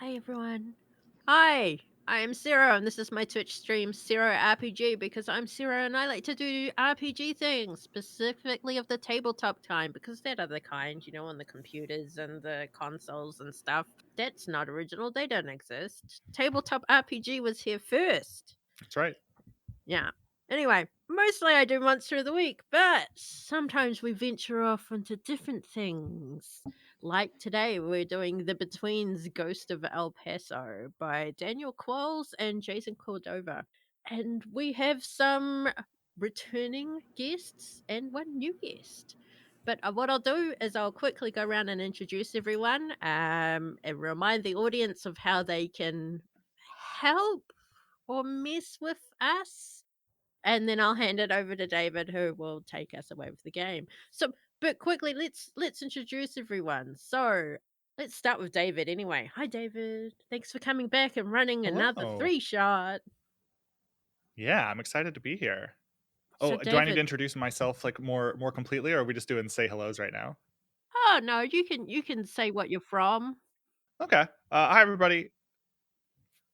Hi everyone. Hi, I am Sero, and this is my Twitch stream, seroRPG, because I'm Sero and I like to do RPG things, specifically of the tabletop kind, because that other kind, on the computers and the consoles and stuff, that's not original, they don't exist. Tabletop RPG was here first. That's right. Yeah. Anyway, mostly I do Monster of the Week, but sometimes we venture off into different things. Like today, we're doing The Betweens Ghost of El Paso by Daniel Qualls and Jason Cordova. And we have some returning guests and one new guest. But what I'll do is I'll quickly go around and introduce everyone and remind the audience of how they can help or mess with us, and then I'll hand it over to David, who will take us away with the game. So, but quickly, let's introduce everyone. So, let's start with David. Anyway, hi David. Thanks for coming back and running another Hello. 3-shot. Yeah, I'm excited to be here. So, Oh, do I need to David. introduce myself like more completely, or are we just doing say hellos right now? Oh no, you can say what you're from. Okay. Hi everybody.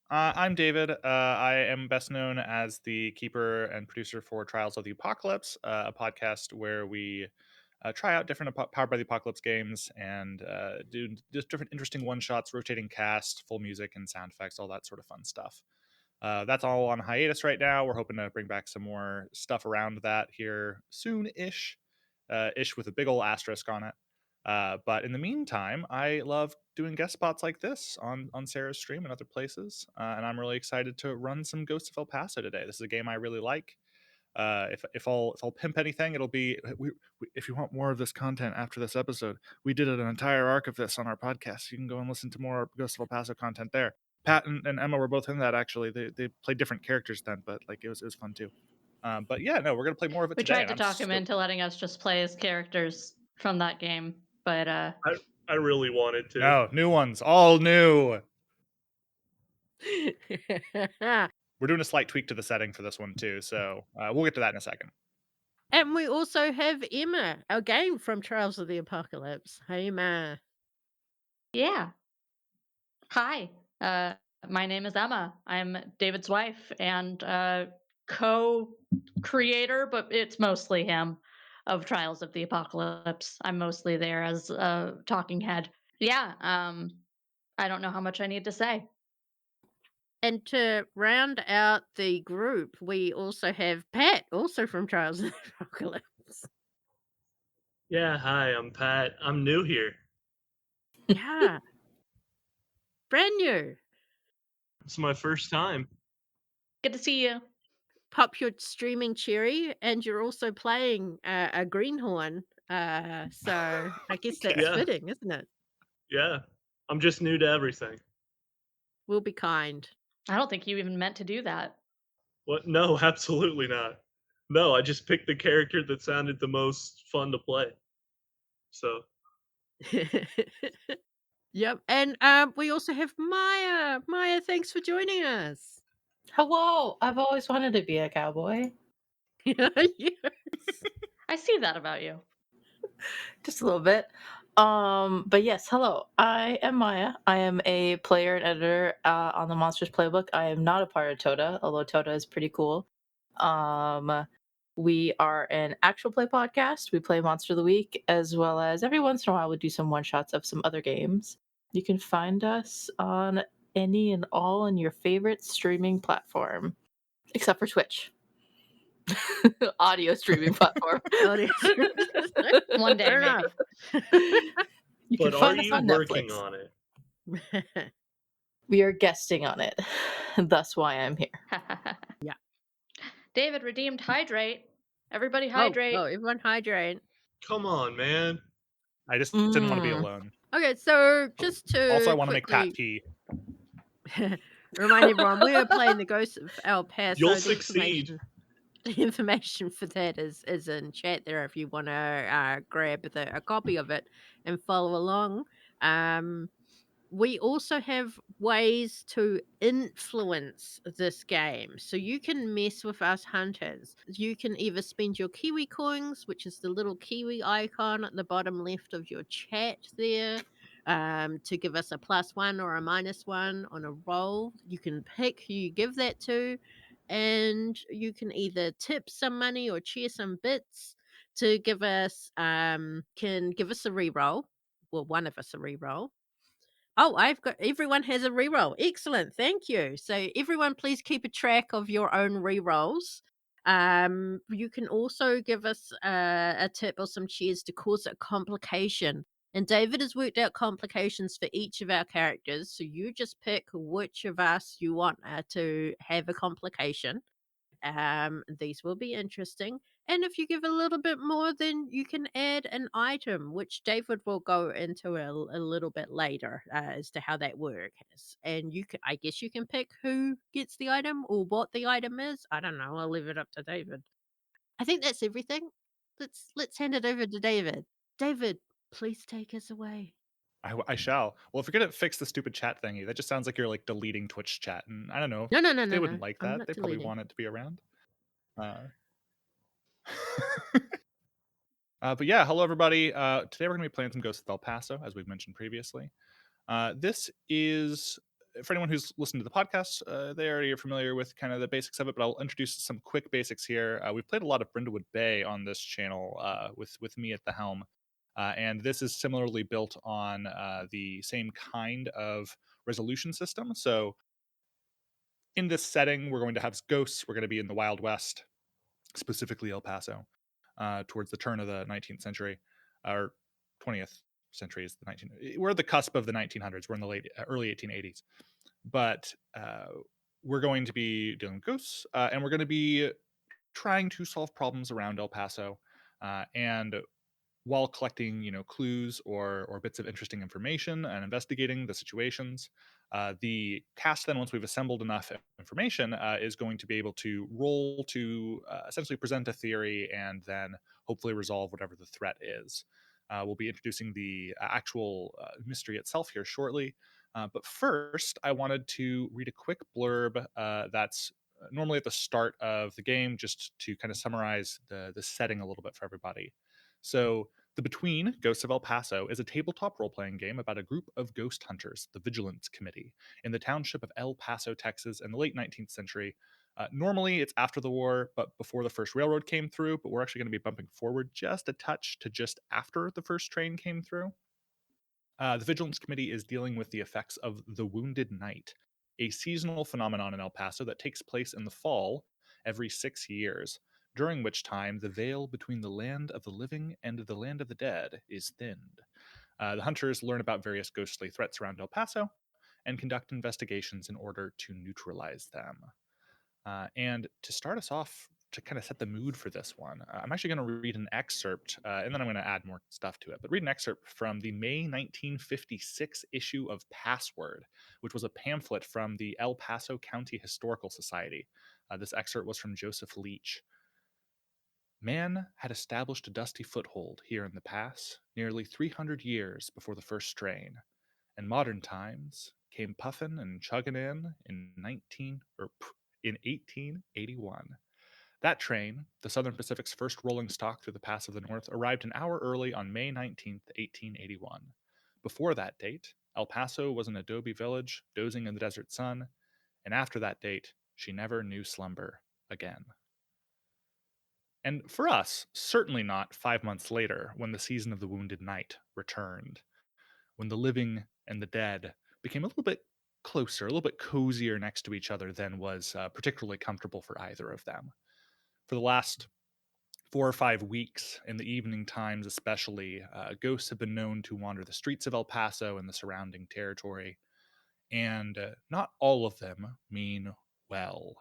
I'm David. I am best known as the keeper and producer for Trials of the Apocalypse, a podcast where we try out different Powered by the Apocalypse games and do just different interesting one shots, rotating cast, full music and sound effects, all that sort of fun stuff. That's all on hiatus right now. We're hoping to bring back some more stuff around that here soon-ish, ish with a big old asterisk on it. But in the meantime, I love doing guest spots like this on Sarah's stream and other places, and I'm really excited to run some Ghosts of El Paso today. This is a game I really like. If I'll pimp anything, it'll be if you want more of this content after this episode, we did an entire arc of this on our podcast. You can go and listen to more Ghost of El Paso content there. Pat and Emma were both in that actually. They played different characters then, but like it was fun too. But yeah, no, we're gonna play more of it We today, tried and to I'm talk him stoked. into letting us just play as characters from that game, but I really wanted to. No, new ones, all new. We're doing a slight tweak to the setting for this one too, so we'll get to that in a second. And we also have Emma, our game from Trials of the Apocalypse. Hey, Emma. yeah. Hi. My name is Emma. I'm David's wife and co-creator, but it's mostly him, of Trials of the Apocalypse. I'm mostly there as a talking head. Yeah, I don't know how much I need to say. And to round out the group, we also have Pat, also from Trials of the Apocalypse. Yeah, hi, I'm Pat. I'm new here. Yeah. Brand new. It's my first time. Good to see you. Pop your streaming cherry, and you're also playing a Greenhorn. So I guess that's Okay. Yeah, fitting, isn't it? yeah. I'm just new to everything. We'll be kind. I don't think you even meant to do that. What? No, absolutely not. No, I just picked the character that sounded the most fun to play. So, Yep. And we also have Miah. Miah, thanks for joining us. Hello! I've always wanted to be a cowboy. Yes. I see that about you. Just a little bit. But yes, hello. I am Maya. I am a player and editor on the Monsters Playbook. I am not a part of TotA, although TotA is pretty cool. We are an actual play podcast. We play Monster of the Week, as well as every once in a while we do some one-shots of some other games. You can find us on any and all on your favorite streaming platform, except for Twitch. Audio streaming platform. One day, Fair maybe. enough. You but can are find us you on working Netflix. on it? We are guesting on it. That's why I'm here. Yeah. David redeemed hydrate. Everybody Oh, hydrate. everyone hydrate. Come on, man. I just didn't want to be Mm. alone. Okay, so just to Also, I want to make Pat quickly pee. remind everyone, we are playing the Ghost of El Paso. You'll The succeed. information for that is in chat there if you want to grab a copy of it and follow along. We also have ways to influence this game. So you can mess with us hunters. You can either spend your Kiwi coins, which is the little Kiwi icon at the bottom left of your chat there, to give us a +1 or a -1 on a roll. You can pick who you give that to, and you can either tip some money or cheer some bits to give us can give us a reroll. Well, one of us a reroll. Oh, I've got everyone has a reroll. Excellent, thank you. So everyone, please keep a track of your own rerolls. You can also give us a tip or some cheers to cause a complication. And David has worked out complications for each of our characters. So you just pick which of us you want to have a complication. These will be interesting. And if you give a little bit more, then you can add an item, which David will go into a little bit later as to how that works. And you can, I guess, you can pick who gets the item or what the item is. I don't know. I'll leave it up to David. I think that's everything. Let's hand it over to David. David, please take us away. I shall. Well, if you're gonna fix the stupid chat thingy, that just sounds like you're like deleting Twitch chat, and I don't know. No, no, no, They no, no. wouldn't like I'm that. not They probably deleting. want it to be around. Uh, but yeah, hello everybody. Today we're gonna be playing some Ghosts of El Paso, as we've mentioned previously. This is for anyone who's listened to the podcast, they already are familiar with kind of the basics of it, but I'll introduce some quick basics here. We've played a lot of Brindlewood Bay on this channel with me at the helm. And this is similarly built on the same kind of resolution system. So in this setting, we're going to have ghosts. We're going to be in the Wild West, specifically El Paso, towards the turn of the 19th century, or 20th century is the 19th. We're at the cusp of the 1900s. We're in the early 1880s. But we're going to be dealing with ghosts, and we're going to be trying to solve problems around El Paso. And while collecting, clues or bits of interesting information and investigating the situations, the cast then, once we've assembled enough information, is going to be able to roll to essentially present a theory and then hopefully resolve whatever the threat is. We'll be introducing the actual mystery itself here shortly. But first, I wanted to read a quick blurb that's normally at the start of the game, just to kind of summarize the setting a little bit for everybody. So, The Between, Ghosts of El Paso, is a tabletop role playing game about a group of ghost hunters, the Vigilance Committee, in the township of El Paso, Texas, in the late 19th century. Normally, it's after the war, but before the first railroad came through, but we're actually going to be bumping forward just a touch to just after the first train came through. The Vigilance Committee is dealing with the effects of the Wounded Knight, a seasonal phenomenon in El Paso that takes place in the fall every 6 years, during which time the veil between the land of the living and the land of the dead is thinned. The hunters learn about various ghostly threats around El Paso and conduct investigations in order to neutralize them. And to start us off, to kind of set the mood for this one, I'm actually going to read an excerpt, and then I'm going to add more stuff to it. But read an excerpt from the May 1956 issue of Password, which was a pamphlet from the El Paso County Historical Society. This excerpt was from Joseph Leach. Man had established a dusty foothold here in the pass nearly 300 years before the first strain, and modern times came puffin' and chuggin' in 1881. That train, the Southern Pacific's first rolling stock through the Pass of the North, arrived an hour early on May 19th, 1881. Before that date, El Paso was an adobe village dozing in the desert sun, and after that date, she never knew slumber again. And for us, certainly not 5 months later when the season of the Wounded Knight returned, when the living and the dead became a little bit closer, a little bit cozier next to each other than was particularly comfortable for either of them. For the last 4 or 5 weeks, in the evening times especially, ghosts have been known to wander the streets of El Paso and the surrounding territory, and not all of them mean well.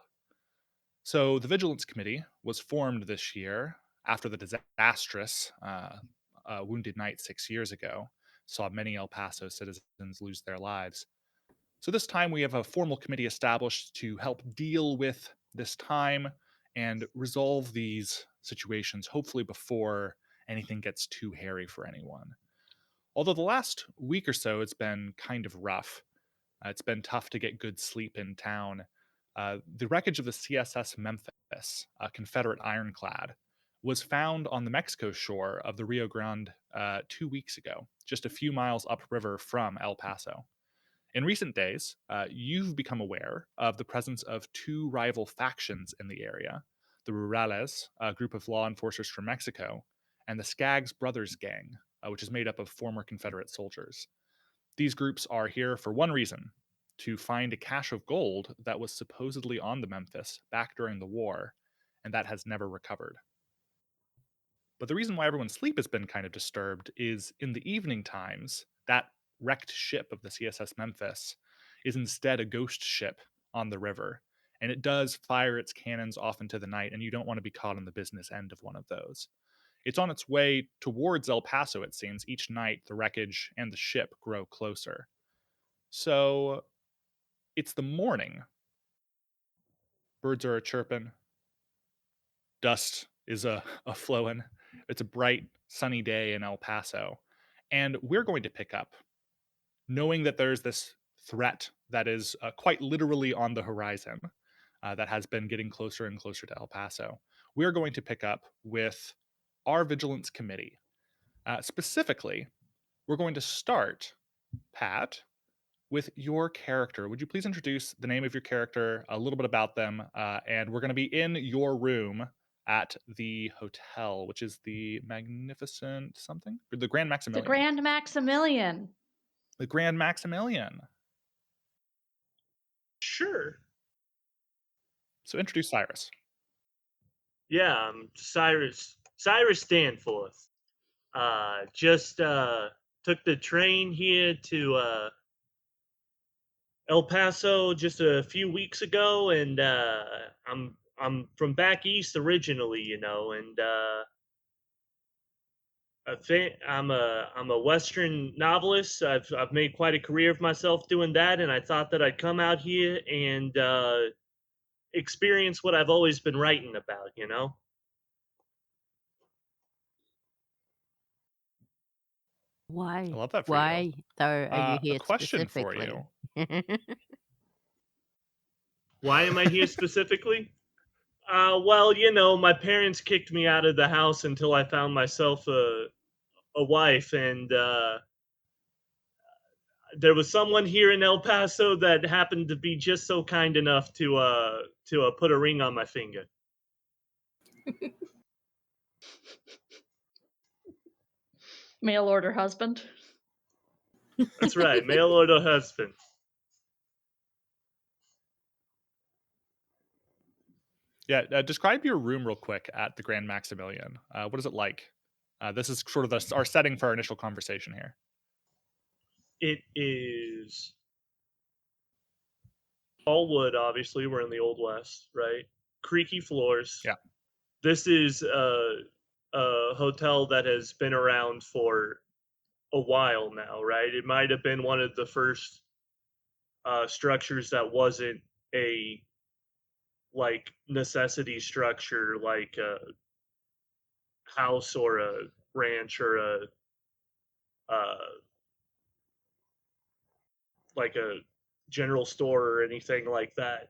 So the Vigilance Committee was formed this year after the disastrous Wounded Knight 6 years ago saw many El Paso citizens lose their lives. So this time we have a formal committee established to help deal with this time and resolve these situations, hopefully before anything gets too hairy for anyone. Although the last week or so it's been kind of rough. It's been tough to get good sleep in town. The wreckage of the CSS Memphis, a Confederate ironclad, was found on the Mexico shore of the Rio Grande 2 weeks ago, just a few miles upriver from El Paso. In recent days, you've become aware of the presence of two rival factions in the area: the Rurales, a group of law enforcers from Mexico, and the Skaggs Brothers Gang, which is made up of former Confederate soldiers. These groups are here for one reason: to find a cache of gold that was supposedly on the Memphis back during the war, and that has never recovered. But the reason why everyone's sleep has been kind of disturbed is in the evening times, that wrecked ship of the CSS Memphis is instead a ghost ship on the river. And it does fire its cannons off into the night, and you don't want to be caught on the business end of one of those. It's on its way towards El Paso, it seems. Each night, the wreckage and the ship grow closer. So it's the morning. Birds are a chirping. Dust is a flowing. It's a bright, sunny day in El Paso. And we're going to pick up, knowing that there's this threat that is quite literally on the horizon that has been getting closer and closer to El Paso. We're going to pick up with our Vigilance Committee. Specifically, we're going to start, Pat, with your character. Would you please introduce the name of your character, a little bit about them, and we're going to be in your room at the hotel, which is the Magnificent something? Or the Grand The Maximilian. Grand Maximilian. The Grand Maximilian. Sure. So introduce Cyrus. Yeah, I'm Cyrus. Cyrus Danforth. Just took the train here to El Paso just a few weeks ago, and I'm from back east originally, and I'm a Western novelist. I've made quite a career of myself doing that, and I thought that I'd come out here and experience what I've always been writing about. I Why? love that for you. Why, though, are you A here question for specifically? you. Why am I here specifically? Well, my parents kicked me out of the house until I found myself a wife, and there was someone here in El Paso that happened to be just so kind enough to put a ring on my finger. Mail order husband. That's right, mail order husband. Yeah, describe your room real quick at the Grand Maximilian. What is it like? This is sort of our setting for our initial conversation here. It is all wood, obviously. We're in the Old West, right? Creaky floors. Yeah. This is a hotel that has been around for a while now, right? It might have been one of the first structures that wasn't a necessity structure, like a house or a ranch or uh, a general store or anything like that.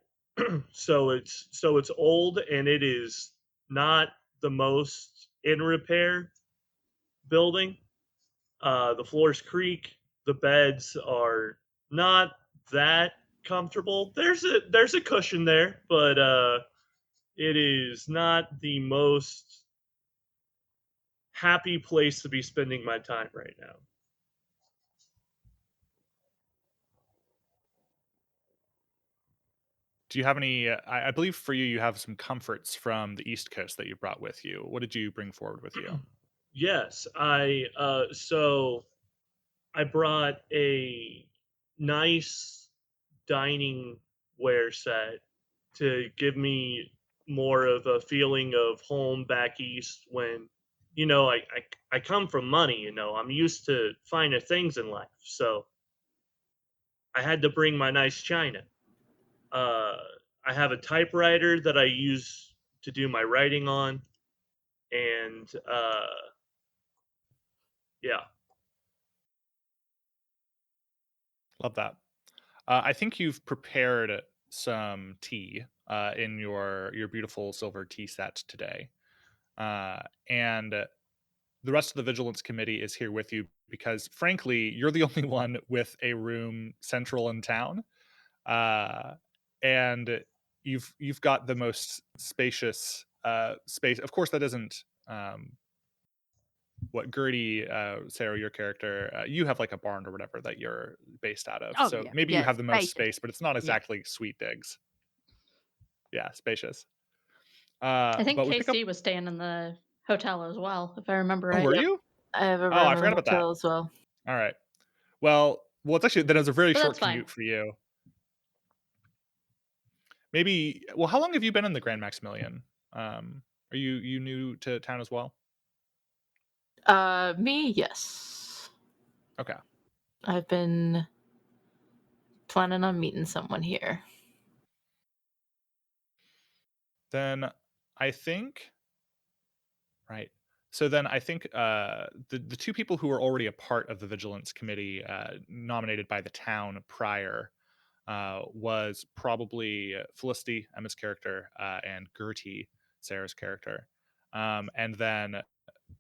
So it's old, and it is not the most in repair building. The floors creak. The beds are not that comfortable. There's a cushion there, but it is not the most happy place to be spending my time right now. Do you have any? I believe for you, you have some comforts from the East Coast that you brought with you. What did you bring forward with you? Yes, I brought a nice dining ware set to give me more of a feeling of home back east when I come from money. I'm used to finer things in life, so I had to bring my nice china. uh, I have a typewriter that I use to do my writing on, and yeah. Love that. I think you've prepared some tea in your beautiful silver tea set today. And the rest of the vigilance committee is here with you because, frankly, you're the only one with a room central in town, and you've got the most spacious space. Of course, that isn't what Gertie, Sero, your character, you have like a barn or whatever that you're based out of. Oh So yeah, maybe you yeah, have the most spacious. space, but it's not Yeah. exactly sweet digs. Yeah, spacious. I think But we pick up. KC was staying in the hotel as well, if I remember Oh, right. were Yep. you? I have a Oh, I room in forgot the about that. hotel as well. All right. Well, it's actually then it's a very But short that's fine. commute for you. Maybe. Well, how long have you been in the Grand Maximilian? Are you new to town as well? Me, yes. Okay. I've been planning on meeting someone here. Then I think. Right. So then I think the two people who were already a part of the vigilance committee nominated by the town prior was probably Felicity, Emma's character, and Gertie, Sarah's character. And then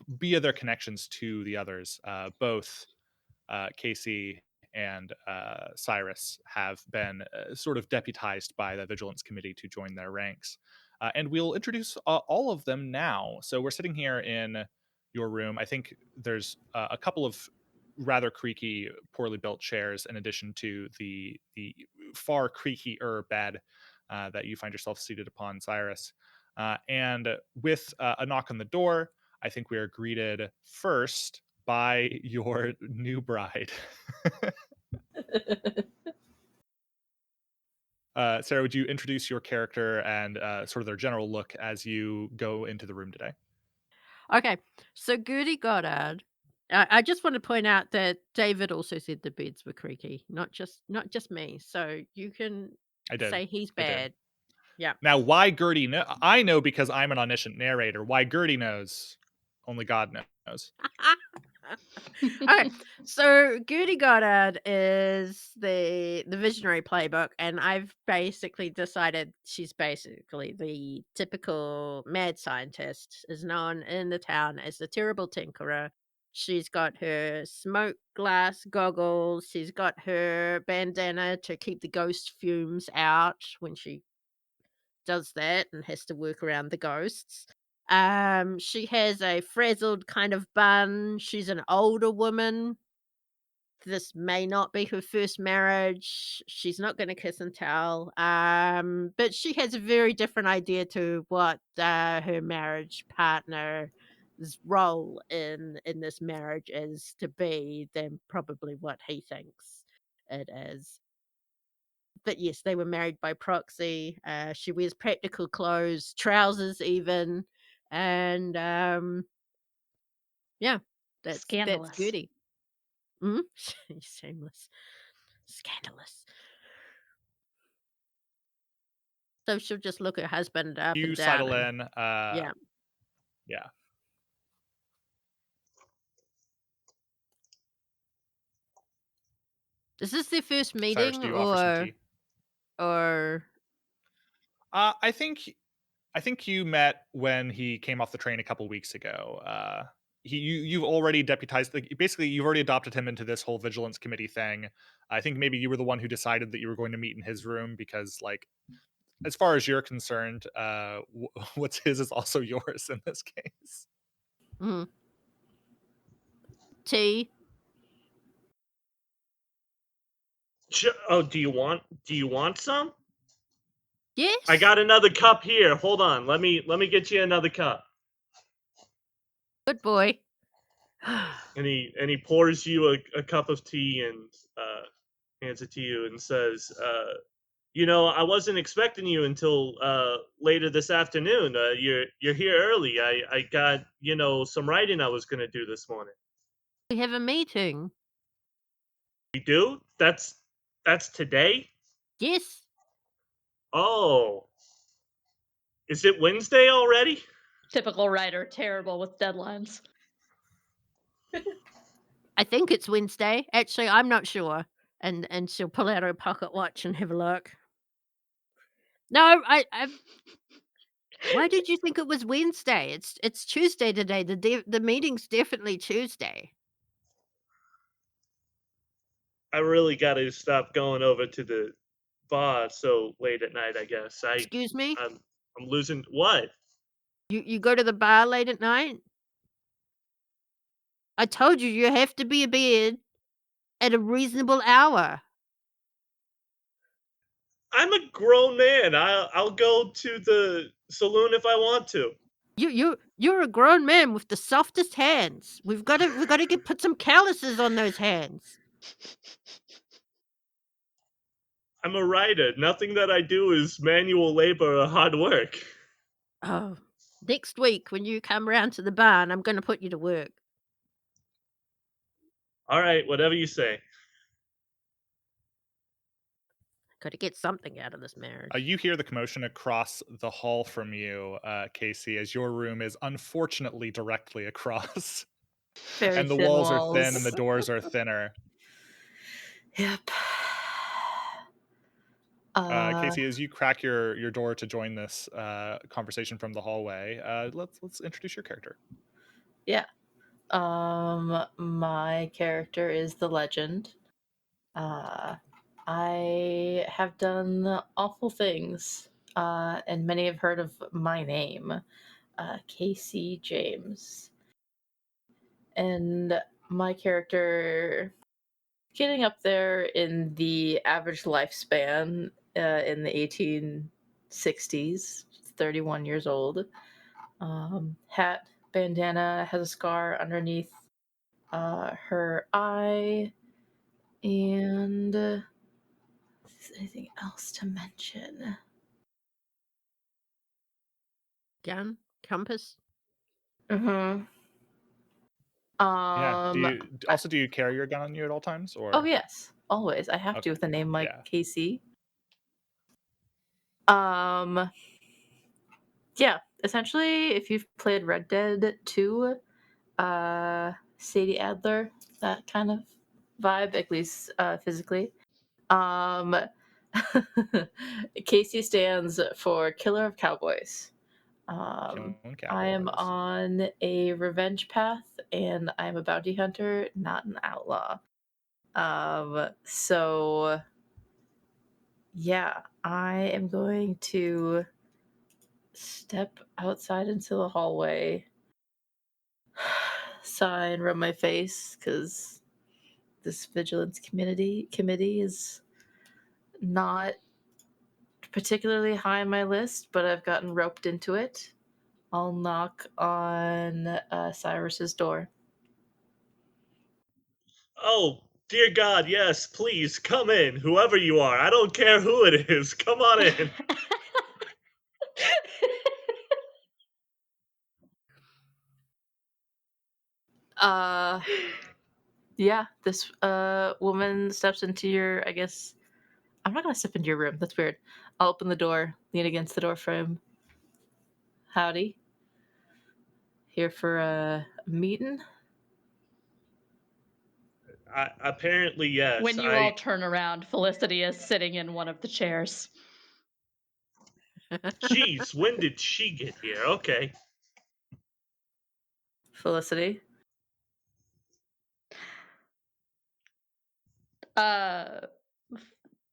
via their connections to the others, both Casey and Cyrus have been sort of deputized by the vigilance committee to join their ranks. And we'll introduce all of them now. So we're sitting here in your room. I think there's a couple of rather creaky, poorly built chairs, in addition to the far creakier bed that you find yourself seated upon, Cyrus. And with a knock on the door, I think we are greeted first by your new bride. Sarah, would you introduce your character and sort of their general look as you go into the room today? Okay, so Goddard. I just want to point out that David also said the beds were creaky, not just me. So you can I did. say he's I did. bad. Yeah. Now, why Gertie? I know because I'm an omniscient narrator. Why Gertie knows, only God knows. Okay, so Goddard is the visionary playbook, and I've basically decided she's basically the typical mad scientist, is known in the town as the terrible tinkerer. She's got her smoke glass goggles. She's got her bandana to keep the ghost fumes out when she does that and has to work around the ghosts. She has a frazzled kind of bun. She's an older woman. This may not be her first marriage. She's not going to kiss and tell. But she has a very different idea to what her marriage partner's role in this marriage is to be than probably what he thinks it is. But yes, they were married by proxy. She wears practical clothes, trousers even, and yeah, that's Scandalous. Goody. Mhm. Shameless, scandalous. So she'll just look her husband up You and down, sidle and in. yeah. Yeah. Is this their first Cyrus, meeting, do you offer some tea? or I think you met when he came off the train a couple weeks ago. You've already deputized. Like, basically, you've already adopted him into this whole vigilance committee thing. I think maybe you were the one who decided that you were going to meet in his room because, like, as far as you're concerned, what's his is also yours in this case. mhm, tea? Oh, do you want some? I Yes, got another cup here. Hold on. Let me get you another cup. good boy. And he pours you a cup of tea and hands it to you and says, I wasn't expecting you until later this afternoon. You're here early. I got some writing I was gonna do this morning. We have a meeting. You do? That's today? Yes, Oh, is it Wednesday already? Typical writer, terrible with deadlines. I think it's Wednesday. Actually, I'm not sure. And she'll pull out her pocket watch and have a look. No, I Why did you think it was Wednesday? It's Tuesday today. The meeting's definitely Tuesday. I really got to stop going over to the bar so late at night. I guess Excuse me? I'm losing what? You go to the bar late at night? I told you have to be in bed at a reasonable hour. I'm a grown man. I'll go to the saloon if I want to. You're a grown man with the softest hands. We've gotta put some calluses on those hands. I'm a writer. Nothing that I do is manual labor or hard work. Oh, next week when you come round to the barn, I'm gonna put you to work. All right, whatever you say. Gotta get something out of this marriage. You hear the commotion across the hall from you, Casey, as your room is unfortunately directly across. Very And the thin walls are thin and the walls. doors are thinner. Yep. Casey, as you crack your door to join this conversation from the hallway, let's introduce your character. Yeah. My character is the legend. I have done awful things, and many have heard of my name, Casey James. And my character, getting up there in the average lifespan in the 1860s, 31 years old. Hat, bandana, has a scar underneath her eye, and is there anything else to mention? Gun? Compass? Mm-hmm. Yeah. I- Do you carry your gun on you at all times, oh or? yes, always. I have to Okay. with a name like Yeah. Casey. Yeah. Essentially, if you've played Red Dead 2, Sadie Adler, that kind of vibe, at least physically. Um, Casey stands for Killer of Cowboys. Killing I am cowboys. on a revenge path, and I'm a bounty hunter, not an outlaw. So yeah, I am going to step outside into the hallway, sigh and rub my face, because this vigilance committee is not particularly high on my list, but I've gotten roped into it. I'll knock on Cyrus's door. Oh, dear God, yes, please come in, whoever you are. I don't care who it is. Come on in. Yeah, this woman steps into your, I guess, I'm not gonna step into your room. That's weird. I'll open the door, lean against the door frame. Howdy. Here for a meeting? Apparently, yes. When you all turn around, Felicity is sitting in one of the chairs. Jeez, when did she get here? Okay. Felicity. Uh,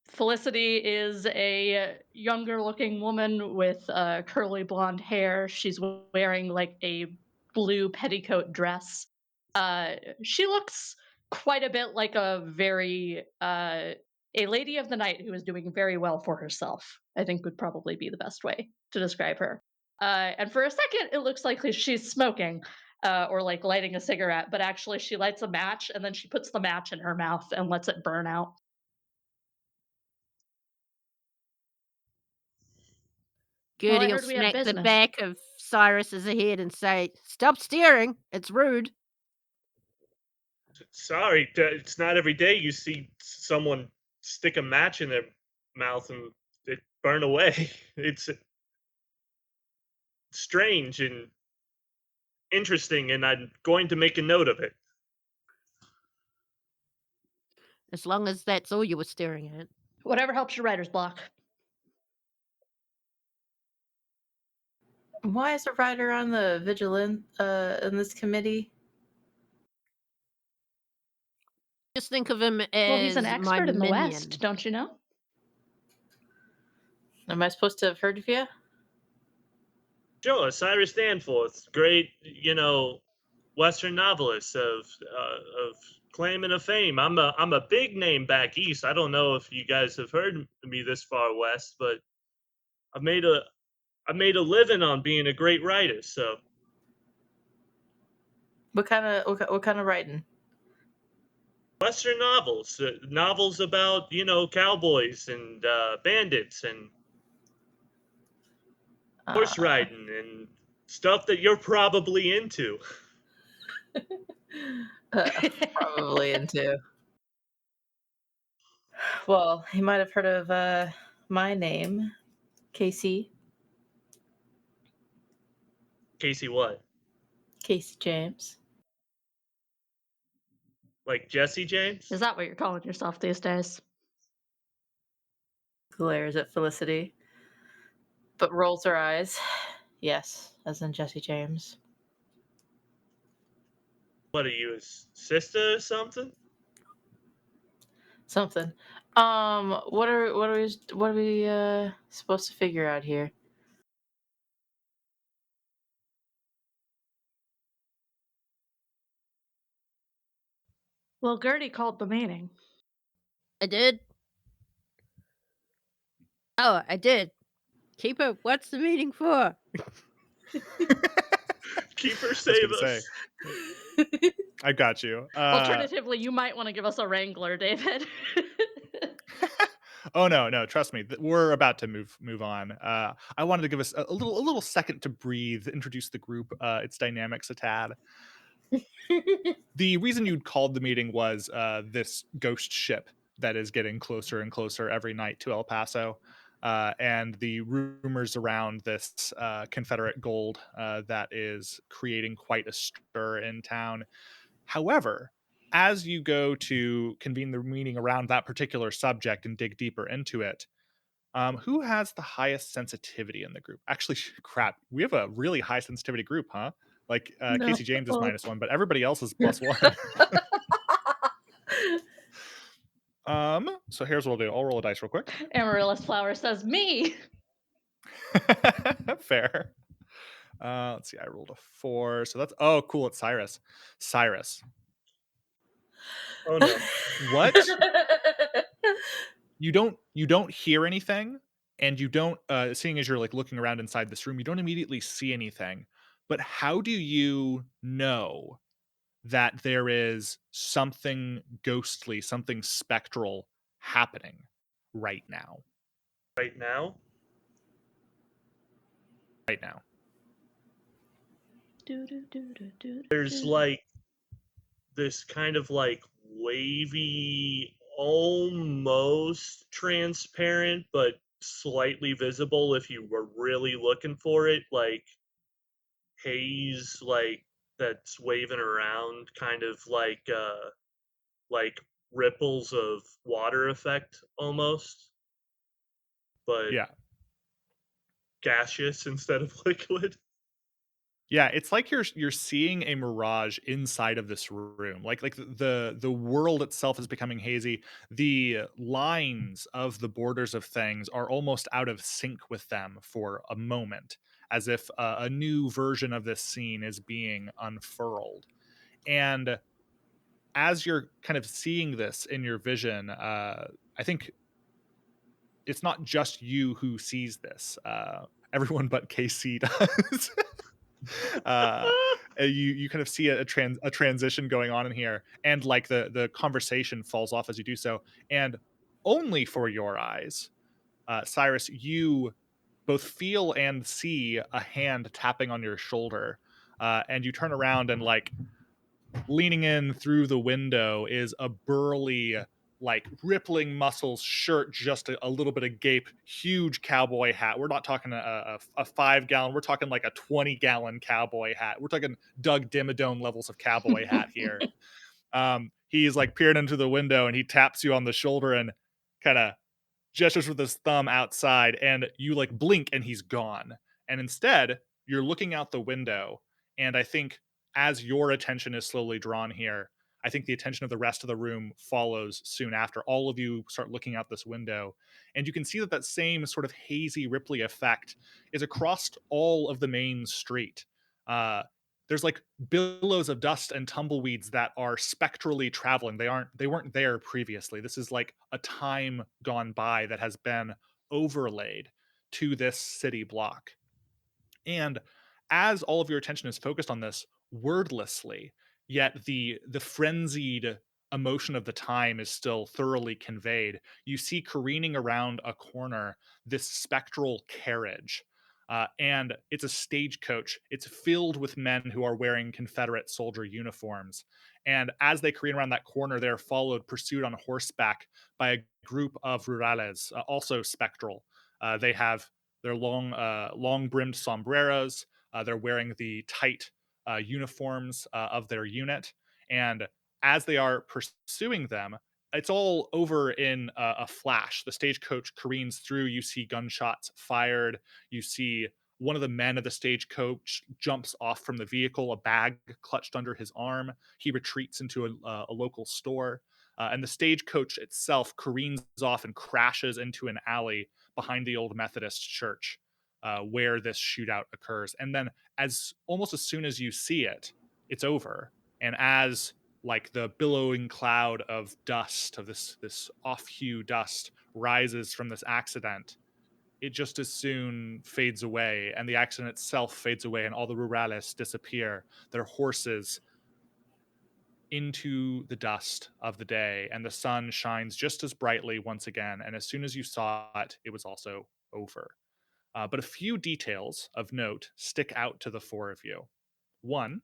Felicity is a younger looking woman with curly blonde hair. She's wearing like a blue petticoat dress. Uh, she looks quite a bit like a lady of the night who is doing very well for herself. I think would probably be the best way to describe her. And for a second, it looks like she's smoking or like lighting a cigarette, but actually she lights a match and then she puts the match in her mouth and lets it burn out. Well, I Gertie will heard we had smack the business. back of Cyrus's head and say, "Stop staring. It's rude." Sorry, it's not every day you see someone stick a match in their mouth and it burn away. It's strange and interesting, and I'm going to make a note of it. As long as that's all you were staring at. Whatever helps your writer's block. Why is a writer on the vigilant in this committee? Just think of him Well, he's an as my expert in the West, minion. don't you know? Am I supposed to have heard of you? Sure, Cyrus Danforth, great, Western novelist of claim and of fame. I'm a big name back east. I don't know if you guys have heard of me this far west, but I've made a I made a living on being a great writer. So What kind of writing? Western novels, novels about cowboys and bandits and Uh, horse riding and stuff that you're probably into. probably into. Well, you might have heard of my name, Casey. Casey, what? Casey James. Like Jesse James? Is that what you're calling yourself these days? Glares at Felicity, but rolls her eyes. Yes, as in Jesse James. What are you, his sister or something? Something. What are we supposed to figure out here? Well, Gertie called the meeting. I did. Oh, I did. Keeper, what's the meeting for? Keep her I was save gonna say, us. I got you. Alternatively, you might want to give us a wrangler, David. Oh no, trust me. We're about to move on. I wanted to give us a little second to breathe, introduce the group, its dynamics a tad. The reason you'd called the meeting was this ghost ship that is getting closer and closer every night to El Paso, and the rumors around this Confederate gold that is creating quite a stir in town. However, as you go to convene the meeting around that particular subject and dig deeper into it, who has the highest sensitivity in the group? Actually, crap, we have a really high sensitivity group, huh? Like No. Casey James is -1, but everybody else is +1. So here's what we'll do. I'll roll a dice real quick. Amaryllis Flower says, me! Fair. Let's see. I rolled a 4, so that's cool. It's Cyrus. Cyrus, Oh no. what? You don't hear anything, and you don't seeing as you're like looking around inside this room, you don't immediately see anything. But how do you know that there is something ghostly, something spectral happening right now? Right now? Right now. There's like this kind of like wavy, almost transparent, but slightly visible if you were really looking for it, like haze, like that's waving around, kind of like ripples of water effect almost, but Yeah. gaseous instead of liquid. Yeah, it's like you're seeing a mirage inside of this room. Like the world itself is becoming hazy. The lines of the borders of things are almost out of sync with them for a moment, as if a new version of this scene is being unfurled. And as you're kind of seeing this in your vision, I think it's not just you who sees this. Everyone but KC does. uh you kind of see a transition going on in here, and like the conversation falls off as you do so, and only for your eyes, Cyrus, you both feel and see a hand tapping on your shoulder, and you turn around, and like leaning in through the window is a burly, like rippling muscles shirt, just a little bit of gape, huge cowboy hat. We're not talking a 5 gallon, we're talking like a 20-gallon cowboy hat. We're talking Doug Dimmadome levels of cowboy hat here. He's like peering into the window, and he taps you on the shoulder and kind of gestures with his thumb outside, and you like blink and he's gone. And instead, you're looking out the window, and I think as your attention is slowly drawn here, I think the attention of the rest of the room follows soon after. All of you start looking out this window, and you can see that that same sort of hazy Ripley effect is across all of the main street. Uh, there's like billows of dust and tumbleweeds that are spectrally traveling. They weren't there previously. This is like a time gone by that has been overlaid to this city block. And as all of your attention is focused on this wordlessly, yet the frenzied emotion of the time is still thoroughly conveyed, you see careening around a corner this spectral carriage. And it's a stagecoach. It's filled with men who are wearing Confederate soldier uniforms. And as they careen around that corner, they're followed, pursued on horseback by a group of rurales, also spectral. They have their long brimmed sombreros. They're wearing the tight uniforms of their unit. And as they are pursuing them, it's all over in a flash. The stagecoach careens through. You see gunshots fired. You see one of the men of the stagecoach jumps off from the vehicle, a bag clutched under his arm. He retreats into a local store. And the stagecoach itself careens off and crashes into an alley behind the old Methodist church where this shootout occurs. And then, as almost as soon as you see it, it's over. And as like the billowing cloud of dust, of this off hue dust, rises from this accident, it just as soon fades away, and the accident itself fades away, and all the rurales disappear. Their horses into the dust of the day, and the sun shines just as brightly once again. And as soon as you saw it, it was also over. But a few details of note stick out to the four of you. One,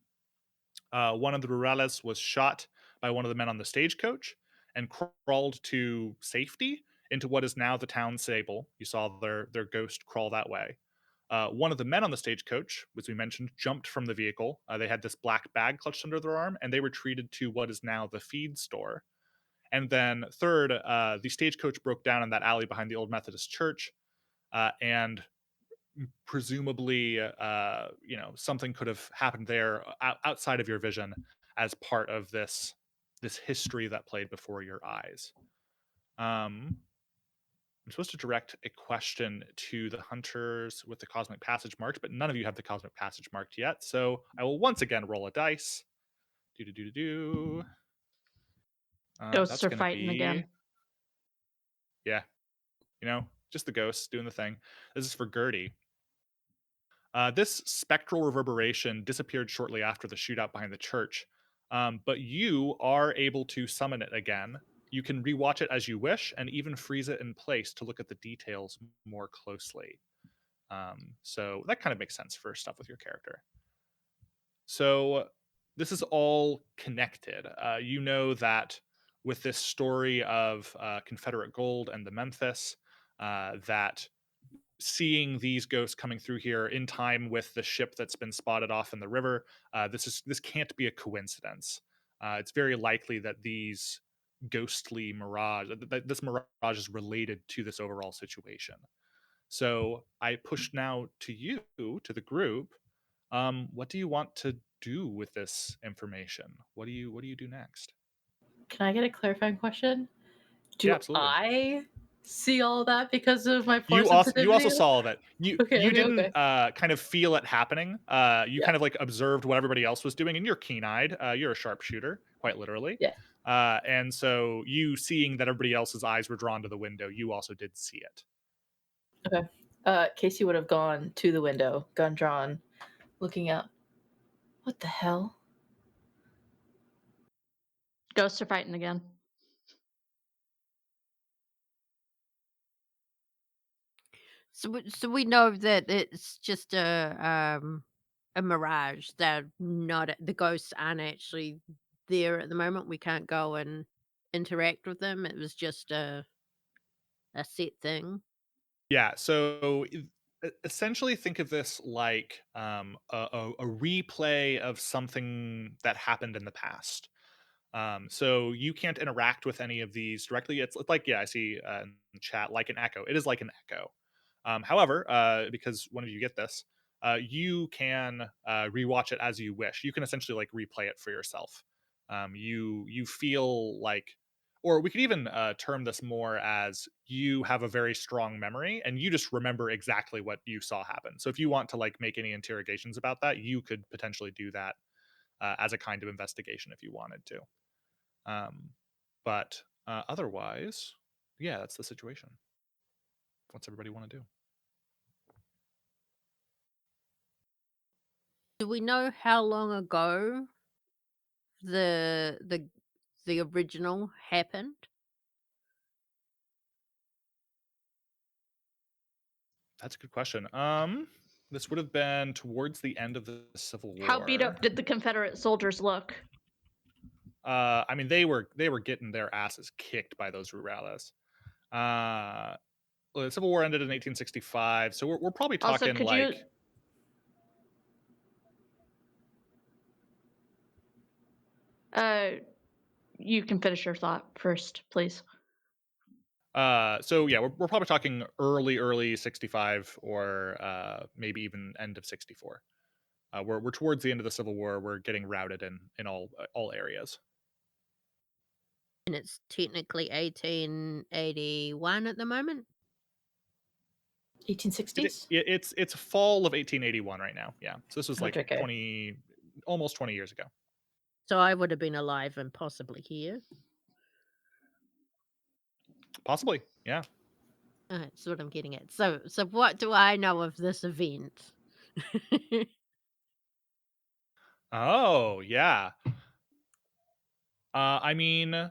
one of the rurales was shot by one of the men on the stagecoach and crawled to safety into what is now the town stable. You saw their ghost crawl that way. One of the men on the stagecoach, as we mentioned, jumped from the vehicle. They had this black bag clutched under their arm, and they retreated to what is now the feed store. And then, third, the stagecoach broke down in that alley behind the old Methodist church, and presumably, something could have happened there outside of your vision as part of this history that played before your eyes. I'm supposed to direct a question to the hunters with the cosmic passage marked, but none of you have the cosmic passage marked yet. So I will once again roll a dice. Do do do do do. Ghosts That's are going to fighting be, again. yeah, just the ghosts doing the thing. This is for Gertie. This spectral reverberation disappeared shortly after the shootout behind the church, but you are able to summon it again. You can rewatch it as you wish, and even freeze it in place to look at the details more closely. So that kind of makes sense for stuff with your character. So this is all connected. You know that with this story of Confederate gold and the Memphis, that seeing these ghosts coming through here in time with the ship that's been spotted off in the river, this can't be a coincidence. It's very likely that these ghostly mirage, that this mirage is related to this overall situation. So I push now to you, to the group. What do you want to do with this information? What do you do next? Can I get a clarifying question? Yeah, Do absolutely. I see all that because of my force You also sensitivity? saw that you Okay, you okay, didn't okay. kind of feel it happening. You Yeah, kind of like observed what everybody else was doing, and you're keen-eyed. You're a sharpshooter, quite literally. yeah. And so you seeing that everybody else's eyes were drawn to the window, you also did see it. Okay. Casey would have gone to the window, gun drawn, looking out. What the hell? Ghosts are fighting again. So we know that it's just a mirage, that not the ghosts aren't actually there at the moment. We can't go and interact with them. It was just a set thing. Yeah. So essentially, think of this like a replay of something that happened in the past. So you can't interact with any of these directly. It's like, yeah, I see in the chat, like an echo. It is like an echo. However, because one of you get this, you can rewatch it as you wish. You can essentially like replay it for yourself. You feel like, or we could even term this more as you have a very strong memory and you just remember exactly what you saw happen. So if you want to like make any interrogations about that, you could potentially do that as a kind of investigation if you wanted to. But otherwise, yeah, that's the situation. What's everybody want to do? Do we know how long ago the the the original happened? That's a good question. This would have been towards the end of the Civil War. How beat up did the Confederate soldiers look? I mean, they were getting their asses kicked by those rurales. The Civil War ended in 1865, so we're probably Also, talking could like. you can finish your thought first, please. So yeah, we're probably talking early 65 or maybe even end of 64. We're towards the end of the Civil War. We're getting routed in all areas. And it's technically 1881 at the moment. 1860s? It's fall of 1881 right now. Yeah, so this was like Okay. almost 20 years ago. So I would have been alive and possibly here. Possibly, yeah. That's what I'm getting at. So what do I know of this event? Oh, yeah. I mean,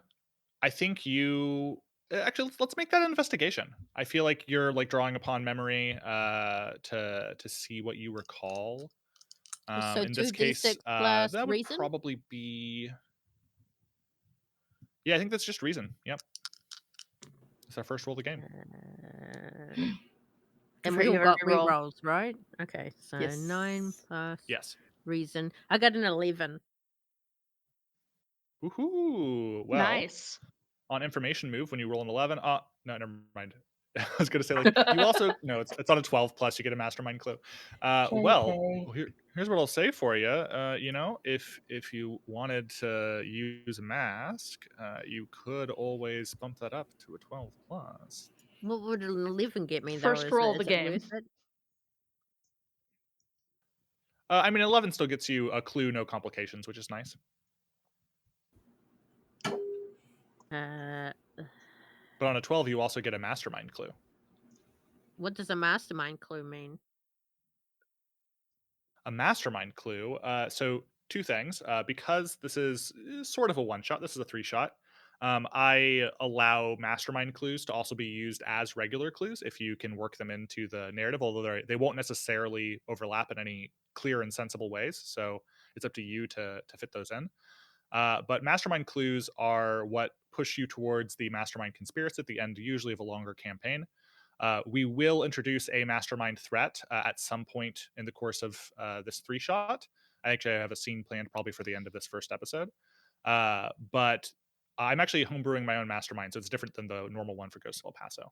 I think you actually let's make that an investigation. I feel like you're like drawing upon memory to see what you recall. So In this 2d6 case, plus that would reason? probably be. Yeah, I think that's just reason. Yep. It's our first roll of the game. And For we all you have got a reroll. rerolls, right? Okay, so Yes. 9 plus Yes. reason. I got an 11. Woohoo! Well, Nice. on information move, when you roll an 11, no, never mind. I was gonna say like you also no, it's on a 12 plus. You get a mastermind clue. Well, JK. here's what I'll say for you. You know, if you wanted to use a mask, you could always bump that up to a 12 plus. What would an 11 get me, though? First roll of the Is it game. worth it? I mean, 11 still gets you a clue, no complications, which is nice. Uh, But on a 12, you also get a mastermind clue. what does a mastermind clue mean? A mastermind clue. So two things. Because this is sort of a one shot. This is a 3-shot. I allow mastermind clues to also be used as regular clues if you can work them into the narrative, although they won't necessarily overlap in any clear and sensible ways. So it's up to you to fit those in. But mastermind clues are what push you towards the mastermind conspiracy at the end, usually of a longer campaign. We will introduce a mastermind threat at some point in the course of this 3-shot. I have a scene planned probably for the end of this first episode. But I'm actually homebrewing my own mastermind, so it's different than the normal one for Ghost of El Paso.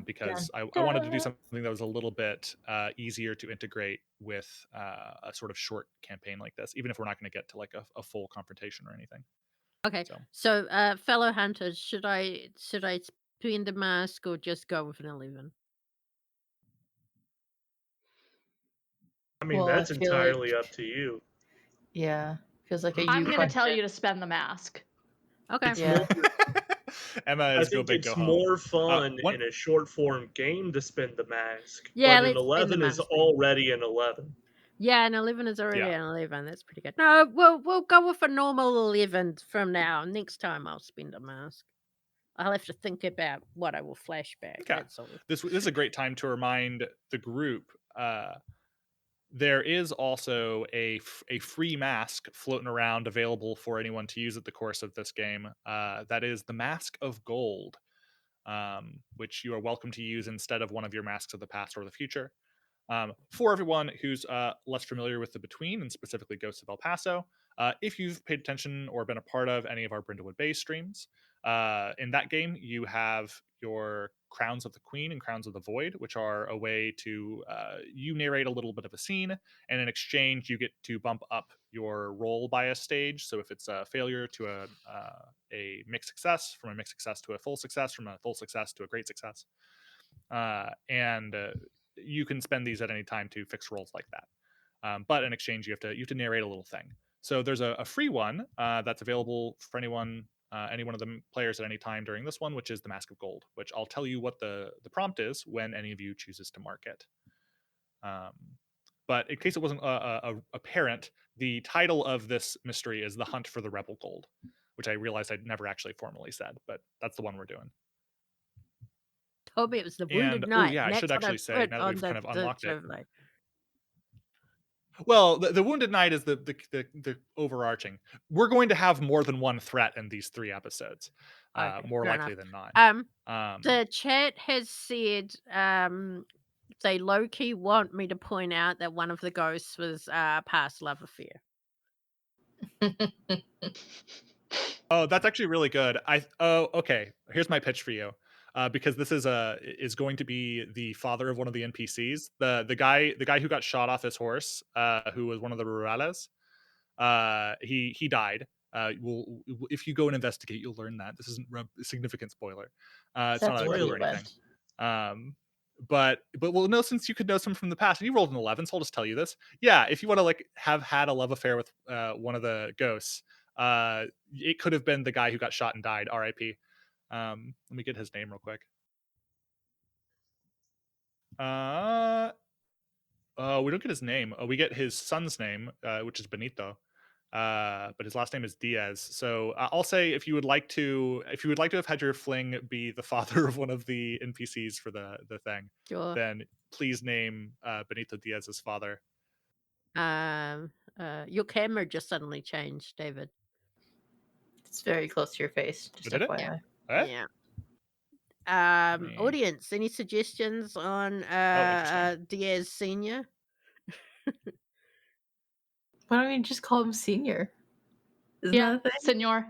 Because I wanted to do something that was a little bit easier to integrate with a sort of short campaign like this, even if we're not going to get to like a full confrontation or anything. Okay, so fellow hunters, should I spend a mask or just go with an 11? I mean, Well, I that's feel entirely like- up to you. Yeah. Feels like a I'm you going to tell question. you to spend the mask. Okay. It's Yeah. more, Emma I is go think big, it's go home. more fun One- in a short form game to spend the mask. Yeah, but an let's spend the 11 is mask. already an 11. Yeah, an 11 is already Yeah. an 11. That's pretty good. No, we'll go with a normal 11 from now. Next time I'll spend a mask. I'll have to think about what I will flashback. Okay. That's all. This is a great time to remind the group. There is also a free mask floating around available for anyone to use at the course of this game. That is the Mask of Gold, which you are welcome to use instead of one of your masks of the past or the future. For everyone who's less familiar with the Between, and specifically Ghosts of El Paso, if you've paid attention or been a part of any of our Brindlewood Bay streams, in that game, you have your Crowns of the Queen and Crowns of the Void, which are a way to you narrate a little bit of a scene, and in exchange you get to bump up your roll by a stage. So if it's a failure to a mixed success, from a mixed success to a full success, from a full success to a great success, and you can spend these at any time to fix rolls like that. But in exchange, you have to narrate a little thing. So there's a free one that's available for any one of the players at any time during this one, which is the Mask of Gold, which I'll tell you what the prompt is when any of you chooses to mark it. But in case it wasn't apparent, the title of this mystery is The Hunt for the Rebel Gold, which I realized I'd never actually formally said, but that's the one we're doing. Told me it was the And Wounded Knight. yeah, I and should that's what I actually say, put now that on we've kind of unlocked it. survey. Well, the Wounded Knight is the overarching. We're going to have more than one threat in these 3 episodes, Okay, more fair likely enough. than not. The chat has said they low-key want me to point out that one of the ghosts was past love affair. Oh, that's actually really good. Okay. Here's my pitch for you, because this is going to be the father of one of the NPCs, the guy who got shot off his horse, who was one of the rurales. He died. If you go and investigate, you'll learn that this isn't a significant spoiler. It's not That's a where clue he or anything. went. But we'll know, since you could know some from the past, and you rolled an 11, so I'll just tell you this. Yeah, if you want to like have had a love affair with one of the ghosts, it could have been the guy who got shot and died. R.I.P. Let me get his name real quick. We don't get his name. We get his son's name, which is Benito. But his last name is Diaz. So I'll say, if you would like to have had your fling be the father of one of the NPCs for the thing, Sure. then please name Benito Diaz's father. Your camera just suddenly changed, David. It's very close to your face. Just Did it? FYI. What? Yeah. Me. Audience, any suggestions on interesting. Diaz Senior? Why don't you just call him Senior? Isn't Yeah, that a thing?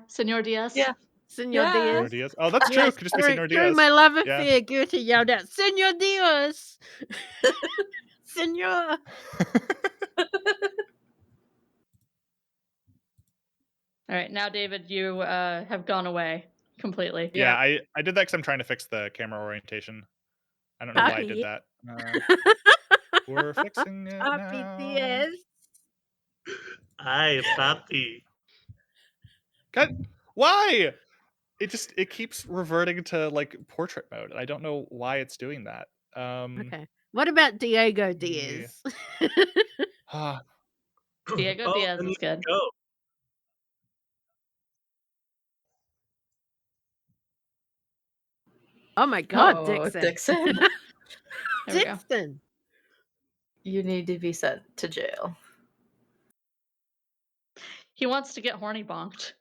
Senor Diaz. Yeah. Senor Yeah. Senor Diaz? Diaz. Oh, that's true. Yes, Could just be through Senor Diaz. my love Yeah. affair, Gertie yelled out, Senor Diaz! Senor! All right, now David, you have gone away completely. Yeah, I did that because I'm trying to fix the camera orientation. I don't know why I did that. We're fixing it Happy now. Diaz. Ay, papi. God, why? It keeps reverting to like portrait mode. I don't know why it's doing that. Okay. What about Diego Diaz? Diego Oh, Diaz then is you good. go. Oh my God, Oh, Dixon. Dixon. There we go. Dixon. You need to be sent to jail. He wants to get horny bonked.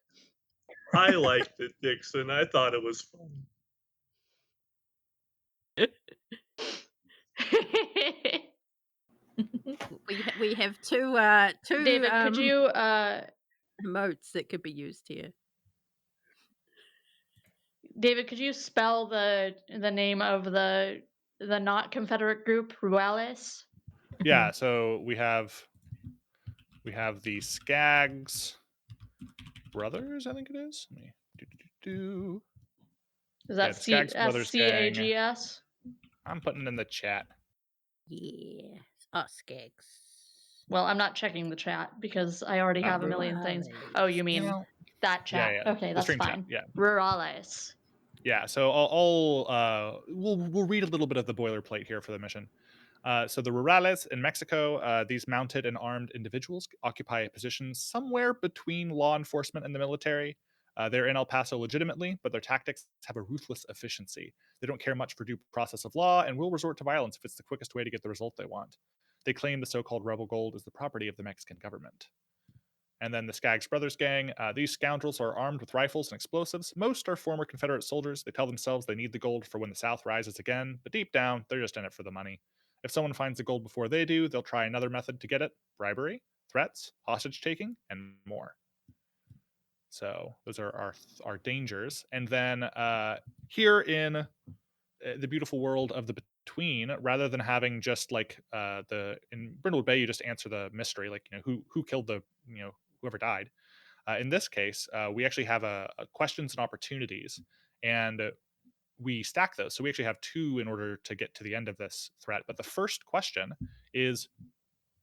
I liked it, Dixon. I thought it was fun. We have two David, could you emotes that could be used here. David, could you spell the name of the not Confederate group, Ruales? Yeah, so we have the Skaggs brothers, I think it is. Let me do. Is Yeah, that the Skaggs brothers gang. SCAGS? I'm putting it in the chat. Yeah. Oh, Skaggs. Well, I'm not checking the chat because I already have a million things. Oh, you mean that chat? Yeah. Okay, The that's stream chat, fine. yeah. Rurales. Yeah, so we'll read a little bit of the boilerplate here for the mission. So the rurales in Mexico, these mounted and armed individuals occupy a position somewhere between law enforcement and the military. They're in El Paso legitimately, but their tactics have a ruthless efficiency. They don't care much for due process of law and will resort to violence if it's the quickest way to get the result they want. They claim the so-called rebel gold is the property of the Mexican government. And then the Skaggs Brothers gang. These scoundrels are armed with rifles and explosives. Most are former Confederate soldiers. They tell themselves they need the gold for when the South rises again, but deep down, they're just in it for the money. If someone finds the gold before they do, they'll try another method to get it: bribery, threats, hostage taking, and more. So those are our dangers. And then here in the beautiful world of the between, rather than having just like the in Brindlewood Bay, you just answer the mystery, like who killed the whoever died. In this case, we actually have a questions and opportunities, and we stack those. So we actually have two in order to get to the end of this threat. But the first question is,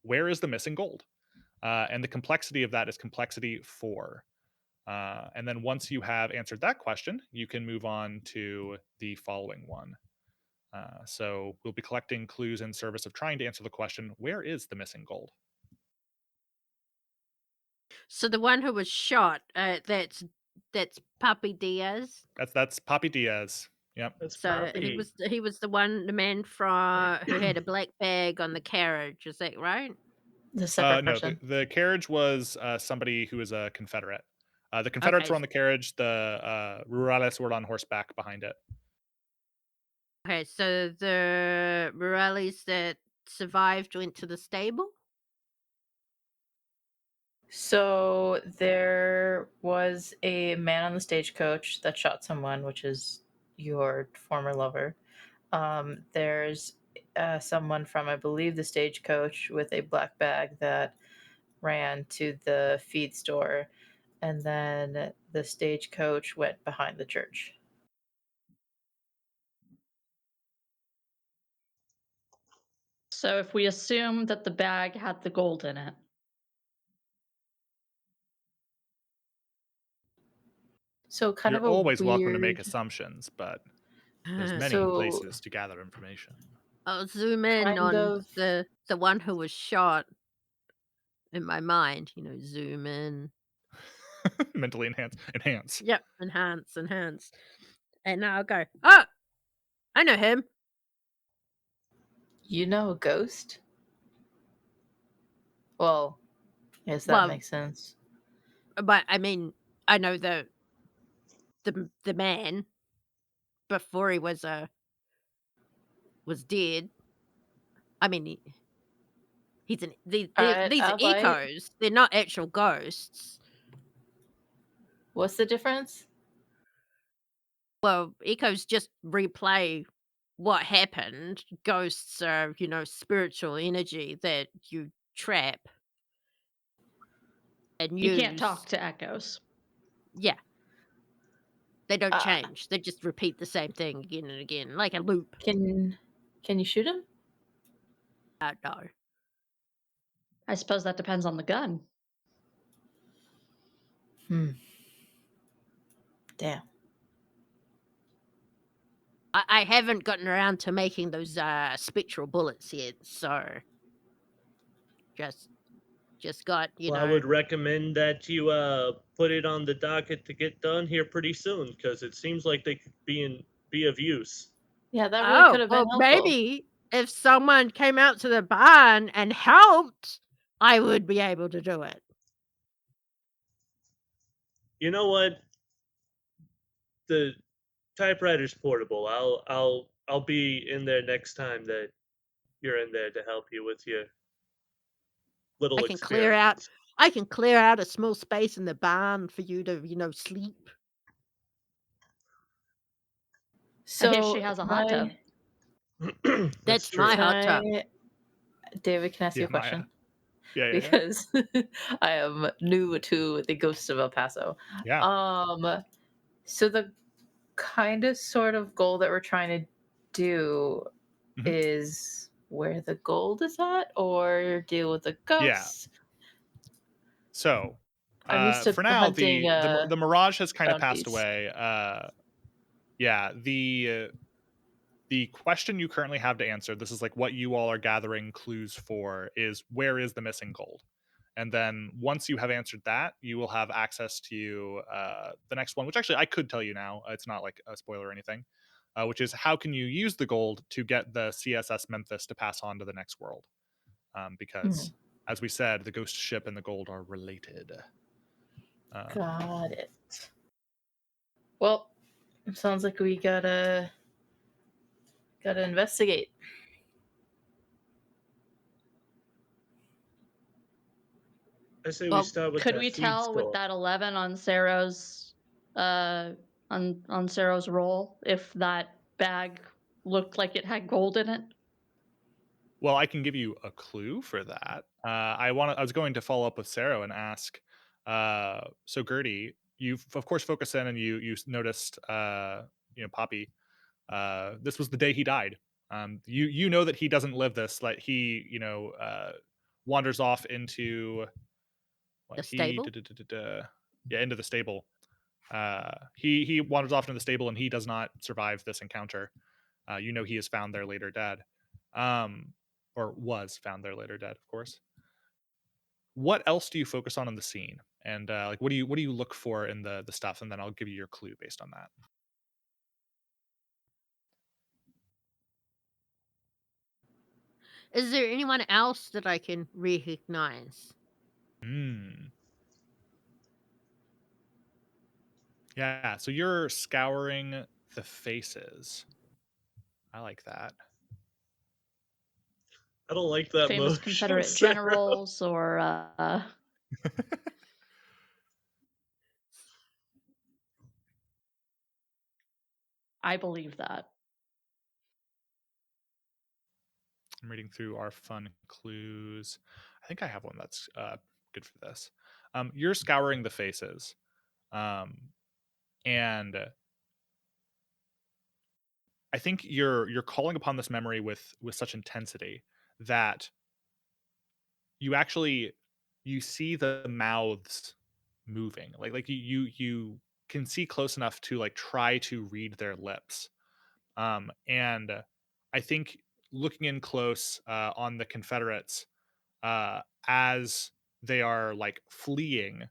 where is the missing gold? And the complexity of that is complexity 4. And then once you have answered that question, you can move on to the following one. So we'll be collecting clues in service of trying to answer the question, where is the missing gold? So the one who was shot, that's Papi Diaz. That's Poppy Diaz. Yep. That's So Poppy. he was the man from who had a black bag on the carriage. Is that right? The separate No, person. the carriage was somebody who was a Confederate. The Confederates Okay. were on the carriage. The Rurales were on horseback behind it. Okay. So the Morales that survived went to the stable. So there was a man on the stagecoach that shot someone, which is your former lover. There's someone from, I believe, the stagecoach with a black bag that ran to the feed store, and then the stagecoach went behind the church. So if we assume that the bag had the gold in it, So kind You're of a always welcome to make weird. assumptions, but there's many So places to gather information. I'll zoom in kind on of. the one who was shot in my mind. Zoom in. Mentally enhance. Yep, enhance, and now I'll go. Oh, I know him. You know a ghost? Well, yes, that Well, makes sense. but I mean, I know the man before he was dead. I mean, he's an these are I echoes. They're not actual ghosts. What's the difference? Well, echoes just replay what happened. Ghosts are, spiritual energy that you trap and you can't use. talk to echoes. Yeah, they don't Uh, change. They just repeat the same thing again and again, like a loop. can you shoot him? No. I suppose that depends on the gun. Hmm. Damn. I haven't gotten around to making those spectral bullets yet, so just got, Well, I would recommend that you put it on the docket to get done here pretty soon, because it seems like they could be of use. Yeah, that really could Oh, have been well, helpful. maybe if someone came out to the barn and helped, I would be able to do it. You know what? The typewriter's portable. I'll be in there next time that you're in there to help you with your I little can clear out experiments. I can clear out a small space in the barn for you to, sleep. I hear she So has a hot tub. my That's That's my true. can hot tub. David, can I ask you Yeah, a Miah. question? Yeah. Because I am new to the ghosts of El Paso. Yeah. Um, so the kind of sort of goal that we're trying to do Mhm. is where the gold is at, or deal with the Yeah. ghosts. So, I'm used to for now, hunting the mirage has kind of passed bounties. away. Yeah, the question you currently have to answer, this is like what you all are gathering clues for, is where is the missing gold? And then once you have answered that, you will have access to the next one, which actually I could tell you now. It's not like a spoiler or anything, which is how can you use the gold to get the CSS Memphis to pass on to the next world? Hmm, Because, as we said, the ghost ship and the gold are related. got it. Well, sounds like we gotta investigate. I say we Well, start with Could that we feed tell with store. that 11 on Sero's on Sero's roll if that bag looked like it had gold in it? Well, I can give you a clue for that. I was going to follow up with Sero and ask. So Gertie, you've of course focused in and you noticed, Poppy. This was the day he died. You know that he doesn't live this. Like he, wanders off into The what he stable? yeah, into the stable. He wanders off into the stable and he does not survive this encounter. He is found there later dead, um, or was found there later dead, of course. What else do you focus on in the scene, and like what do you look for in the stuff, and then I'll give you your clue based on that. Is there anyone else that I can recognize? Hmm. Yeah. So you're scouring the faces. I like that. I don't like that Famous motion, Confederate Sarah. generals or I believe that. I'm reading through our fun clues. I think I have one that's good for this. You're scouring the faces, um, and I think you're calling upon this memory with such intensity that you see the mouths moving. Like you can see close enough to like try to read their lips. And I think looking in close on the Confederates as they are like fleeing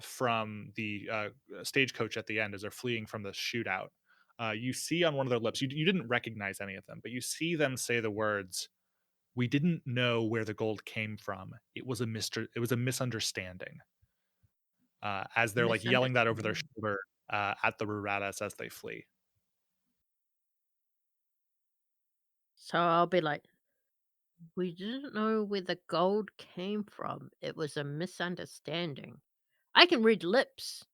from the stagecoach at the end, as they're fleeing from the shootout. You see on one of their lips, you didn't recognize any of them, but you see them say the words, "We didn't know where the gold came from. It was a misunderstanding." As they're like yelling that over their Misunderstanding. shoulder at the Ruratas as they flee. So I'll be like, we didn't know where the gold came from. It was a misunderstanding. I can read lips.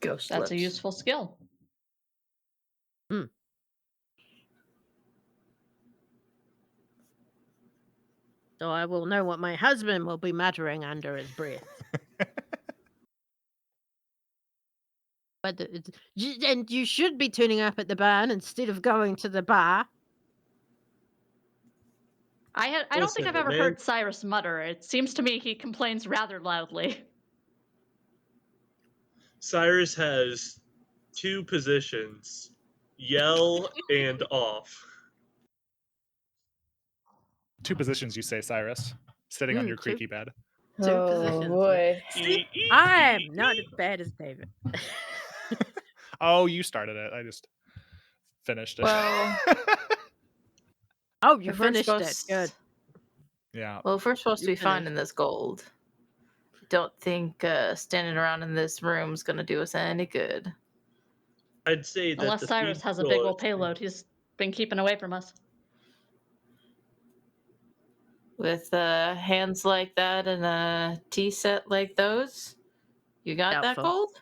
Ghost That's a lips. useful skill. Hmm. So I will know what my husband will be muttering under his breath. But and you should be tuning up at the barn instead of going to the bar. I don't think Listen, I've the ever man heard Cyrus mutter. It seems to me he complains rather loudly. Cyrus has two positions: yell and off. Two positions, you say, Cyrus, sitting on your Two creaky bed. two Oh positions. Yeah. boy. See, I'm not as bad as David. Oh, you started it. I just finished it. Well, Oh, you if we're finished it. Good. supposed, Yeah. well, if we're supposed to You be finished. finding this gold, don't think standing around in this room is gonna do us any good. I'd say that Unless the Cyrus feed has a big store old payload he's been keeping away from us. With hands like that and a tea set like those, you got that Doubtful. gold?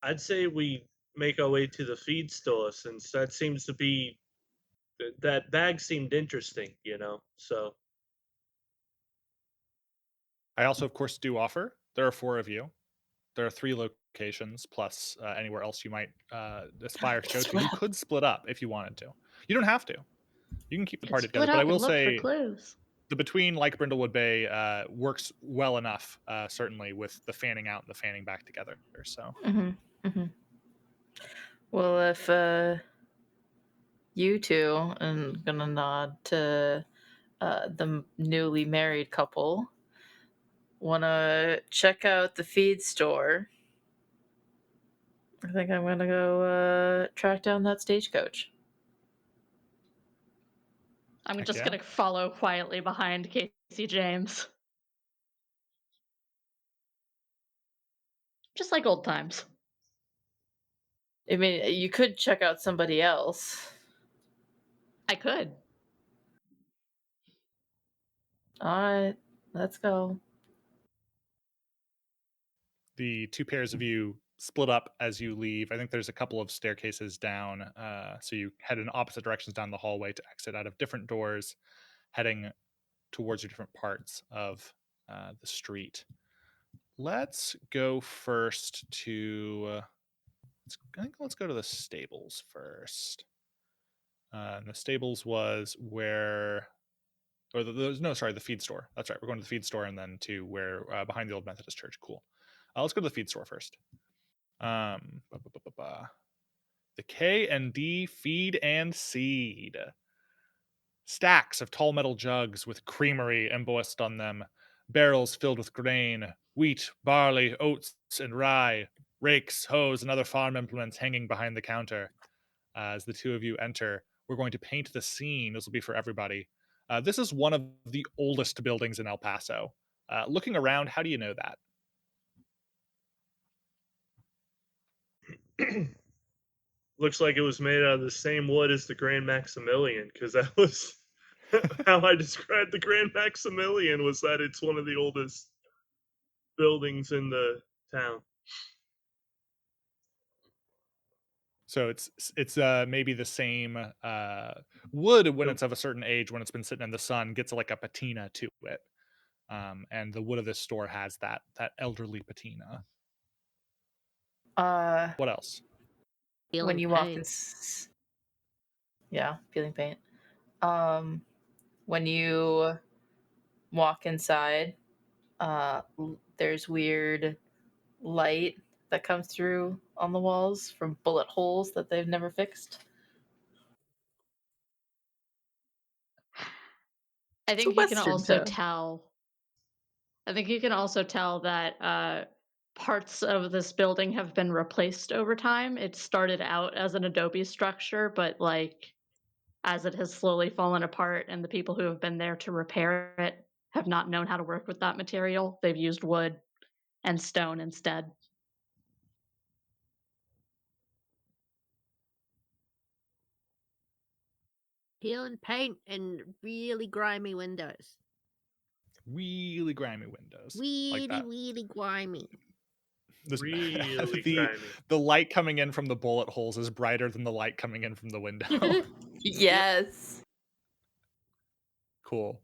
I'd say we make our way to the feed store, since that seems to be that bag seemed interesting, So I also, of course, do offer. There are four of you. There are three locations plus anywhere else you might aspire to go to. You could split up if you wanted to. You don't have to. You can keep the Could party together. split But I up will and look for say clues. the between like Brindlewood Bay works well enough, certainly with the fanning out and the fanning back together. So Mm-hmm. Mm-hmm. Well, if you two, and gonna nod to the newly married couple, wanna check out the feed store, I think I'm gonna go track down that stagecoach. I'm heck just yeah. gonna follow quietly behind Casey James. Just like old times. I mean, you could check out somebody else. I could. All right, let's go. The two pairs of you split up as you leave. I think there's a couple of staircases down, so you head in opposite directions down the hallway to exit out of different doors, heading towards your different parts of the street. Let's go first to. Let's go to the stables first. And the stables was where, or the feed store. That's right. We're going to the feed store and then to where behind the old Methodist church. Cool. Let's go to the feed store first. The K&D feed and seed. Stacks of tall metal jugs with creamery embossed on them, barrels filled with grain, wheat, barley, oats, and rye, rakes, hoes, and other farm implements hanging behind the counter. As the two of you enter, we're going to paint the scene. This will be for everybody. This is one of the oldest buildings in El Paso. Looking around, how do you know that? Looks like it was made out of the same wood as the Grand Maximilian, because that was how I described the Grand Maximilian, was that it's one of the oldest buildings in the town. So it's maybe the same wood when Nope. it's of a certain age, when it's been sitting in the sun, gets like a patina to it. And the wood of this store has that elderly patina. What else? Peeling When you walk in, paint. yeah, peeling paint. When you walk inside, there's weird light that comes through on the walls from bullet holes that they've never fixed. I It's a think you can Western also town. tell. I think you can also tell that parts of this building have been replaced over time. It started out as an adobe structure, but like as it has slowly fallen apart, and the people who have been there to repair it have not known how to work with that material. They've used wood and stone instead. Peeling paint and really grimy windows. Really grimy windows, like Really, that. really grimy. Really the grimy. the light coming in from the bullet holes is brighter than the light coming in from the window. Yes. Cool.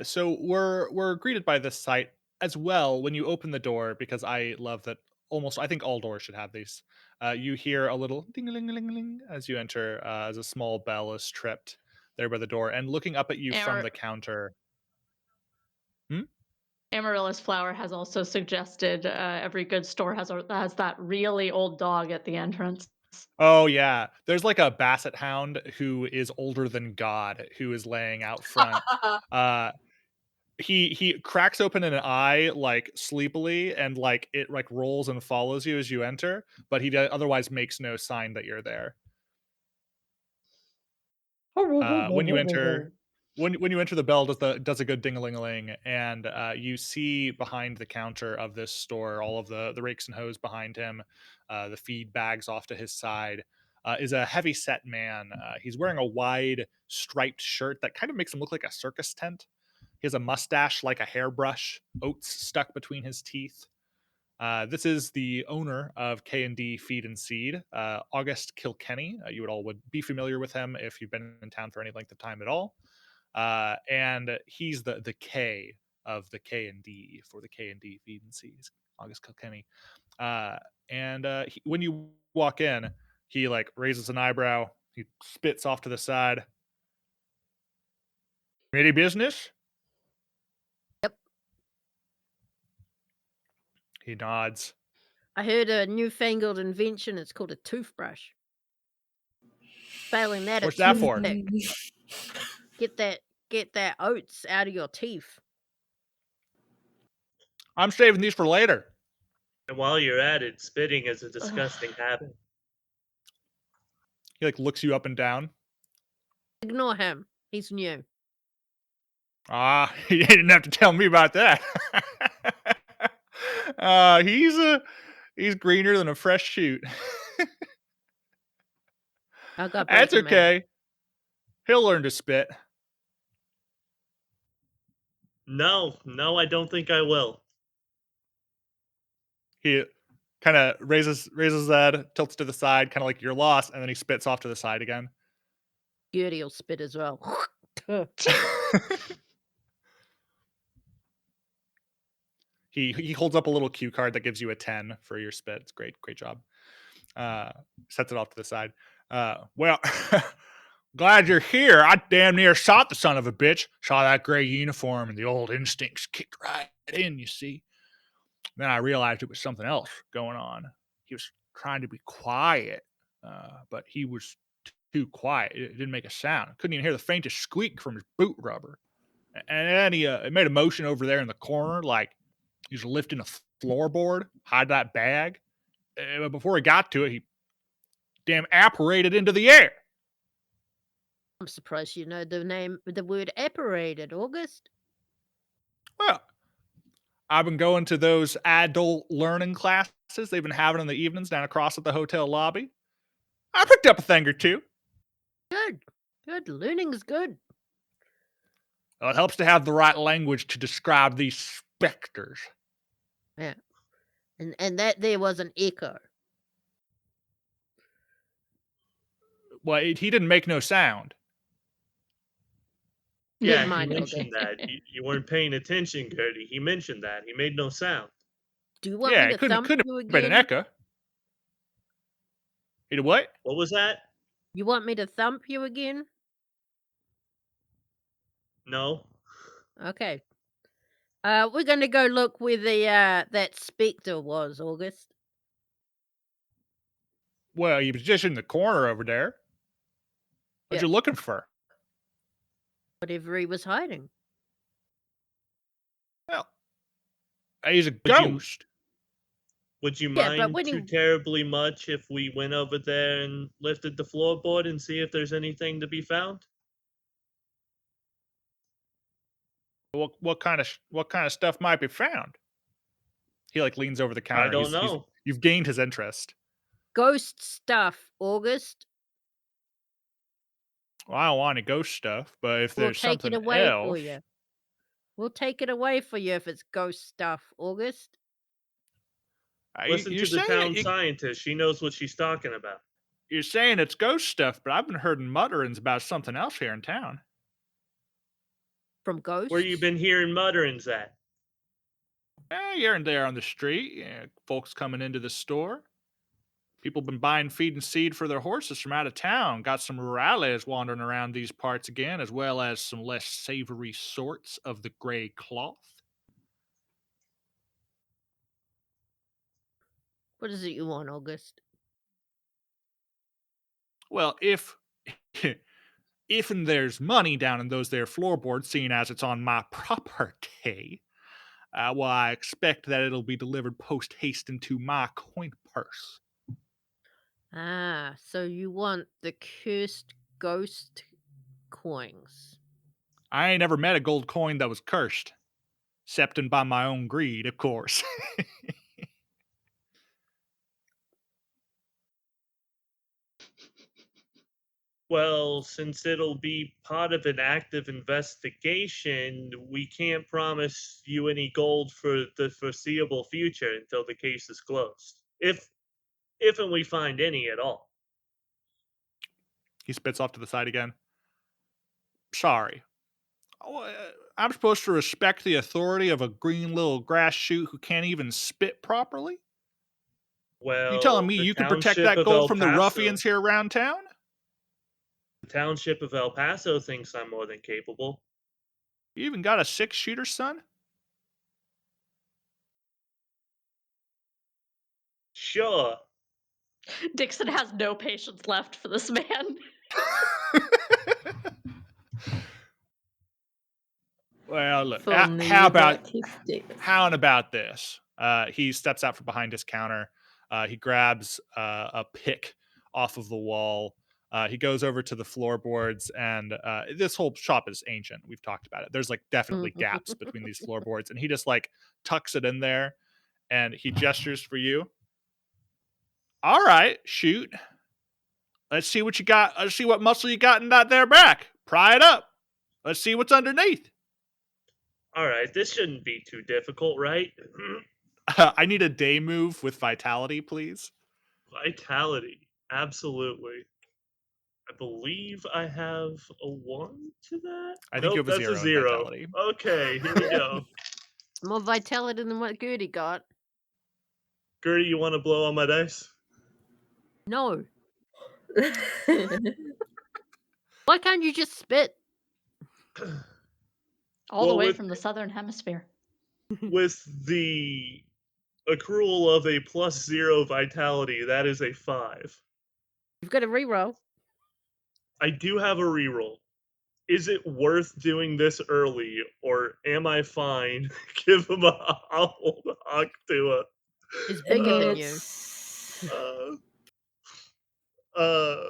So we're greeted by this sight as well when you open the door, because I love that. I think all doors should have these. You hear a little ding-a-ling-a-ling-a-ling as you enter, as a small bell is tripped there by the door, and looking up at you from Amar- the counter. Hmm? Amaryllis Flower has also suggested every good store has that really old dog at the entrance. Oh yeah, there's like a basset hound who is older than God, who is laying out front. Uh, he cracks open an eye like sleepily, and like it like rolls and follows you as you enter, but he otherwise makes no sign that you're there. When you enter, when you enter, the bell does a good ding-a-ling-a-ling, and you see behind the counter of this store all of the rakes and hoes behind him, the feed bags off to his side. Is a heavy set man. He's wearing a wide striped shirt that kind of makes him look like a circus tent. He has a mustache like a hairbrush, oats stuck between his teeth. This is the owner of K&D Feed and Seed, August Kilkenny. You would be familiar with him if you've been in town for any length of time at all. And he's the K of the K&D for the K&D Feed and Seed. August Kilkenny. When you walk in, he like raises an eyebrow. He spits off to the side. Any business? Yep. He nods. I heard a newfangled invention. It's called a toothbrush. Failing that, What's it's that for? toothpick. Get that oats out of your teeth. I'm saving these for later. And while you're at it, spitting is a disgusting habit. He like looks you up and down. Ignore him. He's new. You didn't have to tell me about that. He's greener than a fresh shoot. I got That's breaking, man. okay. He'll learn to spit. No, I don't think I will. He kind of raises his head, tilts to the side, kind of like you're lost, and then he spits off to the side again. Gertie will spit as well. He holds up a little cue card that gives you a 10 for your spit. It's great job. Sets it off to the side. Well, glad you're here. I damn near shot the son of a bitch. Saw that gray uniform and the old instincts kicked right in, you see. Then I realized it was something else going on. He was trying to be quiet, but he was too quiet. It didn't make a sound. Couldn't even hear the faintest squeak from his boot rubber. And then he made a motion over there in the corner like he was lifting a floorboard, hide that bag. But before he got to it, he damn apparated into the air. I'm surprised you know the word apparated, August. Well, I've been going to those adult learning classes they've been having in the evenings down across at the hotel lobby. I picked up a thing or two. Good. Learning is good. Well, it helps to have the right language to describe these specters. Yeah. And that there was an echo. Well, he didn't make no sound. Yeah, Never he mind, mentioned okay. that. You weren't paying attention, Gertie. He mentioned that. He made no sound. Do you want Yeah, me it to thump couldn't you have been an again? echo. He did what? What was that? You want me to thump you again? No. Okay. We're gonna go look where the that spectre was, August. Well, he was just in the corner over there. What Yeah. you looking for? Whatever he was hiding. Well, he's a Would you ghost. would you Yeah, but mind when he too terribly much if we went over there and lifted the floorboard and see if there's anything to be found? What kind of stuff might be found? He like leans over the counter. I don't know. You've gained his interest. ghost stuff, August. Well, I don't want any ghost stuff, but if We'll there's take it something away for else, you. We'll take it away for you if it's ghost stuff, August. Listen you're to the saying town scientist. She knows what she's talking about. you're saying it's ghost stuff, but I've been hearing mutterings about something else here in town. From ghosts? Where you been hearing mutterings at? Here and there on the street, folks coming into the store. People been buying feed and seed for their horses from out of town. Got some rurales wandering around these parts again, as well as some less savory sorts of the gray cloth. What is it you want, August? Well, if and there's money down in those there floorboards, seeing as it's on my property, well, I expect that it'll be delivered post haste into my coin purse. Ah, so you want the cursed ghost coins. I ain't ever met a gold coin that was cursed, excepting by my own greed, of course. Well, since it'll be part of an active investigation, we can't promise you any gold for the foreseeable future until the case is closed. If and we find any at all. He spits off to the side again. Sorry. I'm supposed to respect the authority of a green little grass shoot who can't even spit properly? You telling Well, me the you can protect township that of gold El from the Paso, ruffians here around town? the township of El Paso thinks I'm more than capable. You even got a 6-shooter, son? Sure. Dixon has no patience left for this man. Well, look, If only how you about brought Keith Davis. about this? He steps out from behind his counter. He grabs a pick off of the wall. He goes over to the floorboards, and this whole shop is ancient. We've talked about it. There's like definitely gaps between these floorboards, and he just like tucks it in there, and he gestures for you. All right, shoot. Let's see what you got. Let's see what muscle you got in that there back. Pry it up. Let's see what's underneath. All right, this shouldn't be too difficult, right? I need a day move with vitality, please. Vitality. Absolutely. I believe I have a 1 to that. I think you Nope, have a that's a 0 in 0. vitality. Okay, here we Yeah. go. It's more vitality than what Gertie got. Gertie, you want to blow on my dice? No. Why can't you just spit? All the Well, way from the southern hemisphere. with the accrual of a +0 vitality, that is a 5. You've got a reroll. I do have a reroll. Is it worth doing this early, or am I fine? Give him a hobbled Octua. It's bigger than you. It's Uh, uh,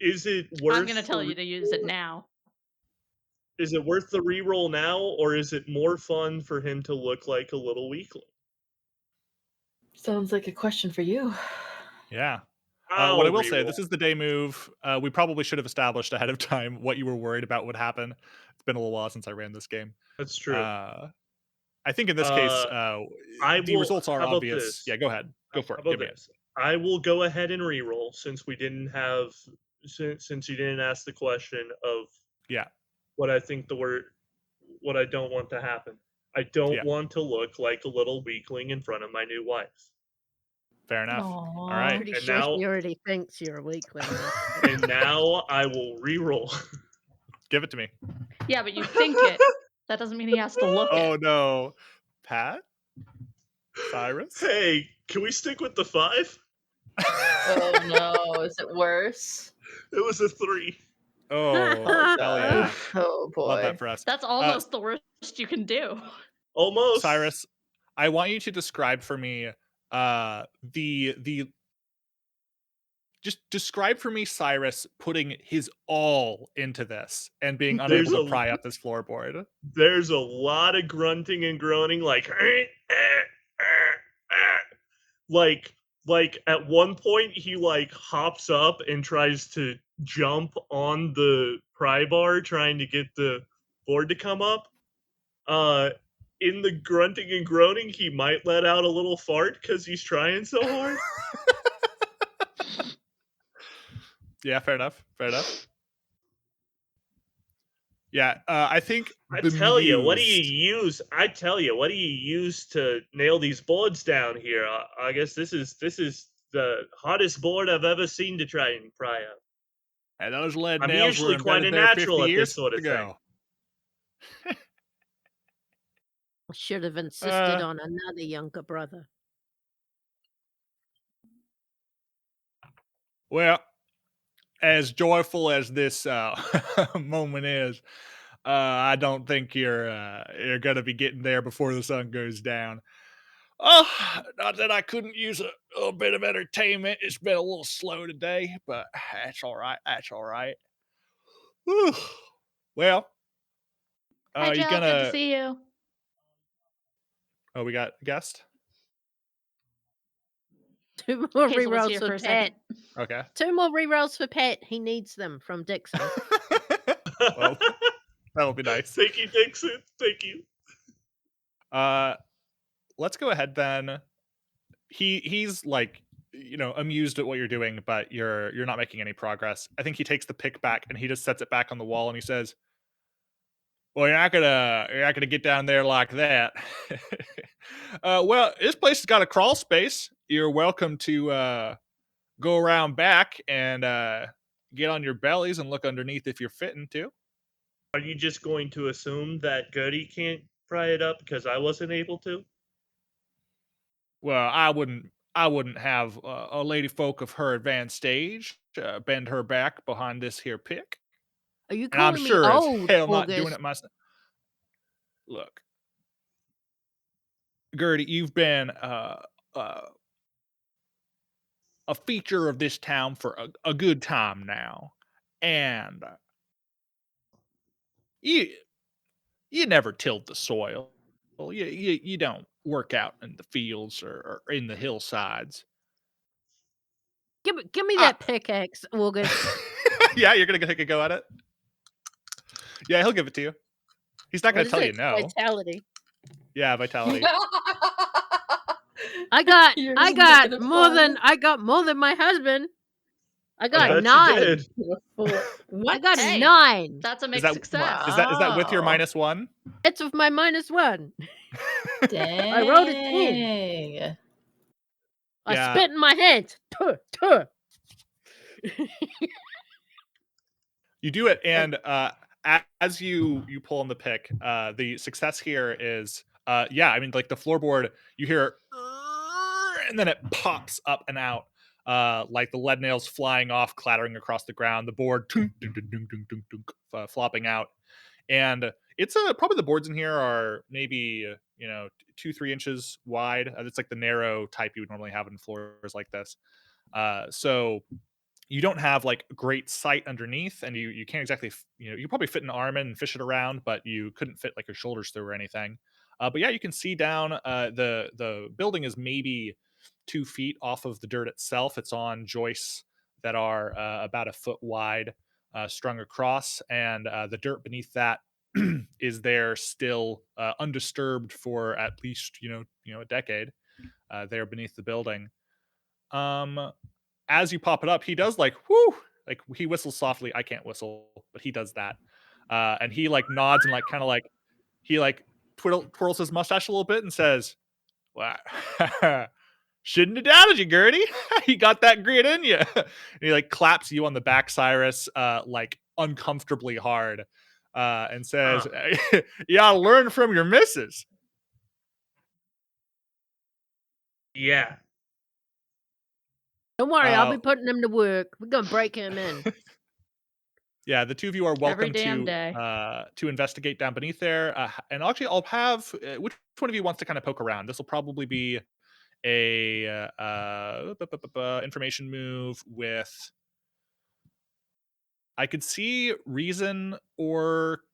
is it worth? I'm gonna tell you to use it now. Is it worth the reroll now, or is it more fun for him to look like a little weakling? sounds like a question for you. Yeah. What I I'll will say, reroll. this is the day move. We probably should have established ahead of time what you were worried about would happen. It's been a little while since I ran this game. That's true. I think in this case, I the will. results are How about obvious. this? Yeah, go ahead. Go for How it. about Give me it. this? I will go ahead and reroll since we didn't have since you didn't ask the question of Yeah. what I think the word what I don't want to happen. I don't Yeah. want to look like a little weakling in front of my new wife. Fair enough. All Aw. right. Pretty And sure now- she already thinks you're a weakling. And now I will reroll. Give it to me. Yeah, but you think it. That doesn't mean he has to look Oh it. no. Pat? Cyrus? Hey, can we stick with the 5? Oh no, is it worse? It was a 3. Oh, Oh hell yeah. god. Oh boy. Love that for us. That's almost the worst you can do. Almost. Cyrus, I want you to describe for me the just describe for me Cyrus putting his all into this and being There's unable to a- pry up this floorboard. There's a lot of grunting and groaning, like at one point he like hops up and tries to jump on the pry bar trying to get the board to come up. In the grunting and groaning, he might let out a little fart because he's trying so hard. Yeah, fair enough. Fair enough. Yeah, I think I tell you, what do bemused- you use? I tell you, what do you use to nail these boards down here? I guess this is the hottest board I've ever seen to try and pry up. And those lead I'm nails were usually quite embedded a there natural 50 at years this sort of ago. I should have insisted Uh, on another younger brother. Well, as joyful as this moment is, I don't think you're gonna be getting there before the sun goes down. Oh, not that I couldn't use a little bit of entertainment. It's been a little slow today, but that's all right. That's all right. Whew. Hi, Well, you Jill. Good to gonna? see you. Oh, we got a guest. 2 more Hazel was here rerolls for for a Pat. second. Okay. 2 more rerolls for Pat. He needs them from Dixon. Well, that'll be nice. Thank you, Dixon. Thank you. Let's go ahead then. He's like, amused at what you're doing, but you're not making any progress. I think he takes the pick back and he just sets it back on the wall and he says, "Well, you're not gonna get down there like that." Well, this place has got a crawl space. You're welcome to go around back and get on your bellies and look underneath if you're fitting to. Are you just going to assume that Gertie can't pry it up because I wasn't able to? Well, I wouldn't have a lady folk of her advanced stage bend her back behind this here pick. Are you And I'm calling me sure as old, hell not doing August? it myself. Look, Gertie, you've been uh, a feature of this town for a good time now, and you you never tilled the soil. You don't work out in the fields or in the hillsides. Give me I- that pickaxe, August. Yeah, you're gonna take a go at it. Yeah, he'll give it to you. He's not What gonna is tell it? you no. Vitality. Yeah, vitality. I got You're I just making got it more than fun. I got more than my husband. I I got Yeah. bet you 9. did. I got a Hey, 9. that's a Is mixed that success. is that with your Wow. -1? It's with my -1. I rolled a 10. Dang. I Yeah. spit in my hands. Tuh, tuh. You do it, And and as you pull on the pick, the success here is yeah. I mean, like the floorboard, you hear, and then it pops up and out, like the lead nails flying off, clattering across the ground. The board flopping out, and it's probably the boards in here are maybe 2-3 inches wide. It's like the narrow type you would normally have in floors like this. So you don't have like great sight underneath, and you can't exactly you probably fit an arm in and fish it around, but you couldn't fit like your shoulders through or anything. But yeah, you can see down. The building is maybe 2 feet off of the dirt itself. It's on joists that are about a foot wide, strung across, and the dirt beneath that is there still undisturbed for at least a decade. There beneath the building. Um, as you pop it up, he does like whoo, like he whistles softly. I can't whistle, but he does that. And he like nods and like kind of like he like twirls his mustache a little bit and says, "Wow, shouldn't have doubted you, Gertie. You got that grit in you." And he like claps you on the back, Cyrus, like uncomfortably hard, and says, Huh. "You gotta learn from your misses." Yeah. don't worry, I'll Uh, be putting him to work. We're gonna break him in. Yeah, the two of you are Every welcome damn day. to investigate down beneath there. And actually, I'll have which one of you wants to kind of poke around? This will probably be a information move with. I could see reason or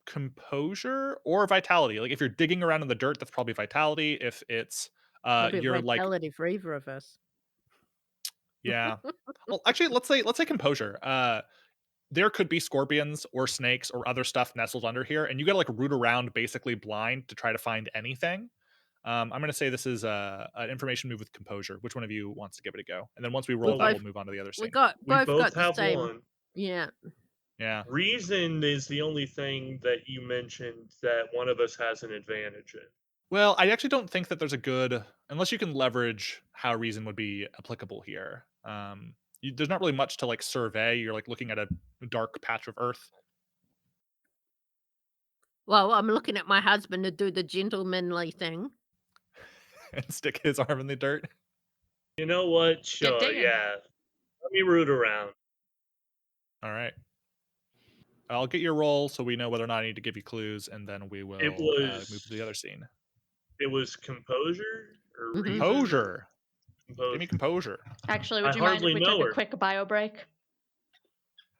composure or vitality. Like if you're digging around in the dirt, that's probably vitality. If it's Probably you're like vitality for either of us. yeah. Well, actually, let's say composure. There could be scorpions or snakes or other stuff nestled under here, and you got to like root around basically blind to try to find anything. I'm going to say this is an information move with composure. Which one of you wants to give it a go? And then once we We roll that, Well, we'll both move on to the other we scene. got we both both got the have same. one. Yeah. Yeah. Reason is the only thing that you mentioned that one of us has an advantage in. Well, I actually don't think that there's a good unless you can leverage how reason would be applicable here. There's not really much to like survey. You're like looking at a dark patch of earth. Well, I'm looking at my husband to do the gentlemanly thing. And stick his arm in the dirt. You know what? Get Sure, digging. yeah. Let me root around. All right. I'll get your roll so we know whether or not I need to give you clues, and then we It will move to the other was scene. composure or Mhm. reason? Composure. Give me Composure. composure. Actually, I would you mind if hardly we know took a her. quick bio break?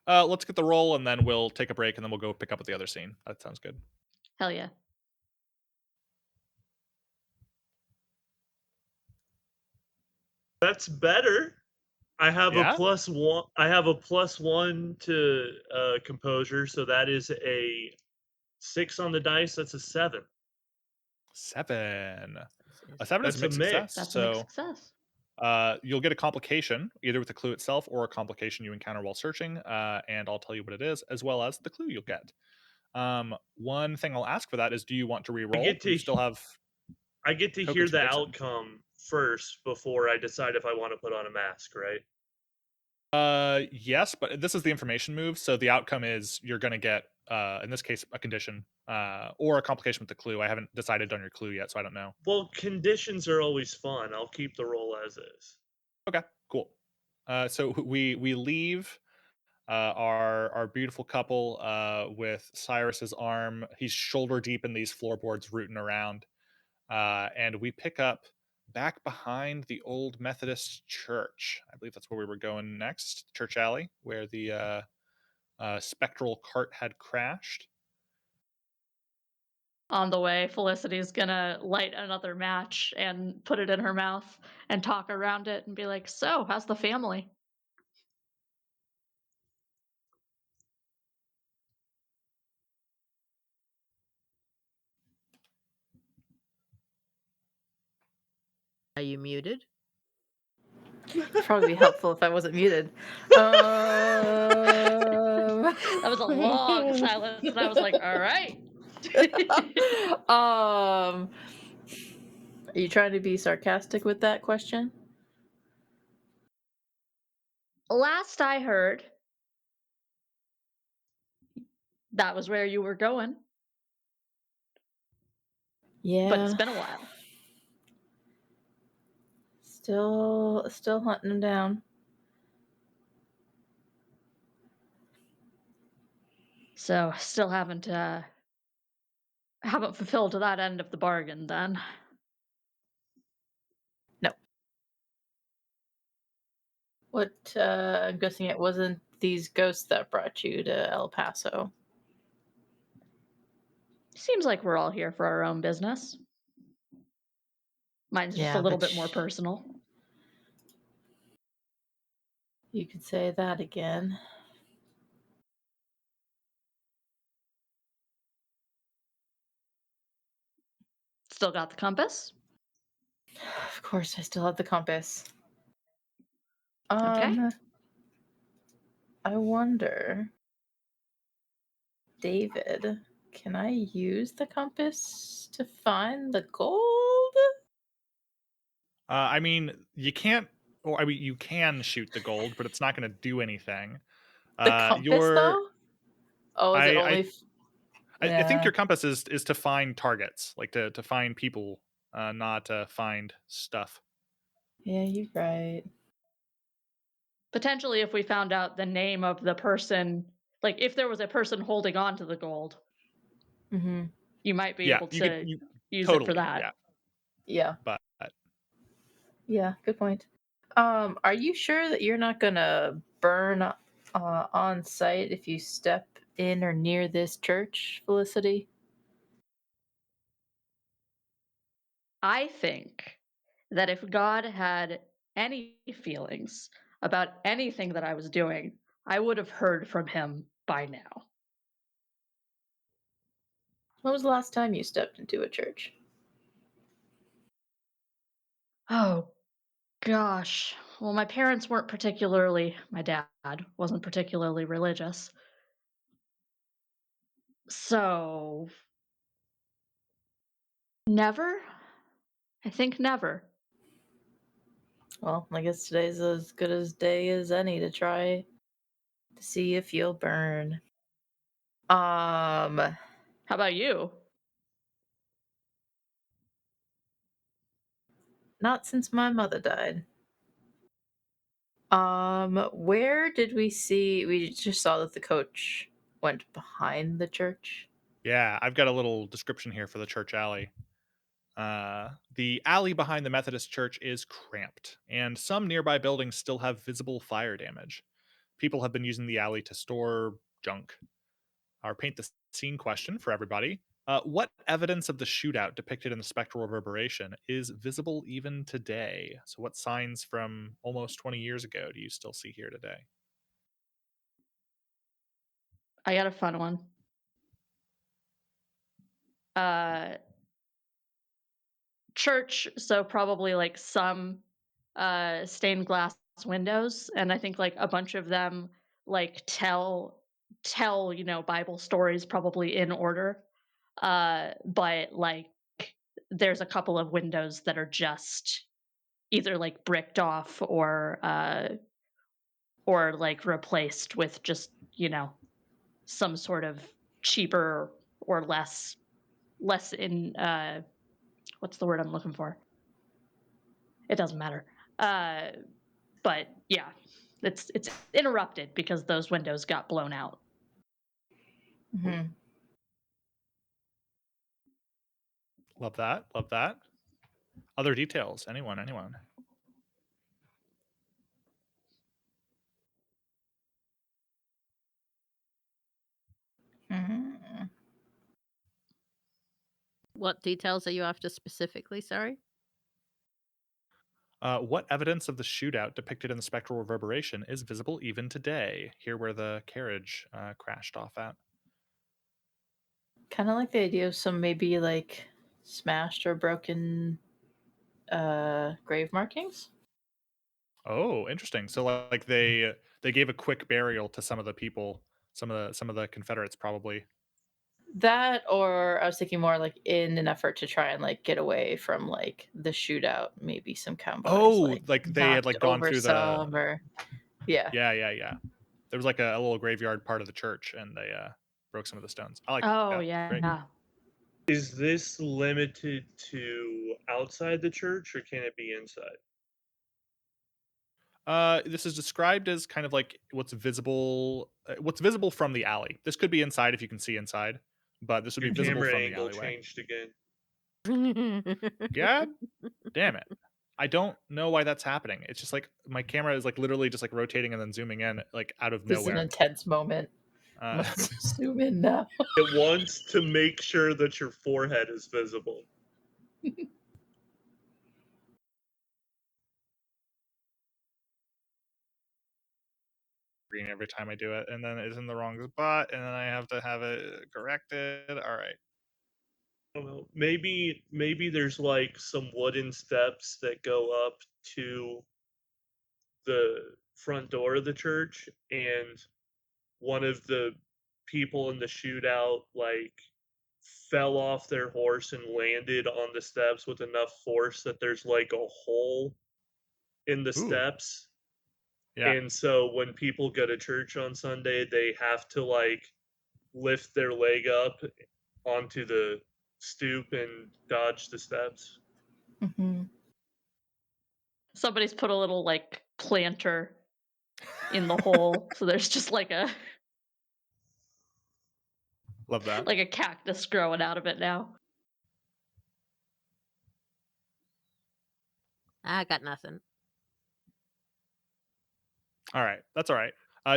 Let's get the roll, and then we'll take a break, and then we'll go pick up with the other scene. That sounds good. Hell yeah. That's better. I have a Yeah? +1. I have a +1 to composure, so that is a 6 on the dice. That's a 7. 7. A 7 is That's a mixed success, mix. That's a mixed so success. you'll get a complication, either with the clue itself or a complication you encounter while searching, and I'll tell you what it is, as well as the clue you'll get. One thing I'll ask for that is, do you want to I re-roll? get You to still have I get to hear tokens for the fixing. outcome first before I decide if I want to put on a mask, right? Yes, but this is the information move, so the outcome is you're gonna get, in this case, a condition, or a complication with the clue. I haven't decided on your clue yet, so I don't know. Well, conditions are always fun. I'll keep the roll as is. Okay, cool. So we leave our beautiful couple with Cyrus's arm. He's shoulder deep in these floorboards, rooting around, and we pick up back behind the old Methodist church. I believe that's where we were going next, Church Alley, where the spectral cart had crashed. On the way, Felicity's gonna light another match and put it in her mouth and talk around it and be like, "So, how's the family?" Are you muted? It'd probably be helpful if I wasn't muted. That was a long silence, and I was like, all right. Are you trying to be sarcastic with that question? Last I heard, that was where you were going, but it's Yeah. been a while. Still hunting him down. So still haven't fulfilled that end of the bargain then. No. What, I'm guessing it wasn't these ghosts that brought you to El Paso. Seems like we're all here for our own business. Mine's just a Yeah, little bit more which personal. you could say that again. Still got the compass? Of course, I still have the compass. Okay. I wonder, David, can I use the compass to find the gold? I mean, you can't, or I mean, you can shoot the gold, but it's not going to do anything. The compass, Your, though? Oh, is it I, only? I, I think Yeah, your compass is to find targets, like to find people, not to find stuff. yeah, you're right. Potentially, if we found out the name of the person, like if there was a person holding on to the gold, Mm-hmm. you might be Yeah, able you could, to you use it for totally, that. yeah, Yeah, but yeah, good point. Are you sure that you're not gonna burn on site if you step in or near this church, Felicity? I think that if God had any feelings about anything that I was doing, I would have heard from him by now. When was the last time you stepped into a church? Oh, gosh. Well, my parents weren't particularly, my dad wasn't particularly religious. So, never? I think never. Well, I guess today's as good as day as any to try to see if you'll burn. Um, How about you? Not since my mother died. Where did we see? We just saw that the coach went behind the church. yeah, I've got a little description here for the church alley. The alley behind the Methodist church is cramped, and some nearby buildings still have visible fire damage. People have been using the alley to store junk. Our paint the scene question for everybody. What evidence of the shootout depicted in the spectral reverberation is visible even today? So, what signs from almost 20 years ago do you still see here today? I got a fun one. Uh, church, so probably like some stained glass windows, and I think like a bunch of them like tell Bible stories probably in order. But like there's a couple of windows that are just either like bricked off or like replaced with just some sort of cheaper or less in what's the word I'm looking for? It doesn't matter. Uh, but yeah, it's interrupted because those windows got blown out. Mm-hmm. Love that. Love that. Other details? Anyone? Anyone? Mm-hmm. What details are you after specifically? Sorry. What evidence of the shootout depicted in the spectral reverberation is visible even today? Here, where the carriage crashed off at. Kind of like the idea of some maybe like smashed or broken grave markings. Oh, interesting. So like they gave a quick burial to some of the people, some of the Confederates probably. That, or I was thinking more like in an effort to try and like get away from like the shootout, maybe some cowboys Oh, like like they had knocked like gone over through the some, or yeah. yeah. There was like a little graveyard part of the church, and they broke some of the stones. I like Oh that. Great. yeah. Is this limited to outside the church, or can it be inside? This is described as kind of like what's visible from the alley. This could be inside if you can see inside, but this would be Your visible camera from the angle alleyway. changed again. God damn it. I don't know why that's happening. It's just like my camera is like literally just like rotating and then zooming in like out of This is an nowhere. intense moment. Uh, Let's zoom in now. It wants to make sure that your forehead is visible. green every time I do it, and then it's in the wrong spot, and then I have to have it corrected. All right. I don't know. Maybe there's like some wooden steps that go up to the front door of the church, and one of the people in the shootout like fell off their horse and landed on the steps with enough force that there's like a hole in the Ooh. steps. Yeah. And so when people go to church on Sunday, they have to like lift their leg up onto the stoop and dodge the steps. Mhm. Somebody's put a little like planter in the hole, so there's just like a Love that. like a cactus growing out of it now. I got nothing. All right, that's all right.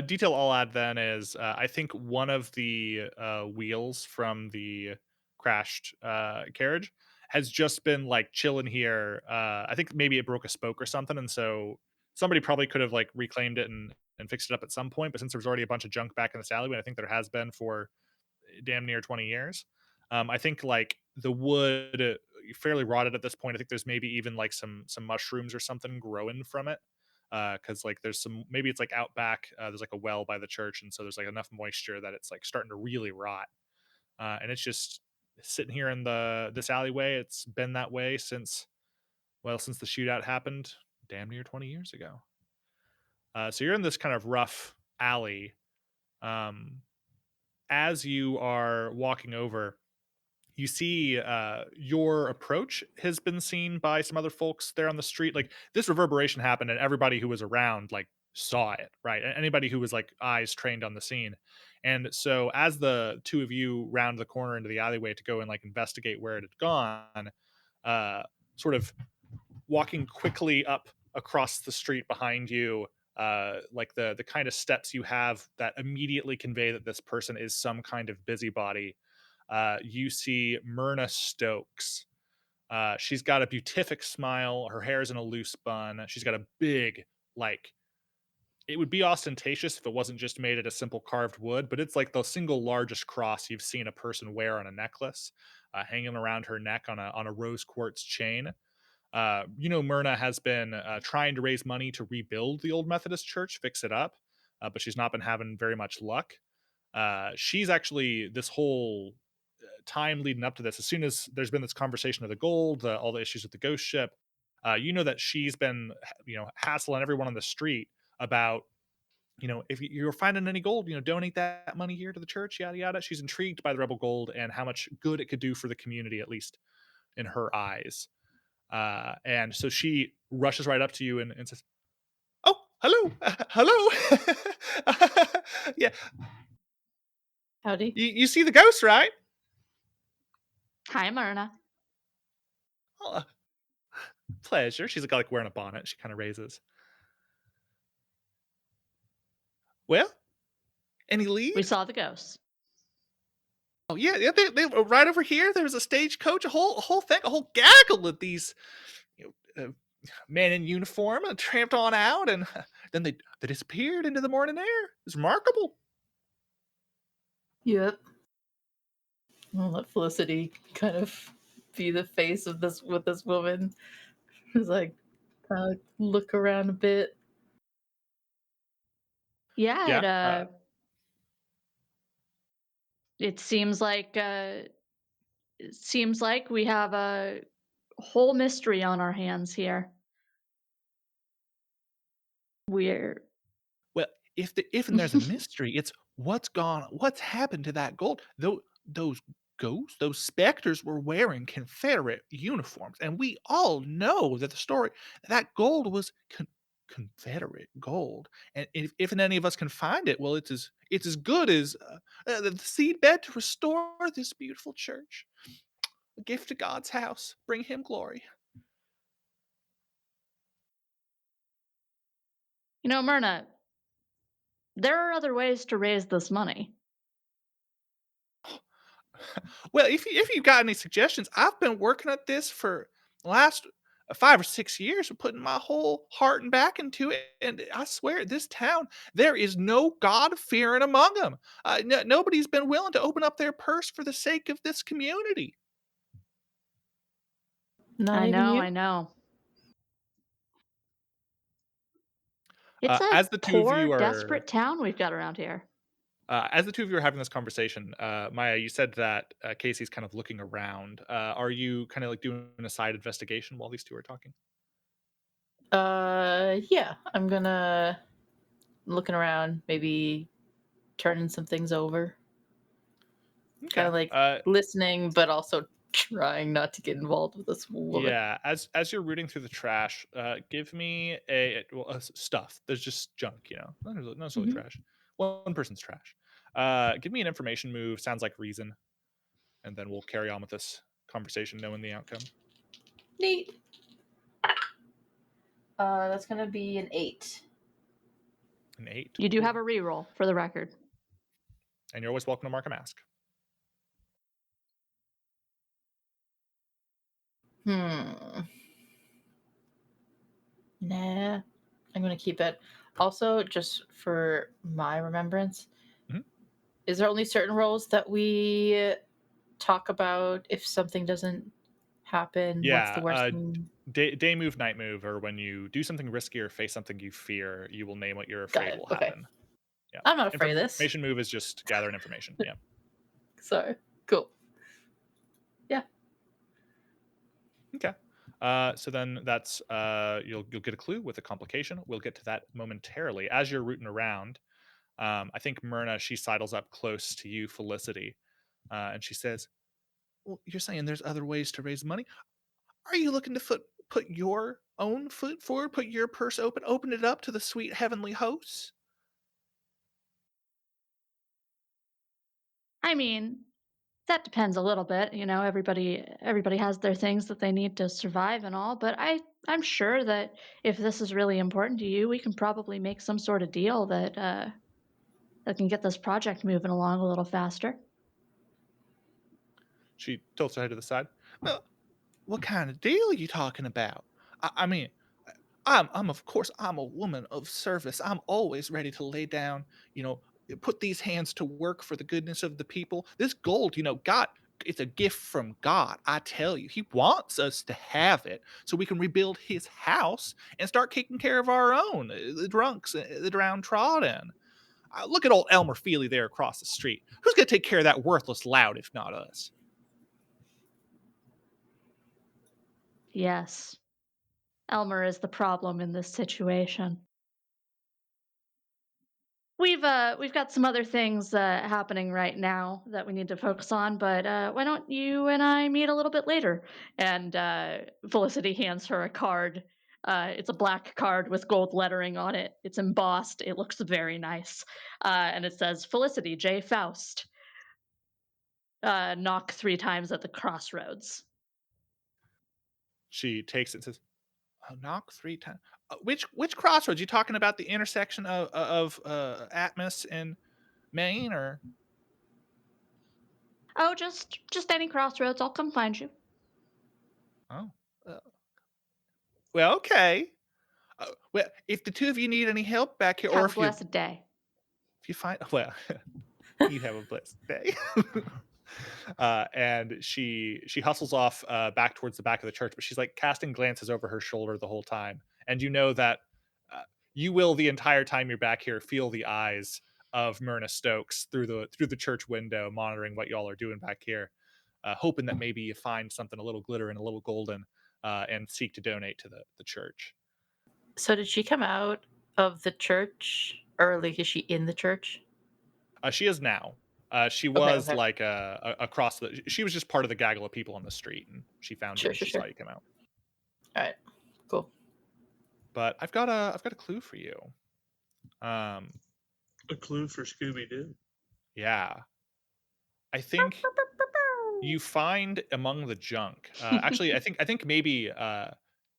Detail I'll add then is I think one of the wheels from the crashed carriage has just been like chilling here. I think maybe it broke a spoke or something, and so somebody probably could have like reclaimed it and fixed it up at some point. But since there was already a bunch of junk back in this alleyway, I think there has been for damn near 20 years. I think like the wood fairly rotted at this point. I think there's maybe even like some mushrooms or something growing from it. Because like there's some maybe it's like out back. There's like a well by the church, and so there's like enough moisture that it's like starting to really rot. And it's just sitting here in the this alleyway. It's been that way since the shootout happened, damn near 20 years ago. So you're in this kind of rough alley. Um, as you are walking over, you see your approach has been seen by some other folks there on the street. Like this reverberation happened, and everybody who was around like saw it, right? Anybody who was like eyes trained on the scene. And so as the two of you round the corner into the alleyway to go and like investigate where it had gone, uh, sort of walking quickly up across the street behind you, like the kind of steps you have that immediately convey that this person is some kind of busybody. You see Myrna Stokes. She's got a beatific smile. Her hair is in a loose bun. She's got a big, like, it would be ostentatious if it wasn't just made out of simple carved wood, but it's like the single largest cross you've seen a person wear on a necklace, hanging around her neck on a rose quartz chain. Myrna has been trying to raise money to rebuild the old Methodist church, fix it up, but she's not been having very much luck. She's actually this whole time leading up to this, as soon as there's been this conversation of the gold, all the issues with the ghost ship, that she's been, hassling everyone on the street about, if you're finding any gold, donate that money here to the church, yada yada. She's intrigued by the rebel gold and how much good it could do for the community, at least in her eyes. And so she rushes right up to you and says, "Oh, hello, hello, yeah, Howdy. you see the ghost, right? Hi, Myrna. Oh, pleasure." She's like wearing a bonnet. She kind of raises. Well, any We lead? saw the ghosts. Oh yeah, they right over here. There was a stagecoach, a whole thing, a whole gaggle of these, men in uniform, and tramped on out, and then they disappeared into the morning air. It's remarkable. Yep. I'll let Felicity kind of be the face of this with this woman. It's like look around a bit. Yeah, Yeah. it seems like we have a whole mystery on our hands here. We're Well, if and there's a mystery, it's what's happened to that gold? Those ghosts, those specters were wearing Confederate uniforms, and we all know that the story that gold was Confederate gold. And if any of us can find it, well, it's as good as the seedbed to restore this beautiful church, a gift to God's house, bring Him glory. Myrna, there are other ways to raise this money. Well, if you got any suggestions, I've been working at this for the last 5 or 6 years, and putting my whole heart and back into it. And I swear, this town, there is no God fearing among them. Nobody's been willing to open up their purse for the sake of this community. Not I even know, you? I know. It's a As the two of poor, you are desperate town we've got around here. As the two of you are having this conversation, Maya, you said that Casey's kind of looking around. Are you kind of like doing a side investigation while these two are talking? Yeah, I'm gonna looking around, maybe turning some things over. Kind Okay. of like listening, but also trying not to get involved with this woman. Yeah, as you're rooting through the trash, give me stuff. There's just junk, not necessarily Hmm. trash. One person's trash. Give me an information move. Sounds like reason, and then we'll carry on with this conversation, knowing the outcome. Neat. That's gonna be an 8. An 8, You do have cool. a reroll for the record. And you're always welcome to mark a mask. Hmm. Nah, I'm gonna keep it. Also, just for my remembrance, Mhm. is there only certain roles that we talk about if something doesn't happen? What's the Yeah, worst thing? day move, night move, or when you do something risky or face something you fear, you will name what you're Got afraid it. will Okay. happen. Yeah. I'm not afraid of this. Information move is just gathering information. Yeah. Sorry. Cool. Yeah. Okay. So then that's you'll get a clue with a complication. We'll get to that momentarily. As you're rooting around, I think Myrna, she sidles up close to you, Felicity, and she says, "Well, you're saying there's other ways to raise money. Are you looking to put your own foot forward, put your purse open it up to the sweet heavenly hosts?" I mean, that depends a little bit. Everybody has their things that they need to survive and all, but I'm sure that if this is really important to you, we can probably make some sort of deal that can get this project moving along a little faster. She tilts her head to the side. Well, what kind of deal are you talking about? I mean, I'm of course I'm a woman of service. I'm always ready to lay down, put these hands to work for the goodness of the people. This gold, God, it's a gift from God. I tell you, He wants us to have it so we can rebuild His house and start taking care of our own, the drunks, the downtrodden. Look at old Elmer Feely there across the street. Who's going to take care of that worthless lout if not us? Yes, Elmer is the problem in this situation. We've got some other things happening right now that we need to focus on, but why don't you and I meet a little bit later? And Felicity hands her a card. It's a black card with gold lettering on it. It's embossed. It looks very nice, and it says Felicity J. Faust. Knock 3 times at the crossroads. She takes it and says, "Oh, knock 3 times. Which crossroads? You talking about the intersection of Atmos and Maine, or?" Oh, just any crossroads. I'll come find you. Oh, uh, well, okay. Well, if the two of you need any help back here, or Have a if you blessed day. find, well, you have a blessed day. And she hustles off back towards the back of the church, but she's like casting glances over her shoulder the whole time. And you know that uh, you will the entire time you're back here feel the eyes of Myrna Stokes through the church window, monitoring what y'all are doing back here, hoping that maybe you find something a little glittering, a little golden, and seek to donate to the church. So did she come out of the church, or like is she in the church? She is now. She Okay, was okay. like across the. She was just part of the gaggle of people on the street, and she found you Sure, when sure, she saw sure. you come out. All right, cool. But I've got a clue for you. Um, A clue for Scooby Doo. yeah, I think you find among the junk. Actually, I think maybe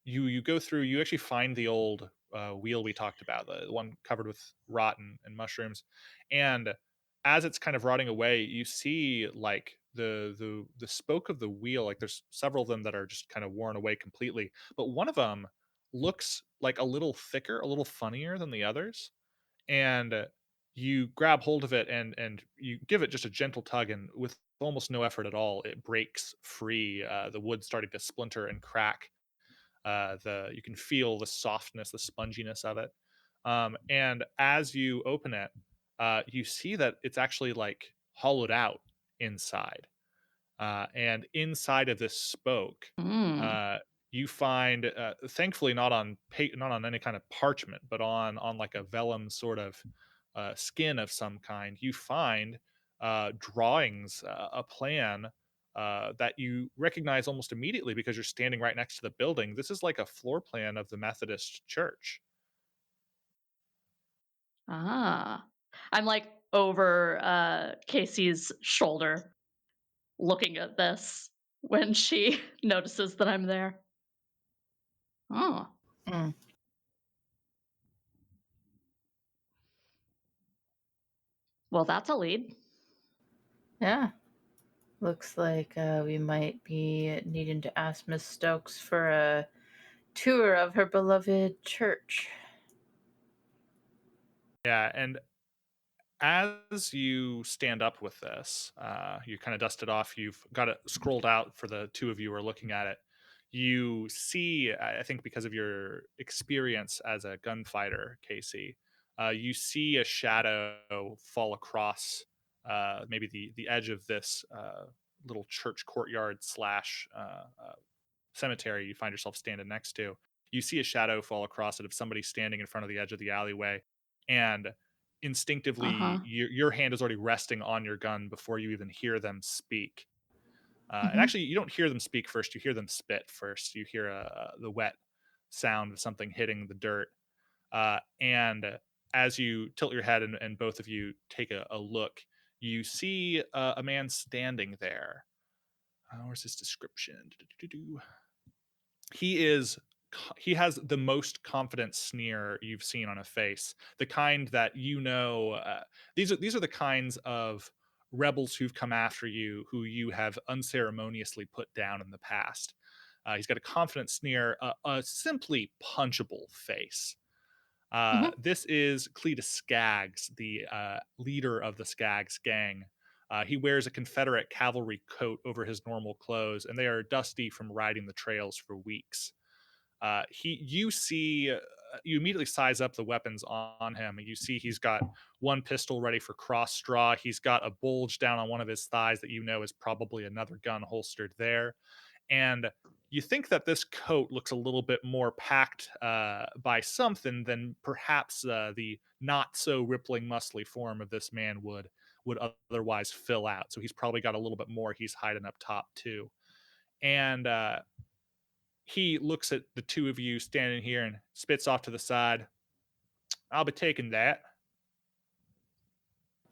you go through. You actually find the old wheel we talked about, the one covered with rot and mushrooms, and as it's kind of rotting away, you see like the spoke of the wheel. Like there's several of them that are just kind of worn away completely, but one of them looks like a little thicker, a little funnier than the others, and you grab hold of it and you give it just a gentle tug, and with almost no effort at all it breaks free, the wood starting to splinter and crack. The You can feel the softness, the sponginess of it, and as you open it, you see that it's actually like hollowed out inside, and inside of this spoke, Mm. uh, you find, thankfully not on any kind of parchment, but on like a vellum sort of skin of some kind. You find drawings, a plan that you recognize almost immediately because you're standing right next to the building. This is like a floor plan of the Methodist Church. Ah. I'm like over Casey's shoulder looking at this when she notices that I'm there. Oh, Mm, well, that's a lead. yeah, looks like we might be needing to ask Miss Stokes for a tour of her beloved church. Yeah, and as you stand up with this, you kind of dust it off. You've got it scrolled out for the two of you who are looking at it. You see, I think because of your experience as a gunfighter, Casey, you see a shadow fall across maybe the edge of this little church courtyard slash cemetery you find yourself standing next to. You see a shadow fall across it of somebody standing in front of the edge of the alleyway, and Uh instinctively huh. your hand is already resting on your gun before you even hear them speak. And Hmm. actually, you don't hear them speak first; you hear them spit first. You hear the wet sound of something hitting the dirt, and as you tilt your head and both of you take a look, you see a man standing there. Where's his description? He is he has the most confident sneer you've seen on a face, the kind that these are the kinds of rebels who've come after you who you have unceremoniously put down in the past. He's got a confident sneer, a simply punchable face. Hmm. This is Cletus Skaggs, the leader of the Skaggs gang. He wears a Confederate cavalry coat over his normal clothes, and they are dusty from riding the trails for weeks. You see, you immediately size up the weapons on him. You see he's got one pistol ready for cross straw. He's got a bulge down on one of his thighs that you know is probably another gun holstered there. And you think that this coat looks a little bit more packed by something than perhaps the not so rippling, muscly form of this man would otherwise fill out. So he's probably got a little bit more he's hiding up top too. And he looks at the two of you standing here and spits off to the side. I'll be taking that.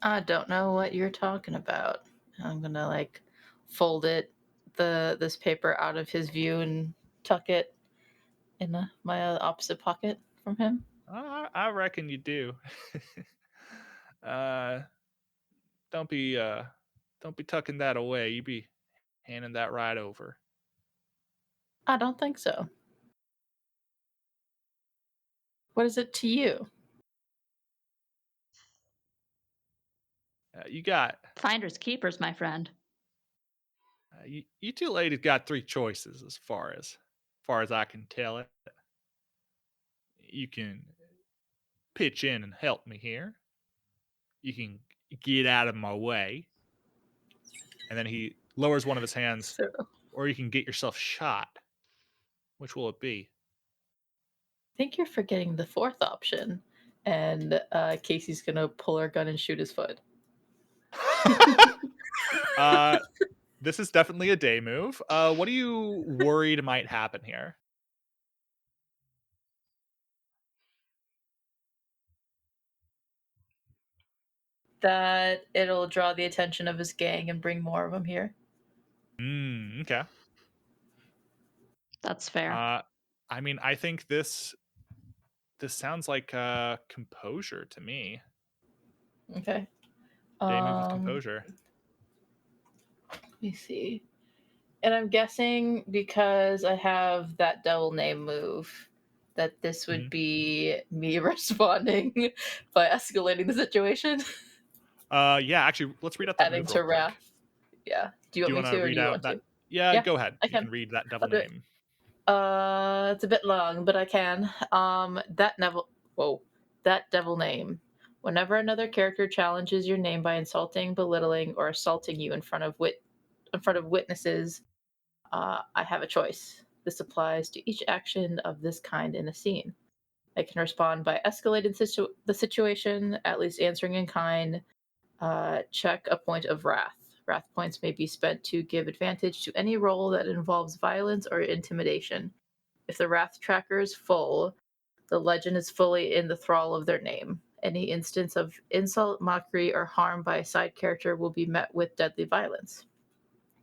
I don't know what you're talking about. I'm gonna like fold this paper out of his view and tuck it in my opposite pocket from him. I reckon you do. uh, don't be tucking that away. You be handing that right over. I don't think so. What is it to you? You got Finders keepers, my friend. You two ladies got three choices as far as I can tell it. You can pitch in and help me here. You can get out of my way. And then he lowers one of his hands, So or you can get yourself shot. Which will it be? I think you're forgetting the fourth option. And Casey's gonna pull her gun and shoot his foot. uh, this is definitely a day move. What are you worried might happen here? That it'll draw the attention of his gang and bring more of them here. Okay. That's fair. I mean, I think this sounds like composure to me. Okay. Day move with Let composure. me see. And I'm guessing because I have that devil name move, that this would be me responding by escalating the situation, Yeah, actually, let's read out that adding move to real quick. wrath. Yeah. Do you Do want you me want to to, or do read you out want that? to? Yeah, Yeah, go ahead. I You can. can read that devil I'll do it. name. It's a bit long, but I can. That devil name. Whenever another character challenges your name by insulting, belittling, or assaulting you in front of witnesses, I have a choice. This applies to each action of this kind in a scene. I can respond by escalating the situation, at least answering in kind. Check a point of wrath. Wrath points may be spent to give advantage to any roll that involves violence or intimidation. If the wrath tracker is full, the legend is fully in the thrall of their name. Any instance of insult, mockery, or harm by a side character will be met with deadly violence.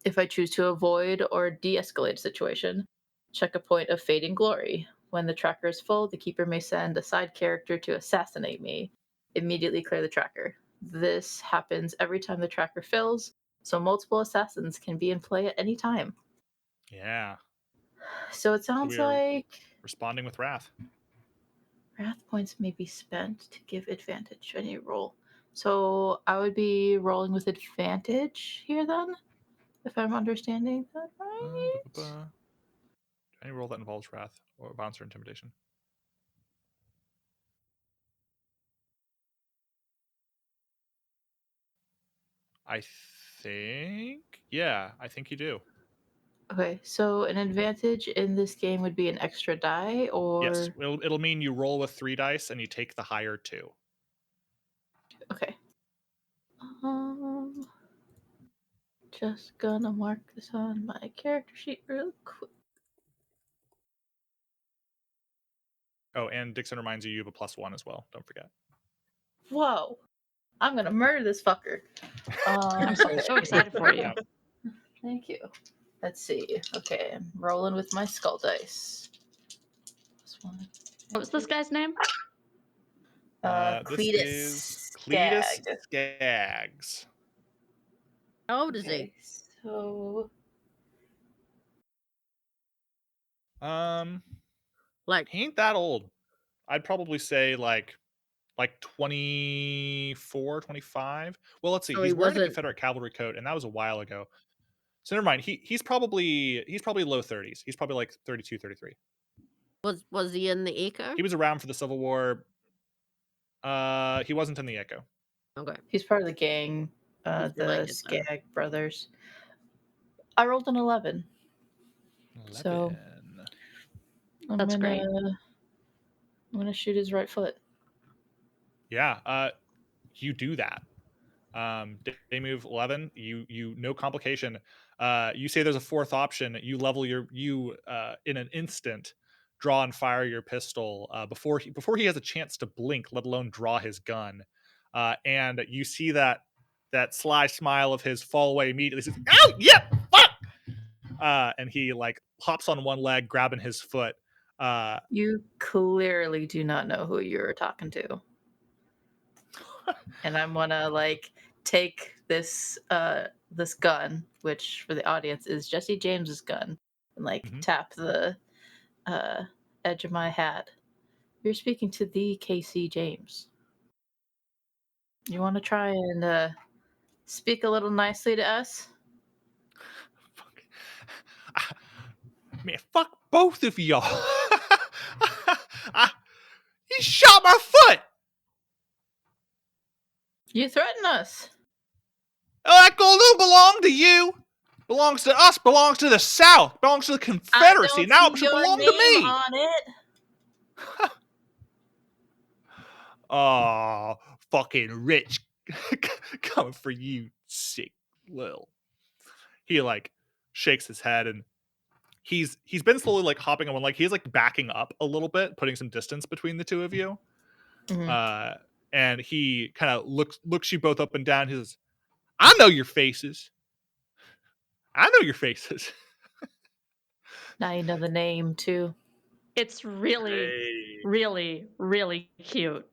If I choose to avoid or de escalate a situation, check a point of fading glory. When the tracker is full, the keeper may send a side character to assassinate me. Immediately clear the tracker. This happens every time the tracker fills, so multiple assassins can be in play at any time. Yeah. So it So sounds we are like responding with wrath. wrath points may be spent to give advantage to any roll. So I would be rolling with advantage here then, if I'm understanding that right. Any roll that involves wrath or violence or intimidation. I think, yeah, I think you do. Okay, so an advantage in this game would be an extra die, Yes, or it'll mean you roll with 3 dice and you take the higher 2. okay. Um, just gonna mark this on my character sheet real quick. Oh, and Dixon reminds you have a +1 as well. Don't forget. Whoa, I'm gonna murder this fucker. I'm so excited for you. Yeah. Thank you. Let's see. Okay, I'm rolling with my skull dice. +1. What was this guy's name? This Cletus is Cletus Skag. Skaggs. How old is Okay, he? so Like, He ain't that old. I'd probably say like 24, 25. Well, let's see. so he He's wearing a wasn't. Confederate cavalry coat, and that was a while ago. So never mind. He's probably low 30s. He's probably like 32, 33. Was he in the Echo? He was around for the Civil War. He wasn't in the Echo. Okay, he's part of the gang, he's the related then. Skag brothers. I rolled an 11. 11. So That's great. I'm gonna shoot his right foot. Yeah. You do that. They move 11. You no complication. You say there's a fourth option. You level you in an instant draw and fire your pistol before he has a chance to blink, let alone draw his gun. And you see that sly smile of his fall away immediately. Says, "Oh yeah, fuck!" And he like hops on one leg, grabbing his foot. You clearly do not know who you're talking to. And I'm gonna like take this this gun, which for the audience is Jesse James's gun, and like tap the uh, edge of my hat. You're speaking to the KC James. You want to try and speak a little nicely to us? Man, fuck both of y'all. He shot my foot. You threaten us. Oh, that gold don't belong to you. Belongs to us. Belongs to the South. Belongs to the Confederacy. I don't Now see it should your belong to name me. on it. Oh, fucking rich coming for you, sick little. He like shakes his head, and he's been slowly like hopping on one leg. He's like backing up a little bit, putting some distance between the two of you. Mhm. And he kind of looks you both up and down. He says, "I know your faces. I know your faces." Now you know the name too. It's really, Hey. really, really cute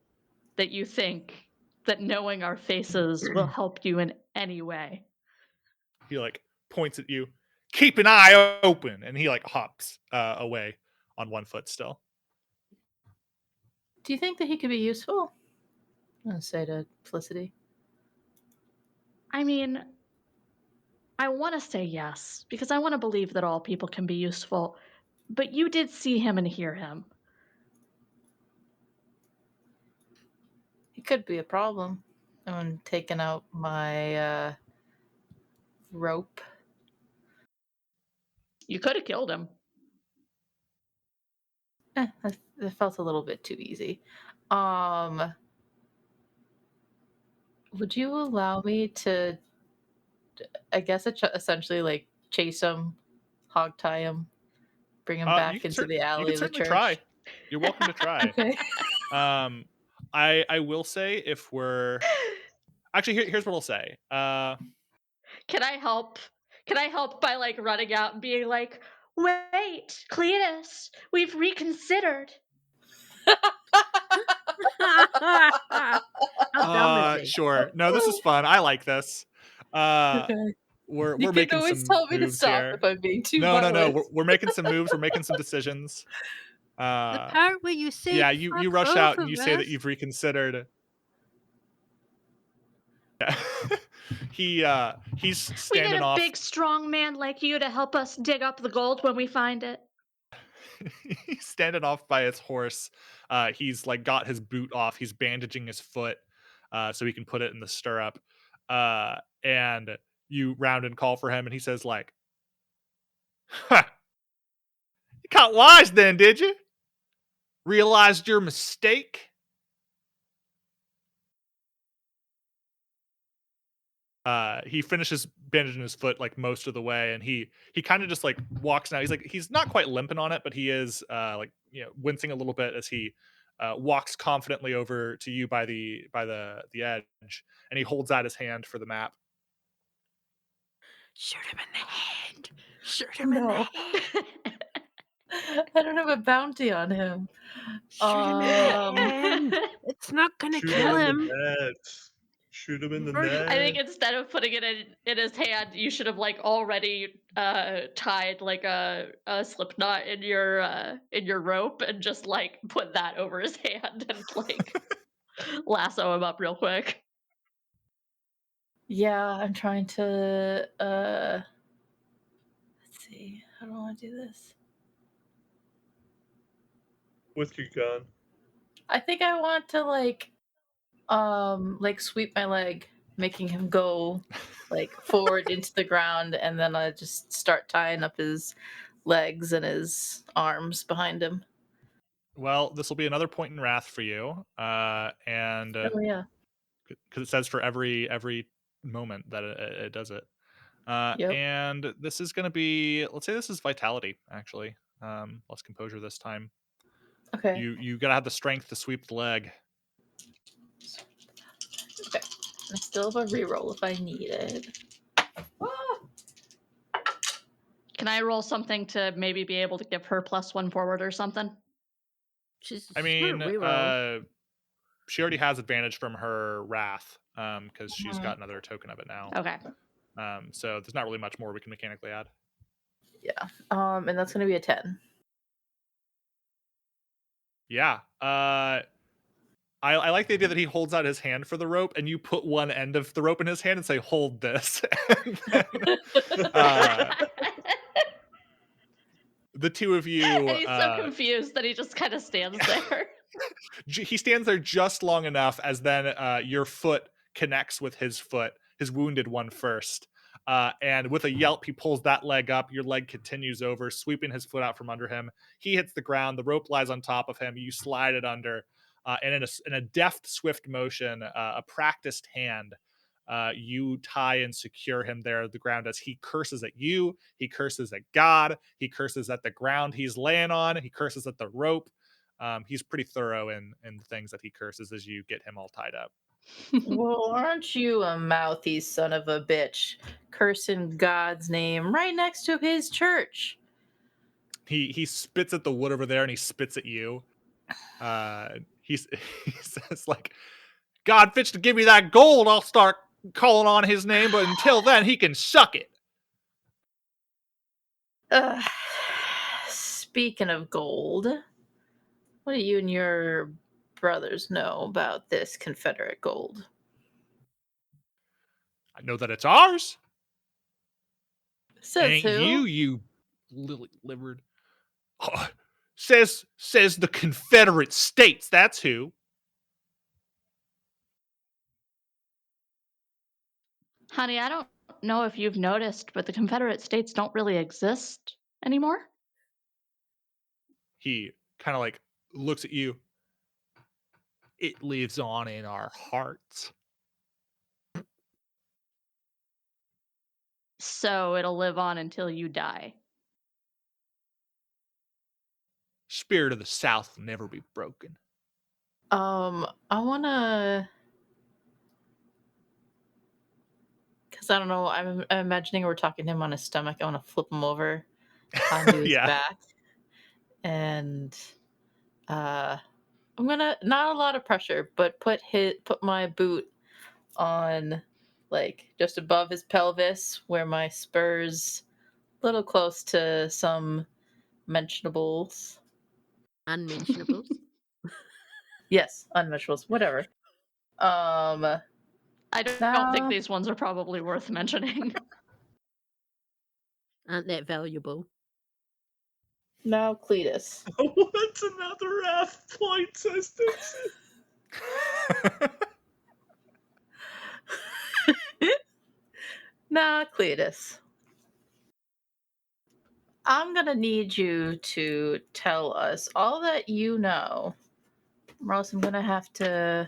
that you think that knowing our faces will help you in any way. He like points at you. Keep an eye open, and he like hops away on one foot still. Do you think that he could be useful? I'm gonna say to Felicity. I mean, I want to say yes, because I want to believe that all people can be useful, but you did see him and hear him. He could be a problem. I'm taking out my rope. You could have killed him. That felt a little bit too easy. Would you allow me to, I guess, essentially like chase him, hog tie him, bring him You back can into the you alley can of the certainly try. church? You're welcome to try. Okay. I will say if we're actually here's what I'll say. Can I help? Can I help by like running out and being like, "Wait, Cletus, we've reconsidered." How dumb is he? Sure. No, this is fun. I like this. Okay. We're You can making always some tell me to moves stop here. if I'm being too No. violent. We're making some moves. We're making some decisions. The part where you say, Yeah, "Fuck you rush both out and you of say that us." you've reconsidered. Yeah. He's We need standing a off. big, strong man like you to help us dig up the gold when we find it. He's standing off by his horse. He's like got his boot off. He's bandaging his foot so he can put it in the stirrup. And you round and call for him, and he says like, "Huh, you caught wise then, did you? Realized your mistake?" He finishes bandaging his foot like most of the way, and he kind of just like walks now. He's not quite limping on it, but he is like wincing a little bit as he walks confidently over to you by the edge, and he holds out his hand for the map. Shoot him in the hand. Shoot him in the No. hand. I don't have a bounty on him. Shoot him in the Um, hand. It's not gonna Shoot kill him in him. the net. Shoot him in the Right. I think net. instead of putting it in his hand, you should have like already tied like a slip knot in your rope and just like put that over his hand and like lasso him up real quick. yeah, I'm trying to. Let's see. How do I want to do this? With your gun. I think I want to like sweep my leg, making him go like forward into the ground, and then I just start tying up his legs and his arms behind him. Well, this will be another point in wrath for you, and Oh yeah. because it says for every moment that it does it. Yep. And this is going to be, let's say this is vitality, actually. Less composure this time. Okay. You got to have the strength to sweep the leg. Okay. I still have a reroll if I need it. Can I roll something to maybe be able to give her +1 forward or something? She's I gonna mean, reroll. she already has advantage from her wrath because she's Mhm. got another token of it now. Okay. So there's not really much more we can mechanically add. Yeah. And that's gonna be a 10. Yeah. I like the idea that he holds out his hand for the rope, and you put one end of the rope in his hand and say, "Hold this." And then, the two of you, And he's so confused that he just kind of stands there. he stands there just long enough as then your foot connects with his foot, his wounded one first. And with a yelp, he pulls that leg up. Your leg continues over, sweeping his foot out from under him. He hits the ground. The rope lies on top of him. You slide it under. And in a deft, swift motion, a practiced hand, you tie and secure him there at the ground as he curses at you. He curses at God. He curses at the ground he's laying on. He curses at the rope. He's pretty thorough in the things that he curses as you get him all tied up. Well, aren't you a mouthy son of a bitch, cursing God's name right next to his church? He spits at the wood over there and he spits at you. He says like, God fits to give me that gold, I'll start calling on his name, but until then he can suck it. Speaking of gold, what do you and your brothers know about this Confederate gold? I know that it's ours. Says Ain't who? you lily livered. Says the Confederate States, that's who. Honey, I don't know if you've noticed, but the Confederate States don't really exist anymore. He kind of like looks at you. It lives on in our hearts. So it'll live on until you die. Spirit of the South will never be broken. I wanna, because I don't know. I'm imagining we're talking to him on his stomach. I want to flip him over onto his Yeah. back, and I'm gonna, not a lot of pressure, but put my boot on, like, just above his pelvis, where my spurs, a little close to some mentionables. Unmentionables. Yes, unmentionables, whatever. I don't think Now, these ones are probably worth mentioning. Aren't that valuable? now Cletus. What's another F point system? Now Cletus. I'm gonna need you to tell us all that you know, or else I'm gonna have to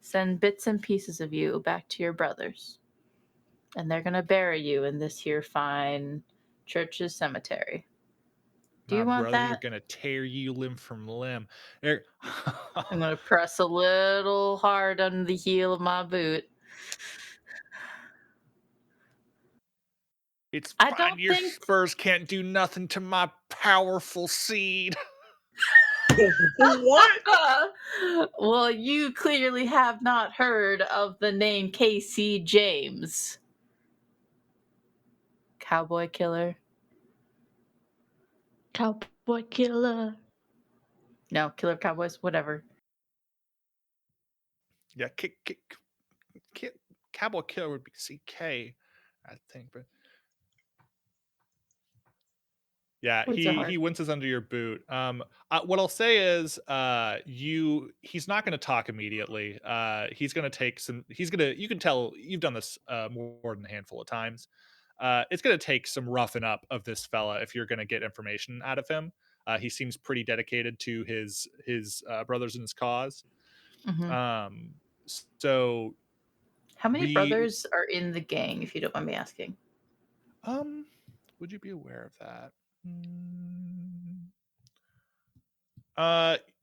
send bits and pieces of you back to your brothers. And they're gonna bury you in this here fine church's cemetery. Do My you want brothers are that? gonna tear you limb from limb. I'm gonna press a little hard on the heel of my boot. It's I fine. don't Your think. spurs can't do nothing to my powerful seed. What? Well, you clearly have not heard of the name Casey James. Cowboy killer? Cowboy killer. No, killer of cowboys, whatever. Yeah, Cowboy Killer would be CK, I think, but yeah, What's so he hard? winces under your boot. What I'll say is, he's not going to talk immediately. He's going to take some. You can tell you've done this more than a handful of times. It's going to take some roughing up of this fella if you're going to get information out of him. He seems pretty dedicated to his brothers in his cause. Mm-hmm. So How many we brothers are in the gang, if you don't mind me asking? would you be aware of that?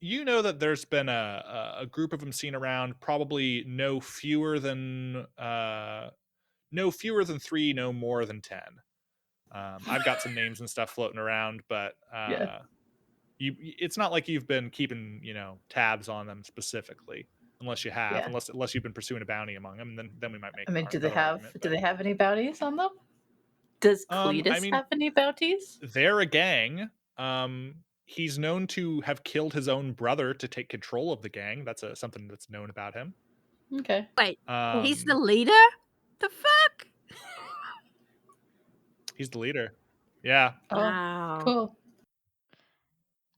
You know that there's been a group of them seen around, probably no fewer than 3, no more than 10. I've got some names and stuff floating around, but Yeah. it's not like you've been keeping tabs on them specifically, unless you have, Yeah. unless you've been pursuing a bounty among them, and then we might make I mean, a better argument. do they have any bounties on them? Does I Cletus mean, have any bounties? they're a gang. He's known to have killed his own brother to take control of the gang. That's something that's known about him. Okay. Wait, Um, he's the leader? The fuck? He's the leader. Yeah. Oh, Wow. cool.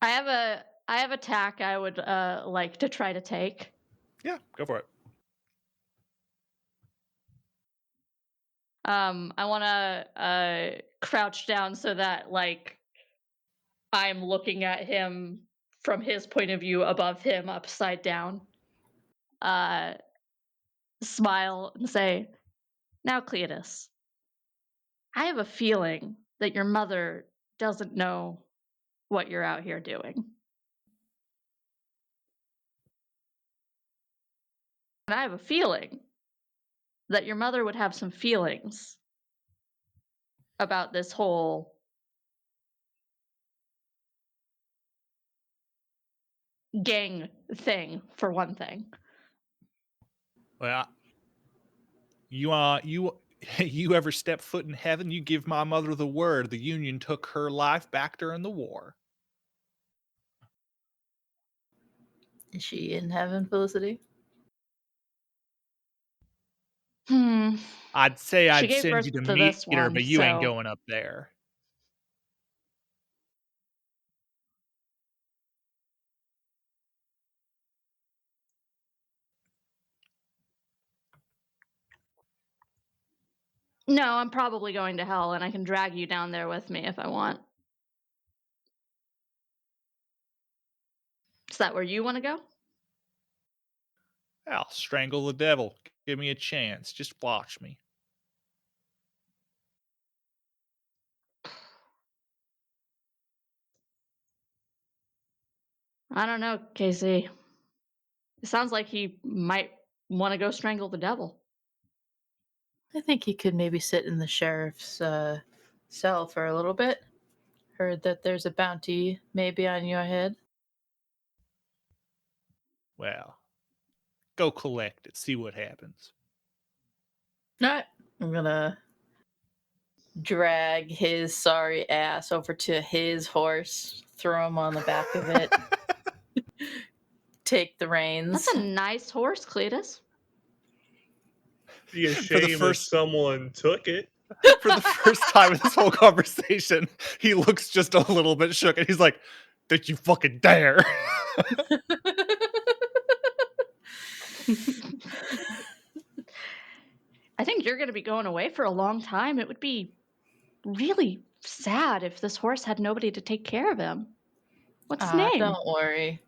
I have a tack I would like to try to take. Yeah, go for it. I want to crouch down so that like I'm looking at him from his point of view above him upside down. Uh Smile and say, "Now Cletus, I have a feeling that your mother doesn't know what you're out here doing. And I have a feeling that your mother would have some feelings about this whole gang thing, for one thing." Well, you you ever step foot in heaven, you give my mother the word the Union took her life back during the war. Is she in heaven, Felicity? Hmm. I'd say She I'd gave send birth you to to meet this her, one, but you ain't so going up there. no, I'm probably going to hell, and I can drag you down there with me if I want. Is that where you want to go? I'll strangle the devil. Give me a chance. Just watch me. I don't know, Casey. It sounds like he might want to go strangle the devil. I think he could maybe sit in the sheriff's cell for a little bit. Heard that there's a bounty maybe on your head. Well, go collect it. See what happens. Alright. I'm gonna drag his sorry ass over to his horse, throw him on the back of it, take the reins. That's a nice horse, Cletus. Be a For the shame if first someone took it. for the first time in this whole conversation, he looks just a little bit shook and he's like, "Don't you fucking dare." I think you're going to be going away for a long time. It would be really sad if this horse had nobody to take care of him. What's his name? Don't worry.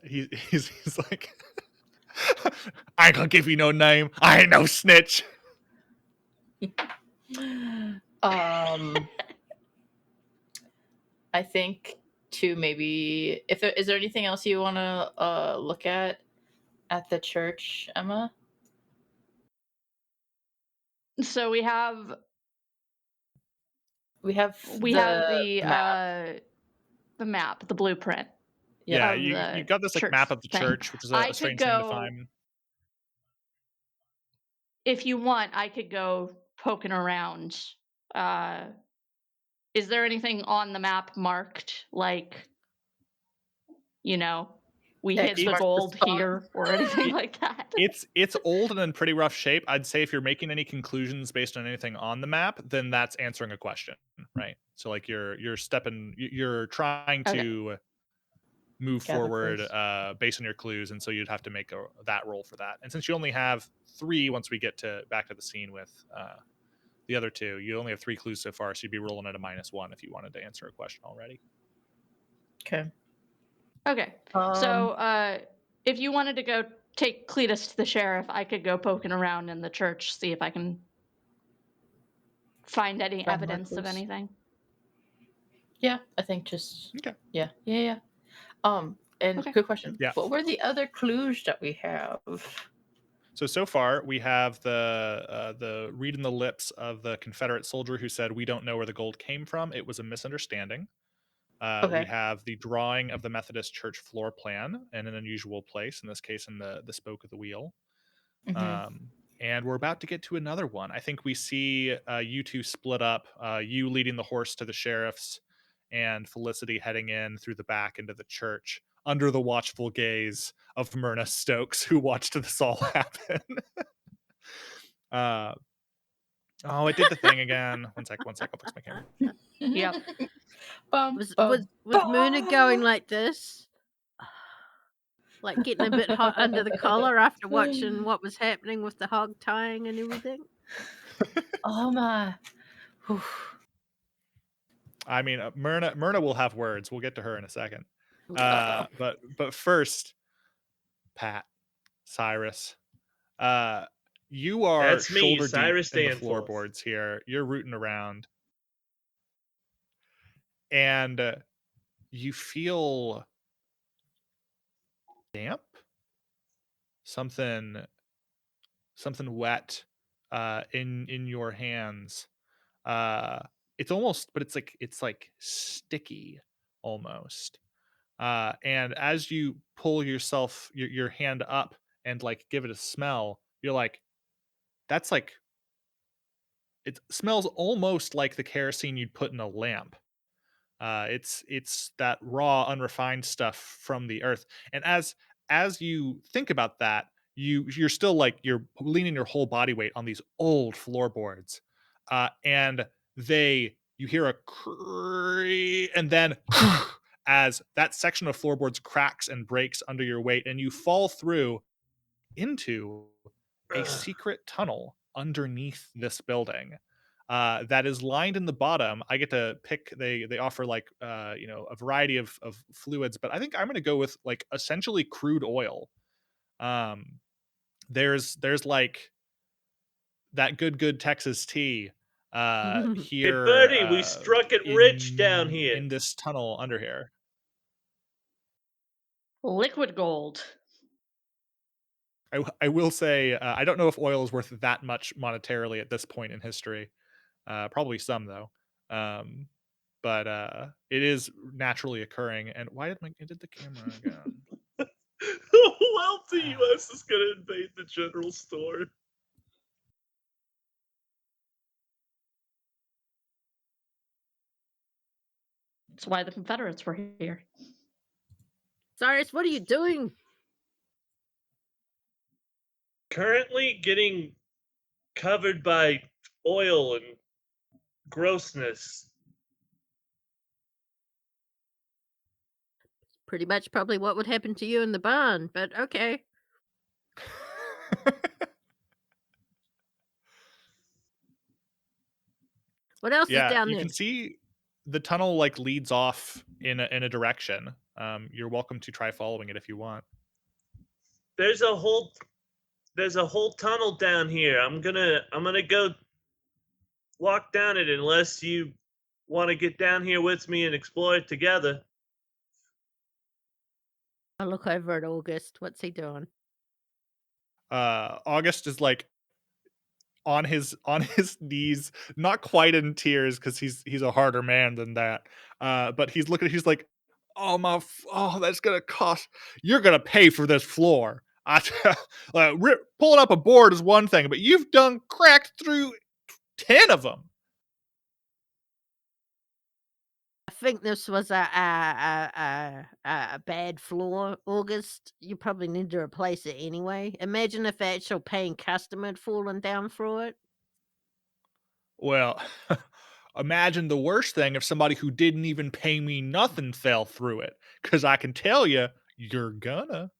He's like, "I ain't gonna give you no name. I ain't no snitch." I think to maybe if there is there anything else you want to look at the church, Emma? So We have we have the map. the map, the blueprint Yep. Yeah, of you the got this like map church of the thing. church, which is I a could strange thing to go find. if you want. I could go poking around. Uh, is there anything on the map marked like, you know, we hid X the It's marks the gold spot. here or anything it, like that? it's old and in pretty rough shape. I'd say if you're making any conclusions based on anything on the map, then that's answering a question, right? So like you're trying Okay. to move Gather forward clues. based on your clues, and so you'd have to make that roll for that. And since you only have 3 once we get to back to the scene with the other 2, you only have 3 clues so far, so you'd be rolling at a -1 if you wanted to answer a question already. Okay. Okay. Um, So, if you wanted to go take Cletus to the sheriff, I could go poking around in the church, see if I can find any find more evidence of clues. anything. Yeah, I think just Okay. yeah. And Okay. quick question: Yeah. what were the other clues that we have? So far we have the reading the lips of the Confederate soldier who said, "We don't know where the gold came from. It was a misunderstanding." We Okay. have the drawing of the Methodist church floor plan in an unusual place, in this case in the spoke of the wheel. Mm-hmm. And we're about to get to another one. I think we see you two split up, you leading the horse to the sheriff's, and Felicity heading in through the back into the church under the watchful gaze of Myrna Stokes, who watched this all happen. Oh, it did the thing again. One sec. I'll fix my camera. Yep. Bum, Was bum, Muna going bum. like this? Like getting a bit hot under the collar after watching what was happening with the hog tying and everything? Oh my. Whew. I mean, Myrna will have words. We'll get to her in a second. Uh-oh. But first, Pat, Cyrus, you are That's me, shoulder deep Cyrus in the Danforth. floorboards here. You're rooting around, and you feel damp, something wet in your hands. It's almost, but it's like sticky almost. And as you pull your hand up and like give it a smell, you're like, that's like, it smells almost like the kerosene you'd put in a lamp. It's that raw, unrefined stuff from the earth. And as you think about that, you're still like you're leaning your whole body weight on these old floorboards, and you hear a and then as that section of floorboards cracks and breaks under your weight, and you fall through into a Ugh. secret tunnel underneath this building that is lined in the bottom. I get to pick. They offer like a variety of fluids, but I think I'm going to go with like essentially crude oil. Um, there's like that good Texas tea Hey, here buddy, we struck it rich down here. in this tunnel under here. Liquid gold. I will say I don't know if oil is worth that much monetarily at this point in history. Probably some though. Um, but it is naturally occurring. And why did the camera again? Who else the U.S. is going to invade the general store? That's why the Confederates were here. Cyrus, what are you doing? Currently getting covered by oil and grossness. Pretty much probably what would happen to you in the barn, but okay. What else is Yeah, down you there? can see the tunnel like leads off in a direction. You're welcome to try following it if you want. There's a whole tunnel down here. I'm gonna go walk down it unless you want to get down here with me and explore it together. I look over at August. What's he doing? August is like on his knees, not quite in tears because he's a harder man than that. But he's he's like, oh, that's gonna cost. You're gonna pay for this floor. Pulling up a board is one thing, but you've done cracked through 10 of them. I think this was a bad floor, August. You probably need to replace it anyway. Imagine if the actual paying customer had fallen down through it. Well, imagine the worst thing if somebody who didn't even pay me nothing fell through it. Because I can tell you, you're gonna.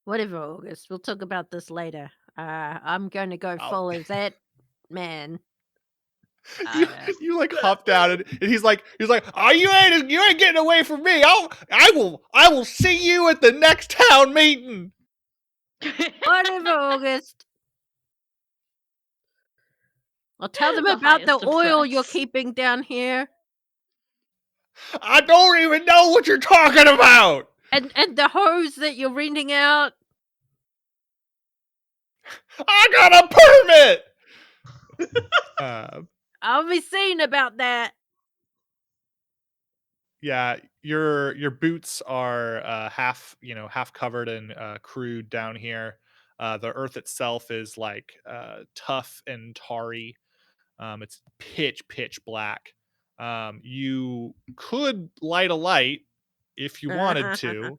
Whatever, August. We'll talk about this later. I'm going to go I'll- follow that man. you, you like hop down and he's like, oh, you ain't getting away from me. I will see you at the next town meeting. Whatever, August. I'll tell them The about the highest of oil you're threats. keeping down here I don't even know what you're talking about. and the hose that you're renting out. I got a permit. I'll be seeing about that. Yeah, your boots are half covered in crude down here. The earth itself is like tough and tarry. It's pitch black. You could light a light if you wanted to.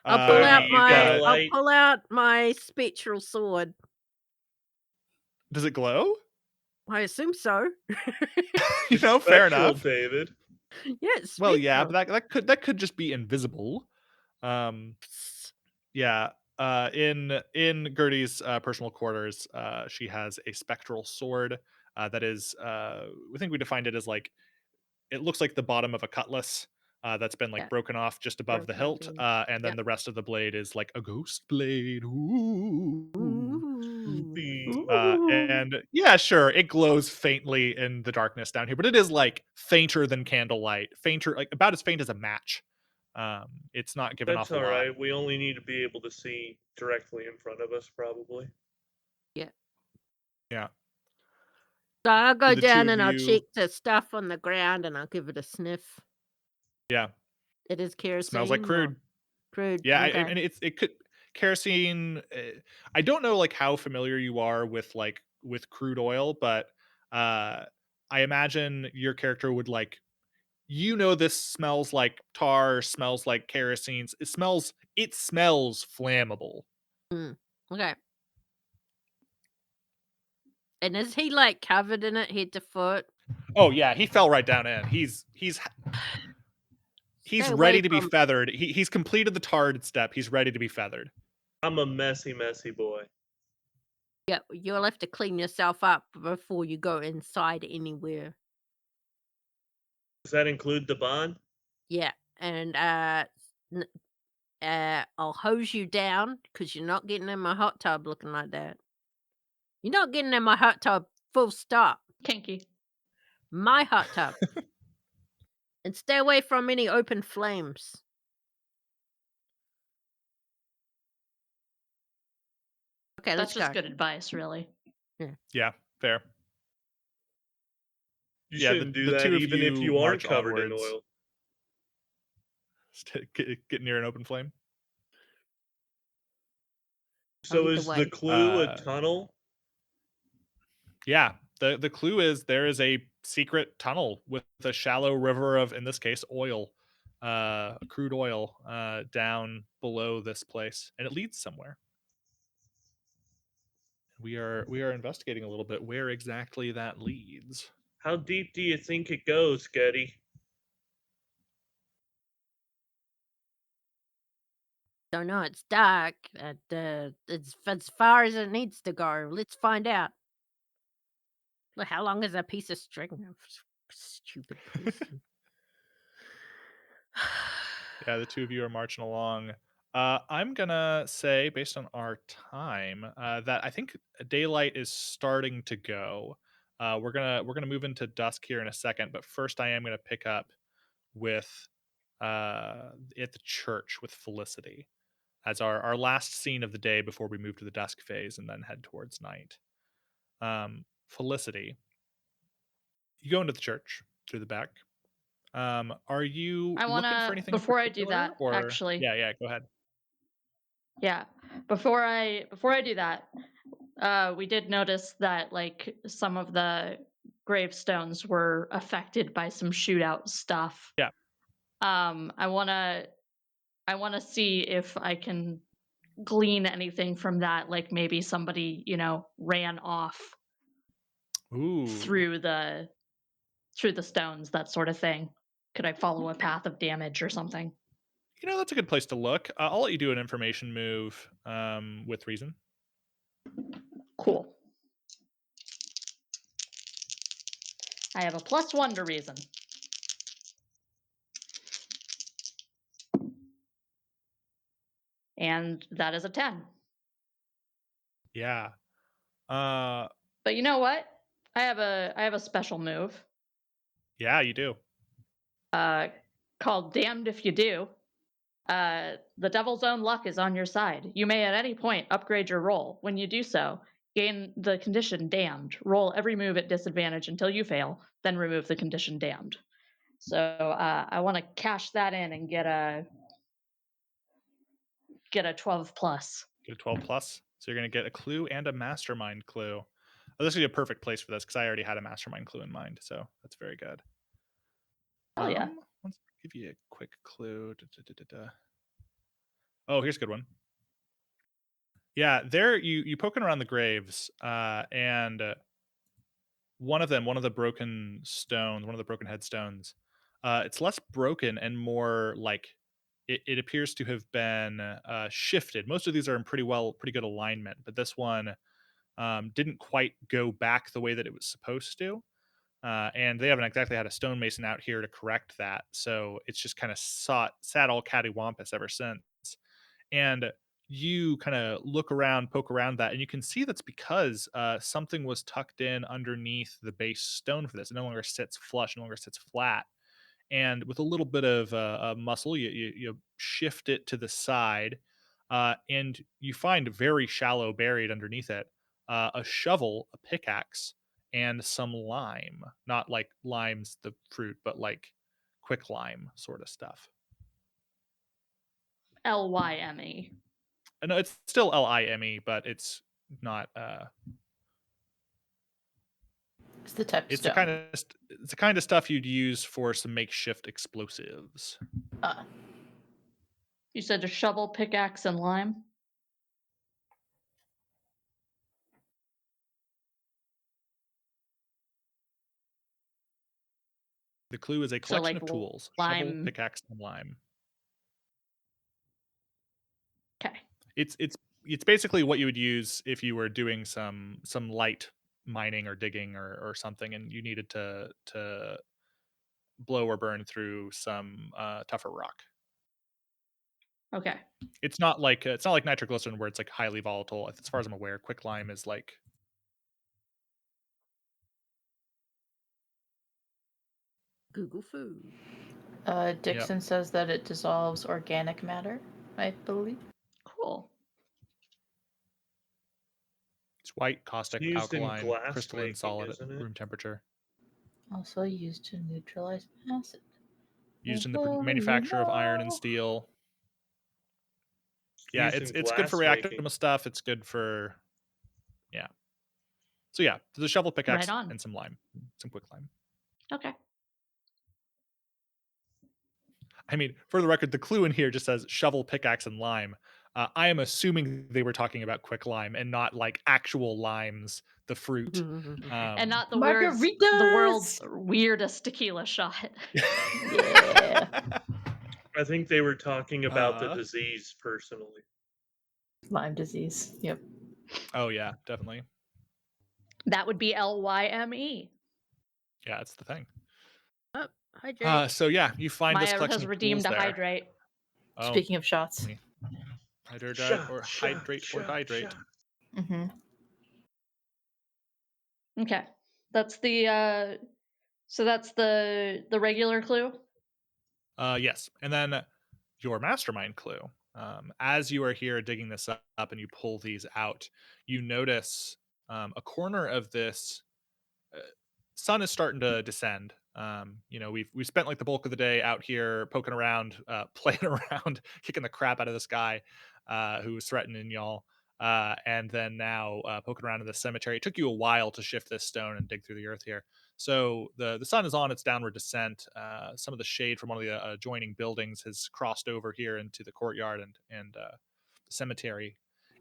I'll pull out You got a I'll light? pull out my spectral sword. Does it glow? I assume so. Fair Spectral, enough. David. Yeah, it's Well, yeah, spectral. but that could just be invisible. Um, yeah. In Gertie's personal quarters, she has a spectral sword that is. I think we defined it as like it looks like the bottom of a cutlass that's been like Yeah, broken off just above the broken off hilt, the end. and then Yep. the rest of the blade is like a ghost blade. Ooh. Ooh. Ooh. And yeah, sure, it glows faintly in the darkness down here, but it is like fainter than candlelight, fainter, like about as faint as a match. It's not giving That's off a all lot. right. We only need to be able to see directly in front of us, probably. Yeah. Yeah. So I'll Do go the two down of and I'll check you? the stuff on the ground and I'll give it a sniff. Yeah, It is smells like kerosene or crude. crude. Yeah, Okay. and it could kerosene. I don't know like how familiar you are with crude oil, but uh, I imagine your character would like this smells like tar, smells like kerosene. It smells flammable. Mm. Okay. And is he like covered in it head to foot? Oh yeah, he fell right down in. Stay He's away ready to be from. feathered. He's completed the tarred step. He's ready to be feathered. I'm a messy, messy boy. Yeah, you'll have to clean yourself up before you go inside anywhere. Does that include the bond? Yeah, and n- I'll hose you down because you're not getting in my hot tub looking like that. You're not getting in my hot tub. Full stop. Kinky. My hot tub, and stay away from any open flames. Okay, let's That's just go. good advice, really. Yeah, fair. You Yeah, shouldn't do the that two of even if you you aren't march covered in onwards. oil. Get near an open flame. I'll So lead the is the way. clue a tunnel? Yeah, the clue is there is a secret tunnel with a shallow river of, in this case, oil, crude oil, down below this place, and it leads somewhere. We are investigating a little bit where exactly that leads. How deep do you think it goes, Gertie? Don't know. It's dark. It's as far as it needs to go. Let's find out. Look, how long is a piece of string? Stupid person. Yeah, the two of you are marching along. I'm gonna say, based on our time, that I think daylight is starting to go. We're gonna move into dusk here in a second, but first I am gonna pick up with at the church with Felicity as our last scene of the day before we move to the dusk phase and then head towards night. Felicity, you go into the church through the back. Are you I looking for wanna anything in before I do particular, that, or actually. yeah, go ahead. Yeah. Before I do that, we did notice that like some of the gravestones were affected by some shootout stuff. Yeah. I wanna see if I can glean anything from that, like maybe somebody, ran off Ooh. through the stones, that sort of thing. Could I follow a path of damage or something? That's a good place to look. I'll let you do an information move with reason. Cool. I have a +1 to reason. And that is a 10. Yeah. Uh, But you know what? I have a special move yeah, you do. uh, called Damned If You Do. The devil's own luck is on your side. You may at any point upgrade your roll. When you do so, gain the condition damned. Roll every move at disadvantage until you fail, then remove the condition damned. So I want to cash that in and get a 12 plus. Get a 12 plus. So you're gonna get a clue and a mastermind clue. Oh, this would be a perfect place for this because I already had a mastermind clue in mind, so that's very good. Hell yeah. Let's give you a quick clue. Oh, here's a good one. Yeah, there you poking around the graves, and one of them, one of the broken stones, one of the broken headstones, it's less broken and more like it appears to have been shifted. Most of these are in pretty good alignment, but this one didn't quite go back the way that it was supposed to. And they haven't exactly had a stonemason out here to correct that. So it's just kind of sat all cattywampus ever since. And you kind of look around, poke around that, and you can see that's because something was tucked in underneath the base stone for this. It no longer sits flush, no longer sits flat. And with a little bit of muscle, you shift it to the side, and you find very shallow buried underneath it a shovel, a pickaxe, and some lime. Not like limes, the fruit, but like quick lime sort of stuff. Lyme. No, it's still lime, but it's not. It's the type of It's the stone. kind of stuff you'd use for some makeshift explosives. Uh, You said a shovel, pickaxe, and lime? The clue is a So, collection like, of tools: shovel, lime. pickaxe, and lime. Okay. It's basically what you would use if you were doing some light mining or digging or something, and you needed to blow or burn through some tougher rock. Okay. It's not like nitroglycerin where it's like highly volatile. As far as I'm aware, quicklime is like Google food. yep. Dixon says that it dissolves organic matter, I believe. Cool. It's white, It's caustic, used in alkaline, glass crystalline, making, solid at isn't it? room temperature. Also used to neutralize acid. Used in the Oh, you manufacture of iron and know. steel. It's Yeah, used in it's good for glass making. reactable stuff. It's good for yeah. So yeah, there's a shovel, Right pickaxe, on. and some lime, some quicklime. Okay. I mean, for the record, the clue in here just says shovel, pickaxe, and lime. I am assuming they were talking about quicklime and not like actual limes, the fruit. And not the world's Margaritas! weirdest tequila shot. Yeah. I think they were talking about the uh, disease personally. Lyme disease. Yep. oh yeah, definitely. That would be Lyme. Yeah, it's the thing. Oh, hydrate. So yeah, you find this Maya collection has of redeemed tools a there. hydrate. Oh, Speaking of shots. me. Hydrate Shot, or shot, hydrate or shot, hydrate. shot. Mm-hmm. Okay. That's the so that's the regular clue. Yes, and then your mastermind clue. As you are here digging this up and you pull these out, you notice a corner of this uh, sun is starting to descend. We've spent like the bulk of the day out here poking around, playing around, kicking the crap out of this guy who was threatening y'all. And then now poking around in the cemetery. It took you a while to shift this stone and dig through the earth here. So the sun is on its downward descent. Some of the shade from one of the adjoining buildings has crossed over here into the courtyard and the cemetery.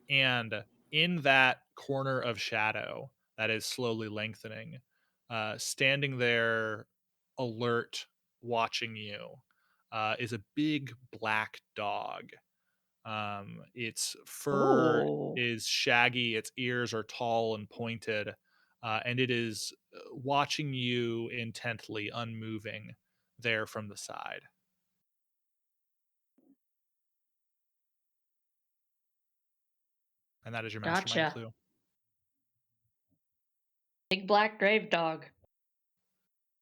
And in that corner of shadow that is slowly lengthening, standing there, alert, watching you, is a big black dog. Its fur Oh. is shaggy, its ears are tall and pointed, and it is watching you intently, unmoving there from the side. And that is your mastermind Gotcha. clue. Big black grave dog.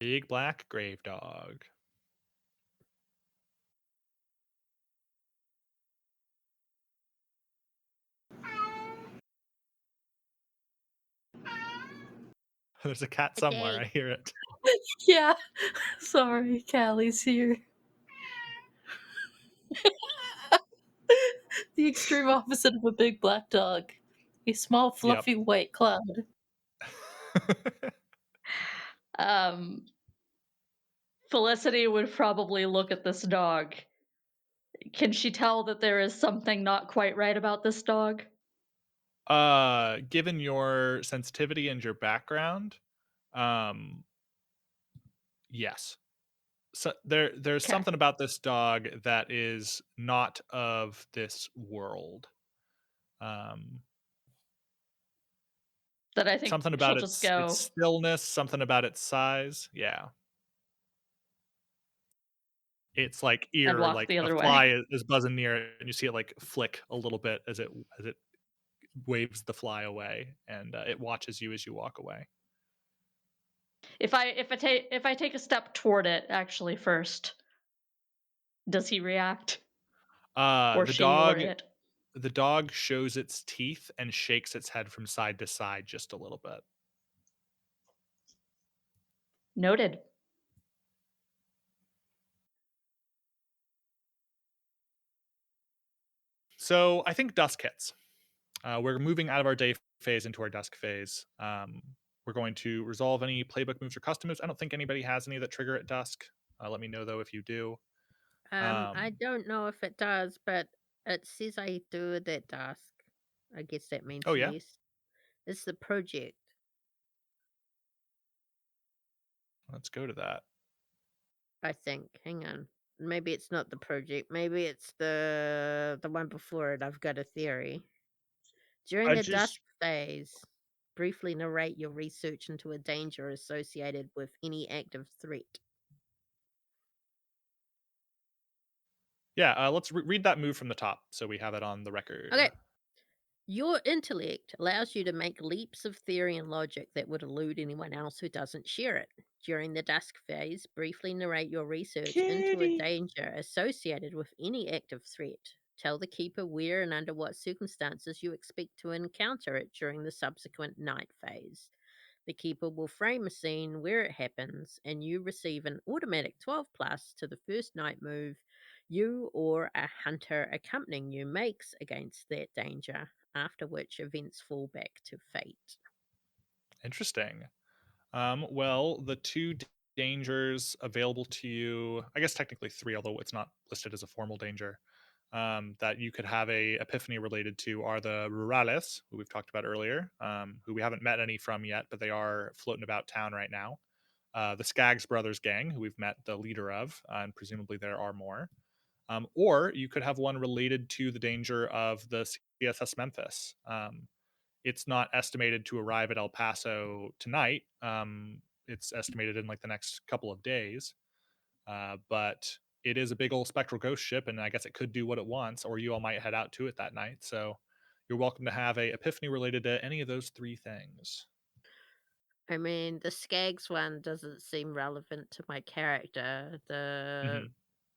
Big black grave dog. There's a cat somewhere. Okay. I hear it. Yeah. Sorry, Callie's here. The extreme opposite of a big black dog. A small, Yep. fluffy white cloud. Um Felicity would probably look at this dog. Can she tell that there is something not quite right about this dog? Given your sensitivity and your background, Um, yes. So there's Okay. something about this dog that is not of this world. Um, That I think something she'll about just its go stillness, something about its size. Yeah. Its like and ear, walk like the a other way. fly is buzzing near it, and you see it like flick a little bit as it waves the fly away, and it watches you as you walk away. If I take a step toward it actually first, does he react Uh, or the she or dog it? the dog shows its teeth and shakes its head from side to side just a little bit. Noted. So I think dusk hits. We're moving out of our day phase into our dusk phase. We're going to resolve any playbook moves or custom moves. I don't think anybody has any that trigger at dusk. Let me know though if you do. I Um, don't know if it does, but it says I do it at dusk. I guess that oh means yeah, yes. It's the project, let's go to that. I think. Hang on. Maybe it's not the project. Maybe it's the one before it. I've got a theory. During I the dusk just phase, briefly narrate your research into a danger associated with any active threat. Yeah, let's read that move from the top so we have it on the record. Okay. Your intellect allows you to make leaps of theory and logic that would elude anyone else who doesn't share it. During the dusk phase, briefly narrate your research into a Kitty. danger associated with any active threat. Tell the keeper where and under what circumstances you expect to encounter it during the subsequent night phase. The keeper will frame a scene where it happens, and you receive an automatic 12 plus to the first night move you or a hunter accompanying you makes against that danger, after which events fall back to fate. Interesting. Well, the dangers available to you, I guess technically three, although it's not listed as a formal danger, that you could have a epiphany related to are the rurales, who we've talked about earlier, who we haven't met any from yet, but they are floating about town right now. The Skaggs brothers gang, who we've met the leader of, and presumably there are more. Or you could have one related to the danger of the CSS Memphis. It's not estimated to arrive at El Paso tonight. It's estimated in like the next couple of days. But it is a big old spectral ghost ship, and I guess it could do what it wants, or you all might head out to it that night. So you're welcome to have a epiphany related to any of those three things. I mean, the Skaggs one doesn't seem relevant to my character. Mm-hmm.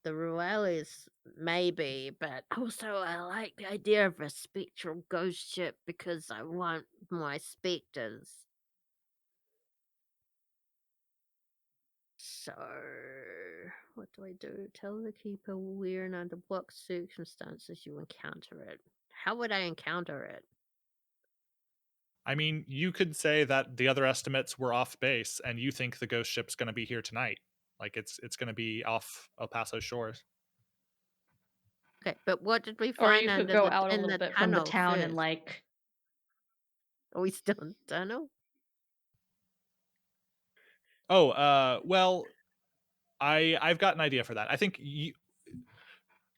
The Ruelis maybe, but also I like the idea of a spectral ghost ship because I want my specters. So, what do I do? Tell the keeper where and under what circumstances you encounter it. How would I encounter it? I mean, you could say that the other estimates were off base, and you think the ghost ship's going to be here tonight. Like it's going to be off El Paso shores. Okay, but what did we Or find you could under go the out a in little the bit from the tunnel town and first? like Are we still in the tunnel? Oh, well, I've got an idea for that. I think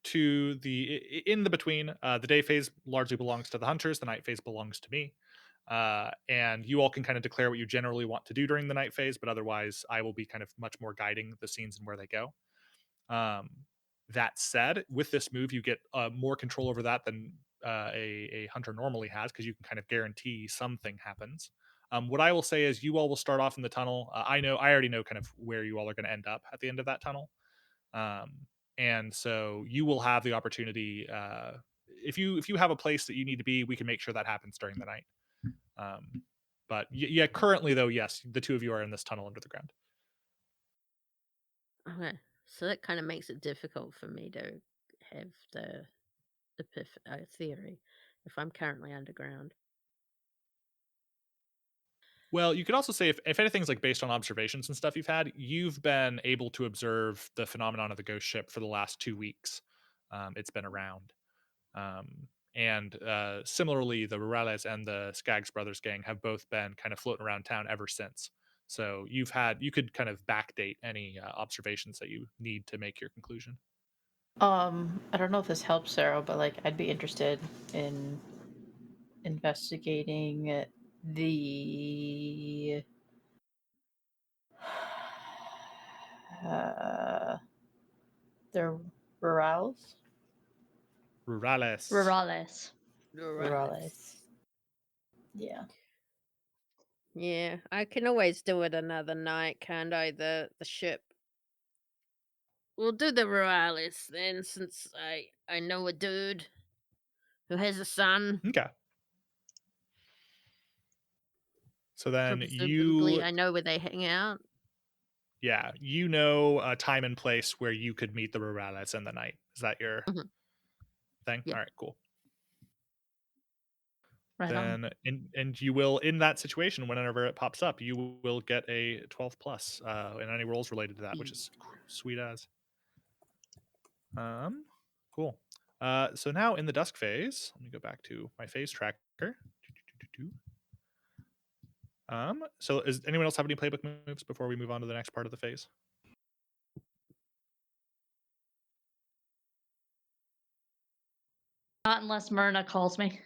to the in the between, the day phase largely belongs to the hunters. The night phase belongs to me. And you all can kind of declare what you generally want to do during the night phase, but otherwise, I will be kind of much more guiding the scenes and where they go. Um, that said, with this move, you get more control over that than a hunter normally has because you can kind of guarantee something happens. What I will say is, you all will start off in the tunnel. I already know kind of where you all are going to end up at the end of that tunnel, um, and so you will have the opportunity. If you have a place that you need to be, we can make sure that happens during the night. Um, but yeah, currently though, yes, the two of you are in this tunnel under the ground. Okay, so that kind of makes it difficult for me to have the theory if I'm currently underground. Well, you could also say if anything's like based on observations and stuff you've had, you've been able to observe the phenomenon of the ghost ship for the last 2 weeks. It's been around. And similarly, the Rurales and the Skaggs brothers gang have both been kind of floating around town ever since. So you could kind of backdate any observations that you need to make your conclusion. I don't know if this helps, Sero, but like I'd be interested in investigating the uh the rurales. Rurales. Rurales. Rurales. Yeah. Yeah, I can always do it another night, can't I? The ship. We'll do the Rurales then, since I know a dude who has a son. Okay. So then Presumably, I know where they hang out. you know a time and place where you could meet the Rurales in the night. Is that your Mhm. thing? Yeah. All right, cool. Right on. Then and you will, in that situation, whenever it pops up, you will get a 12 plus in any rolls related to that, which is sweet as. Cool. So now in the dusk phase, let me go back to my phase tracker. So does anyone else have any playbook moves before we move on to the next part of the phase? Not unless Myrna calls me.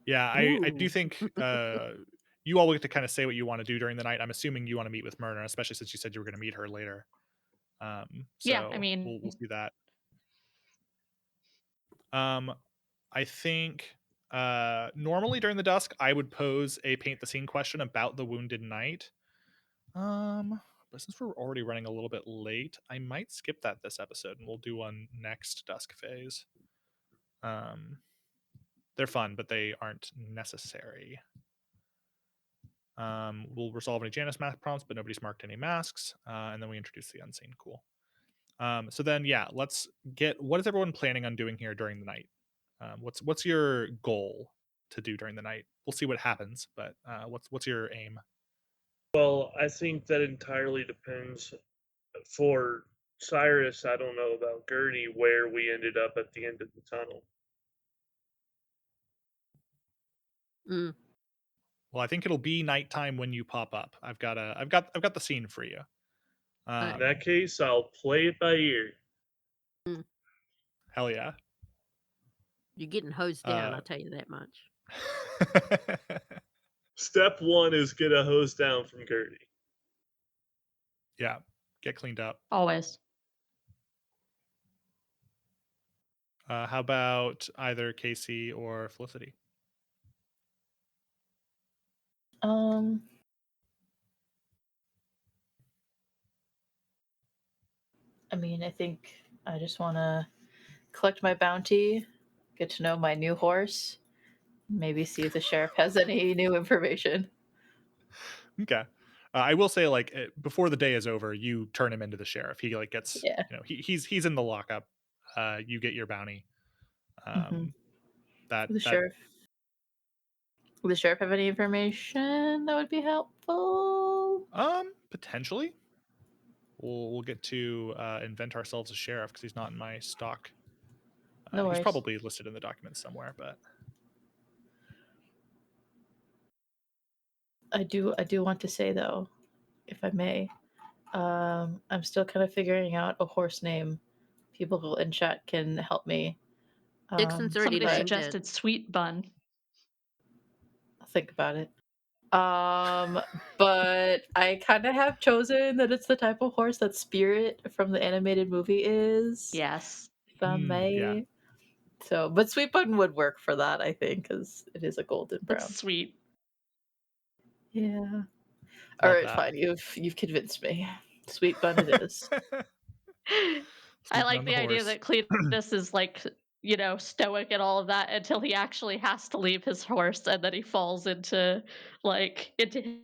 Yeah, I do Ooh. think you all get to kind of say what you want to do during the night. I'm assuming you want to meet with Myrna, especially since you said you were going to meet her later. Yeah, I So mean, we'll see that. I think normally during the dusk, I would pose a paint the scene question about the wounded knight. But since we're already running a little bit late, I might skip that this episode and we'll do one next dusk phase. They're fun, but they aren't necessary. We'll resolve any Janus mask prompts, but nobody's marked any masks. And then we introduce the unseen. Cool. So then, yeah, let's get, what is everyone planning on doing here during the night? What's your goal to do during the night? We'll see what happens, but what's your aim? Well, I think that entirely depends. For Cyrus, I don't know about Gertie, where we ended up at the end of the tunnel. Mm. Well, I think it'll be nighttime when you pop up. I've got the scene for you. In that case, I'll play it by ear. Hell yeah. You're getting hosed down, I'll tell you that much. Step one is get a hose down from Gertie. Yeah, get cleaned up. always. How about either Casey or Felicity? I mean, I think I just want to collect my bounty, get to know my new horse, maybe see if the sheriff has any new information. Okay. I will say, like, before the day is over, you turn him into the sheriff. He like gets, Yeah. he's in the lockup. You get your bounty. Mhm. That The sheriff. Will the sheriff have any information that would be helpful? Potentially. We'll get to invent ourselves a sheriff because he's not in my stock. No He's worries. probably listed in the documents somewhere, but I do want to say though, if I may, I'm still kind of figuring out a horse name. People in chat can help me. Dixon's already Somebody named it. suggested Sweet Bun. I'll think about it. But I kind of have chosen that it's the type of horse that Spirit from the animated movie is. Yes. If I may. yeah. So, but Sweet Bun would work for that, I think, because it is a golden brown. It's sweet. Yeah. All Love right, that. fine. You've convinced me. Sweet Bun it is. I Sleeping like on the idea horse. that Cletus is like, stoic and all of that until he actually has to leave his horse, and then he falls into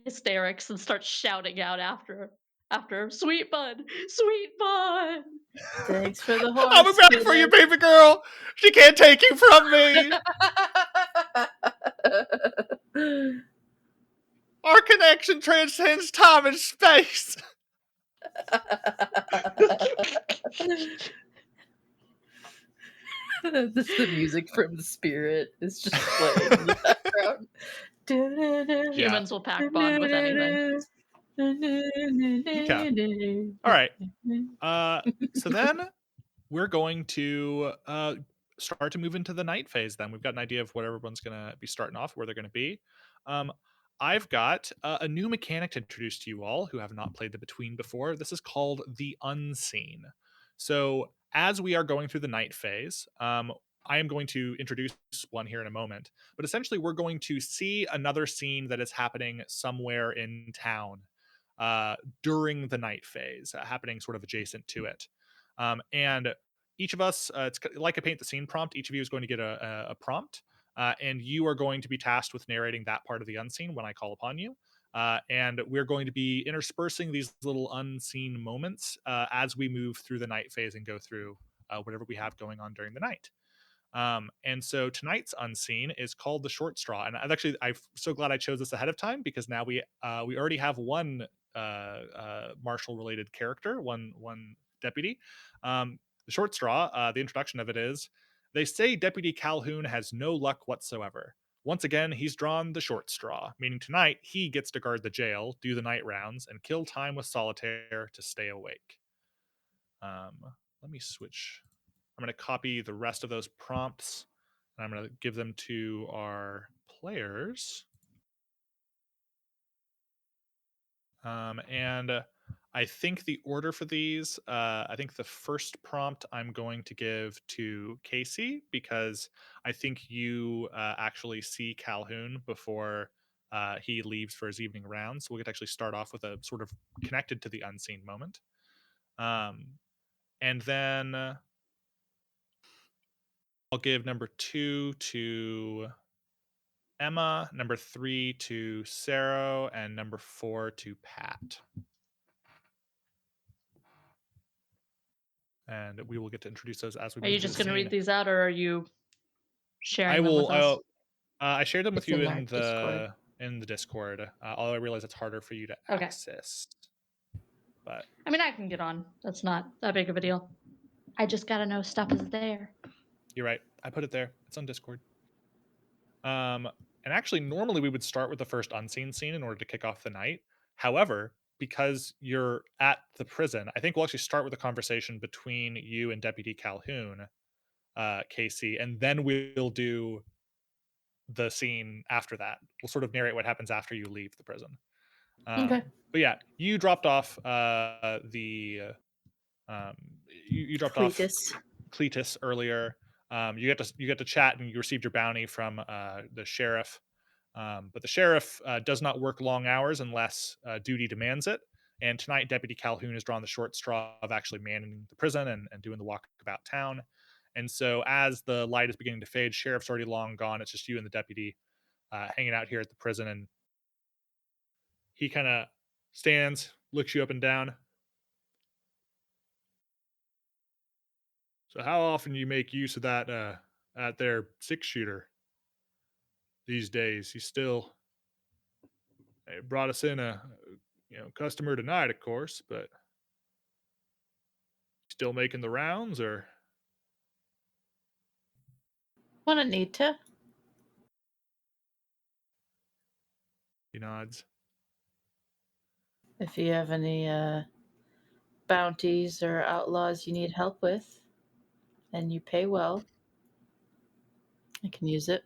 hysterics and starts shouting out after Sweet Bun, Sweet Bun. Thanks for the horse. I'm back for you, baby girl. She can't take you from me. Our connection transcends time and space. This the music from the Spirit is just playing in the background. Humans will pack bond with anything. Okay. All right. So then we're going to start to move into the night phase. Then we've got an idea of what everyone's going to be starting off, where they're going to be. I've got a new mechanic to introduce to you all who have not played the Between before. This is called the Unseen. So as we are going through the night phase, I am going to introduce one here in a moment. But essentially, we're going to see another scene that is happening somewhere in town during the night phase, happening sort of adjacent to it. And each of us, it's like a paint the scene prompt. Each of you is going to get a prompt, and you are going to be tasked with narrating that part of the unseen when I call upon you. And we're going to be interspersing these little unseen moments as we move through the night phase and go through whatever we have going on during the night. And so tonight's unseen is called the short straw, and I'm so glad I chose this ahead of time because now we already have one marshal related character, one deputy. The short straw, the introduction of it is, they say Deputy Calhoun has no luck whatsoever. Once again, he's drawn the short straw, meaning tonight he gets to guard the jail, do the night rounds, and kill time with solitaire to stay awake. Let me switch. I'm going to copy the rest of those prompts, and I'm going to give them to our players. And I think the order for these, I think the first prompt I'm going to give to Casey, because I think you actually see Calhoun before he leaves for his evening round. So we'll get to actually start off with a sort of connected to the unseen moment. And then I'll give number 2 to Emma, number 3 to Sero, and number 4 to Pat. And we will get to introduce those as we Are move you through just the going to scene. read these out, or are you sharing I them with will. us? I shared them with It's you in our in Discord. the Discord. Although I realize it's harder for you to Okay. access. But I mean, I can get on. That's not that big of a deal. I just gotta know stuff is there. you're right. I put it there. It's on Discord. And actually, normally we would start with the first unseen scene in order to kick off the night. However, because you're at the prison, I think we'll actually start with a conversation between you and Deputy Calhoun, Casey, and then we'll do the scene after that. We'll sort of narrate what happens after you leave the prison. Okay. But yeah, you dropped off you dropped off Cletus. Cletus earlier. You get to chat, and you received your bounty from the sheriff. But the sheriff does not work long hours unless duty demands it. And tonight, Deputy Calhoun has drawn the short straw of actually manning the prison and doing the walk about town. And so, as the light is beginning to fade, sheriff's already long gone. It's just you and the deputy hanging out here at the prison. And he kind of stands, looks you up and down. So, how often do you make use of that at their 6-shooter these days? You still brought us in a customer tonight, of course, but still making the rounds, or When I need to. he nods. If you have any bounties or outlaws you need help with, and you pay well, I can use it.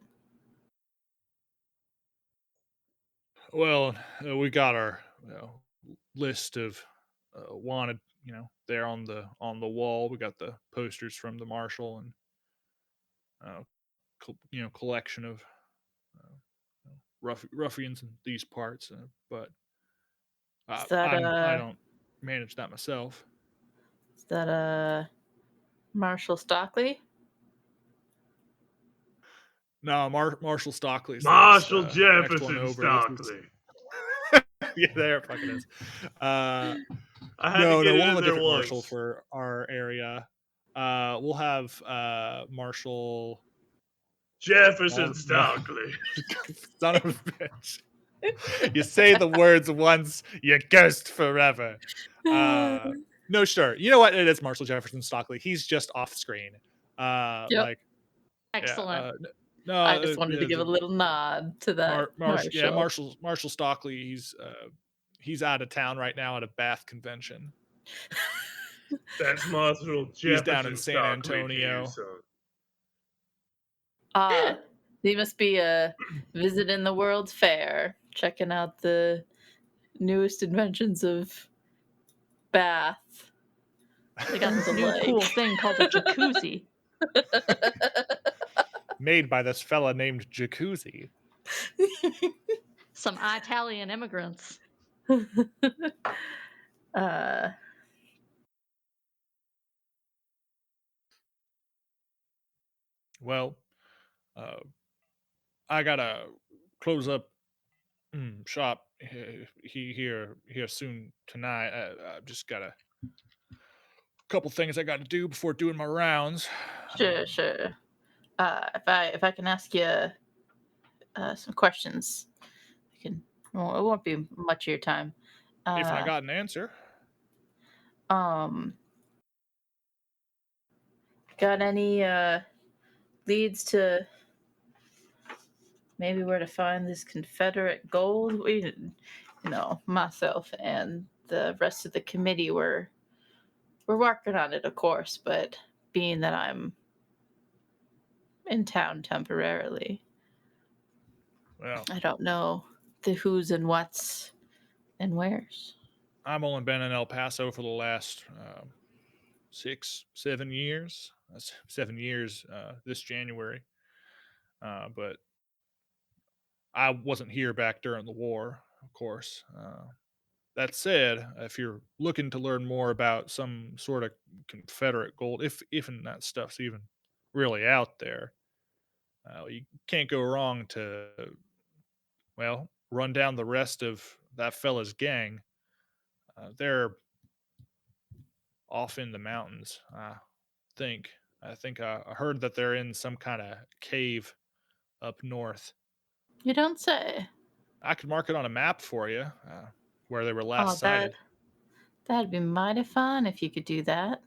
Well, we got our list of wanted, there on the wall. We got the posters from the marshal and collection of ruffians in these parts, but Is that I don't manage that myself. Marshall Stockley? No, Marshall Stockley's Marshall the next one Jefferson over. This is Stockley. yeah, there it fucking is. I had to No, get it we'll have in a there different marshal once. for our area. We'll have Marshall. Jefferson No, Stockley. son of a bitch. You say the words once, you ghost forever. No, sure. You know what? It is Marshall Jefferson Stockley. He's just off screen. Yep. Like, Excellent. No, I just wanted to give a little nod to that, Marshall. Marshall Stockley. He's out of town right now at a Bath convention. That's Marshall He's down in Jefferson San Stockley to you, Antonio. son. Ah, he must be visiting the World's Fair, checking out the newest inventions of Bath. They got this The new cool lake. thing called a jacuzzi. Made by this fella named Jacuzzi. Some Italian immigrants. uh, Well, I gotta close up shop here soon tonight. I just got a couple things I got to do before doing my rounds. sure. If I can ask you some questions, I can. Well, it won't be much of your time. If I got an answer. Um, got any leads to maybe where to find this Confederate gold? Myself and the rest of the committee we're working on it, of course, but being that I'm in town temporarily, Well, I don't know the who's and what's and where's. I've only been in El Paso for the last 7 years. That's 7 years this January. But I wasn't here back during the war, of course. That said, if you're looking to learn more about some sort of Confederate gold, if even that stuff's even really out there, you can't go wrong to, well, run down the rest of that fella's gang. They're off in the mountains, think. I think I heard that they're in some kind of cave up north. You don't say. I could mark it on a map for you, where they were Oh, last sighted. that'd be mighty fun if you could do that.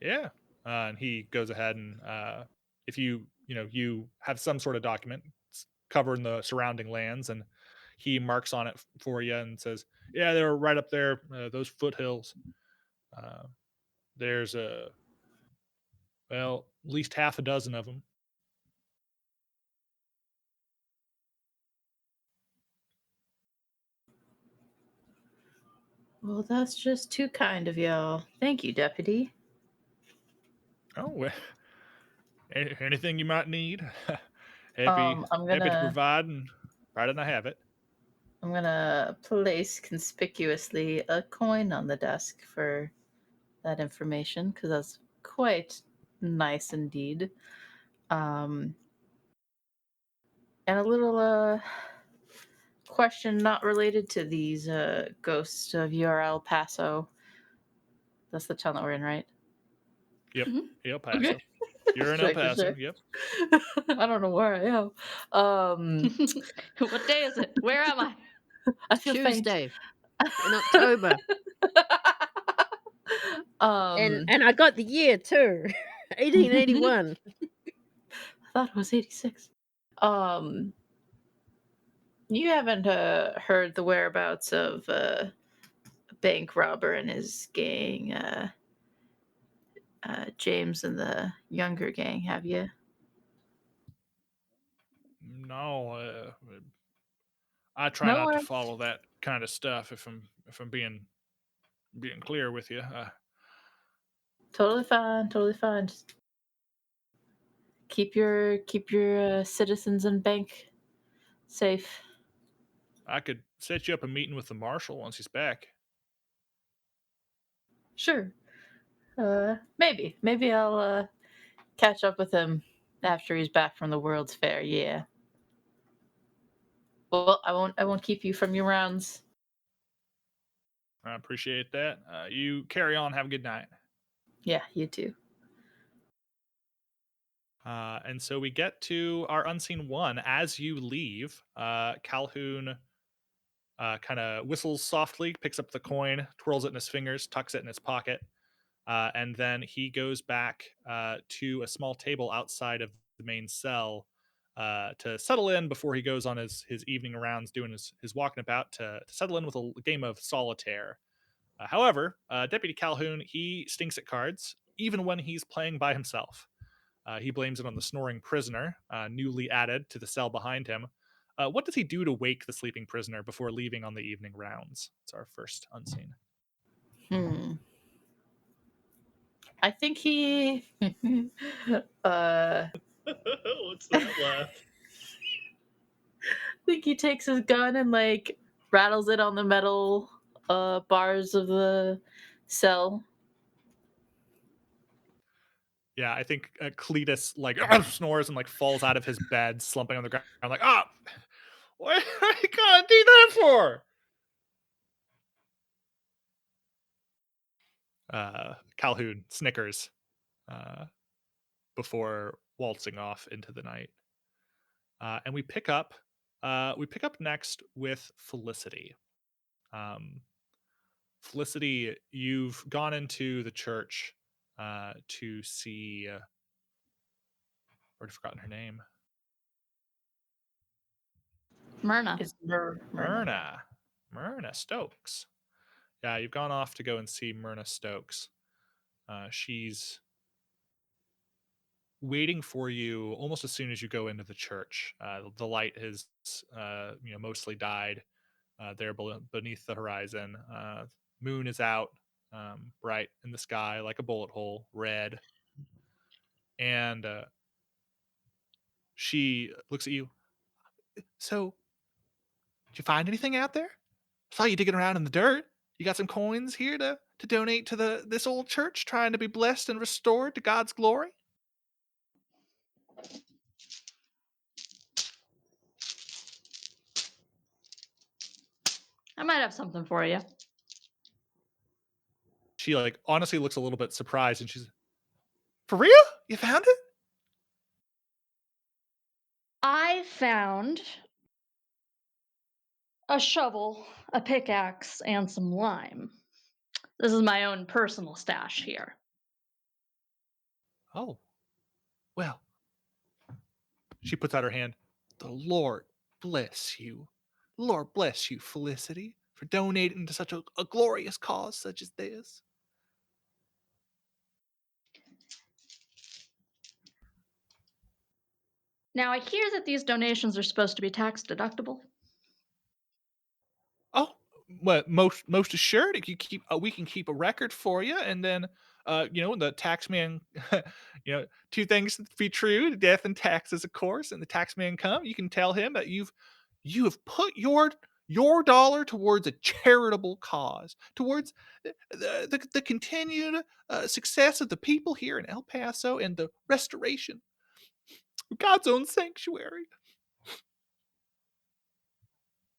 Yeah. And he goes ahead and if you have some sort of document covering the surrounding lands, and he marks on it for you and says, "Yeah, they were right up there, those foothills. Uh, there's at least half a dozen of them." Well, that's just too kind of y'all. Thank you, Deputy. Oh, well, anything you might need, I'm happy to gonna provide, and provided I have it. I'm gonna place conspicuously a coin on the desk for that information because that's quite nice indeed. Um, and a little question not related to these ghosts of URL Paso. That's the town that we're in, right? Yep, Mhm. El Paso. Okay. You're in El Making Paso. sure. Yep. I don't know where I am. What day is it? Where am I? I feel faint. Tuesday in October. And I I got the year too. 1881. thought it was 86. You haven't heard the whereabouts of a bank robber and his gang, James and the younger gang, have you? No, I try No not to worries. follow that kind of stuff. If I'm being clear with you, Totally fine. Totally fine. Just keep your citizens and bank safe. I could set you up a meeting with the marshal once he's back. Sure. Maybe I'll catch up with him after he's back from the World's Fair. Yeah. Well, I won't keep you from your rounds. I appreciate that. You carry on. Have a good night. Yeah, you too. And so we get to our unseen one. As you leave, Calhoun kind of whistles softly, picks up the coin, twirls it in his fingers, tucks it in his pocket, and then he goes back to a small table outside of the main cell to settle in before he goes on his evening rounds, doing his walking about to settle in with a game of solitaire. However, Deputy Calhoun, he stinks at cards, even when he's playing by himself. He blames it on the snoring prisoner, newly added to the cell behind him. What does he do to wake the sleeping prisoner before leaving on the evening rounds? It's our first unseen. I think he What's that laugh? think he takes his gun and like rattles it on the metal bars of the cell. Yeah, I think Cletus like snores and like falls out of his bed, slumping on the ground. I'm like, oh, what are you gonna do that for? Calhoun snickers before waltzing off into the night. And we pick up next with Felicity. Um, Felicity, you've gone into the church to see. Already forgotten her name. Myrna. It's Myrna. Myrna Stokes. Yeah, you've gone off to go and see Myrna Stokes. She's waiting for you almost as soon as you go into the church. The light has, mostly died there beneath the horizon. Moon is out, bright in the sky like a bullet hole, red. And she looks at you. So, did you find anything out there? I saw you digging around in the dirt. You got some coins here to donate to this old church, trying to be blessed and restored to God's glory. I might have something for you. She like honestly looks a little bit surprised, and she's, for real? You found it? I found a shovel, a pickaxe, and some lime. This is my own personal stash here. Oh, well. She puts out her hand. The Lord bless you. The Lord bless you, Felicity, for donating to such a glorious cause such as this. Now, I hear that these donations are supposed to be tax deductible. Oh, well, most assured, we can keep a record for you, and then the tax man, two things be true: death and taxes, of course. And the tax man come, you can tell him that you have put your dollar towards a charitable cause, towards the continued success of the people here in El Paso and the restoration of God's own sanctuary.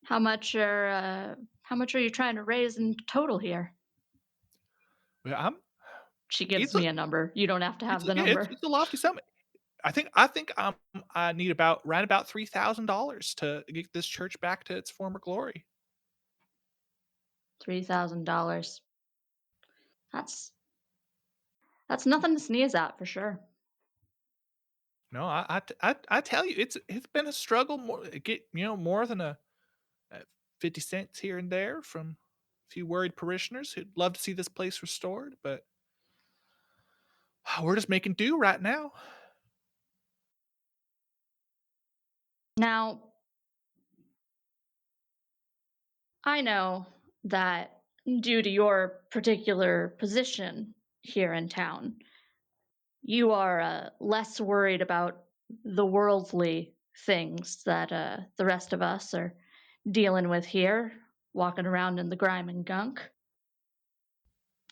How much are you trying to raise in total here? Well, She it's gives a me a number. You don't have to have the yeah, number. it's a lofty sum. I need about $3,000 to get this church back to its former glory. $3,000. That's that's nothing to sneeze at for sure. No, I tell you, it's been a struggle. More than a 50 cents here and there from a few worried parishioners who'd love to see this place restored, but we're just making do right now. Now, I know that due to your particular position here in town, you are less worried about the worldly things that the rest of us are dealing with here, walking around in the grime and gunk.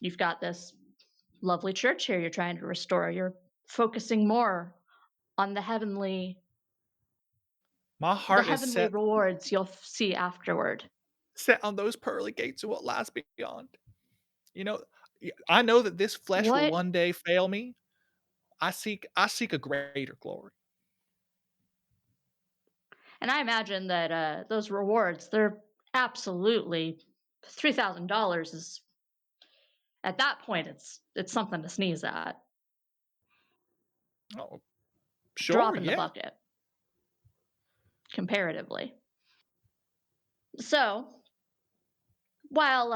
You've got this lovely church here you're trying to restore. You're focusing more on My the heart is heavenly set rewards you'll see afterward. set on those pearly gates and what lies beyond. You know, I know that this flesh will What? one day fail me. I seek a greater glory. And I imagine that those rewards, they're absolutely $3,000 is at that point it's something to sneeze at. Oh, Drop sure, in the yeah. bucket. comparatively. So, while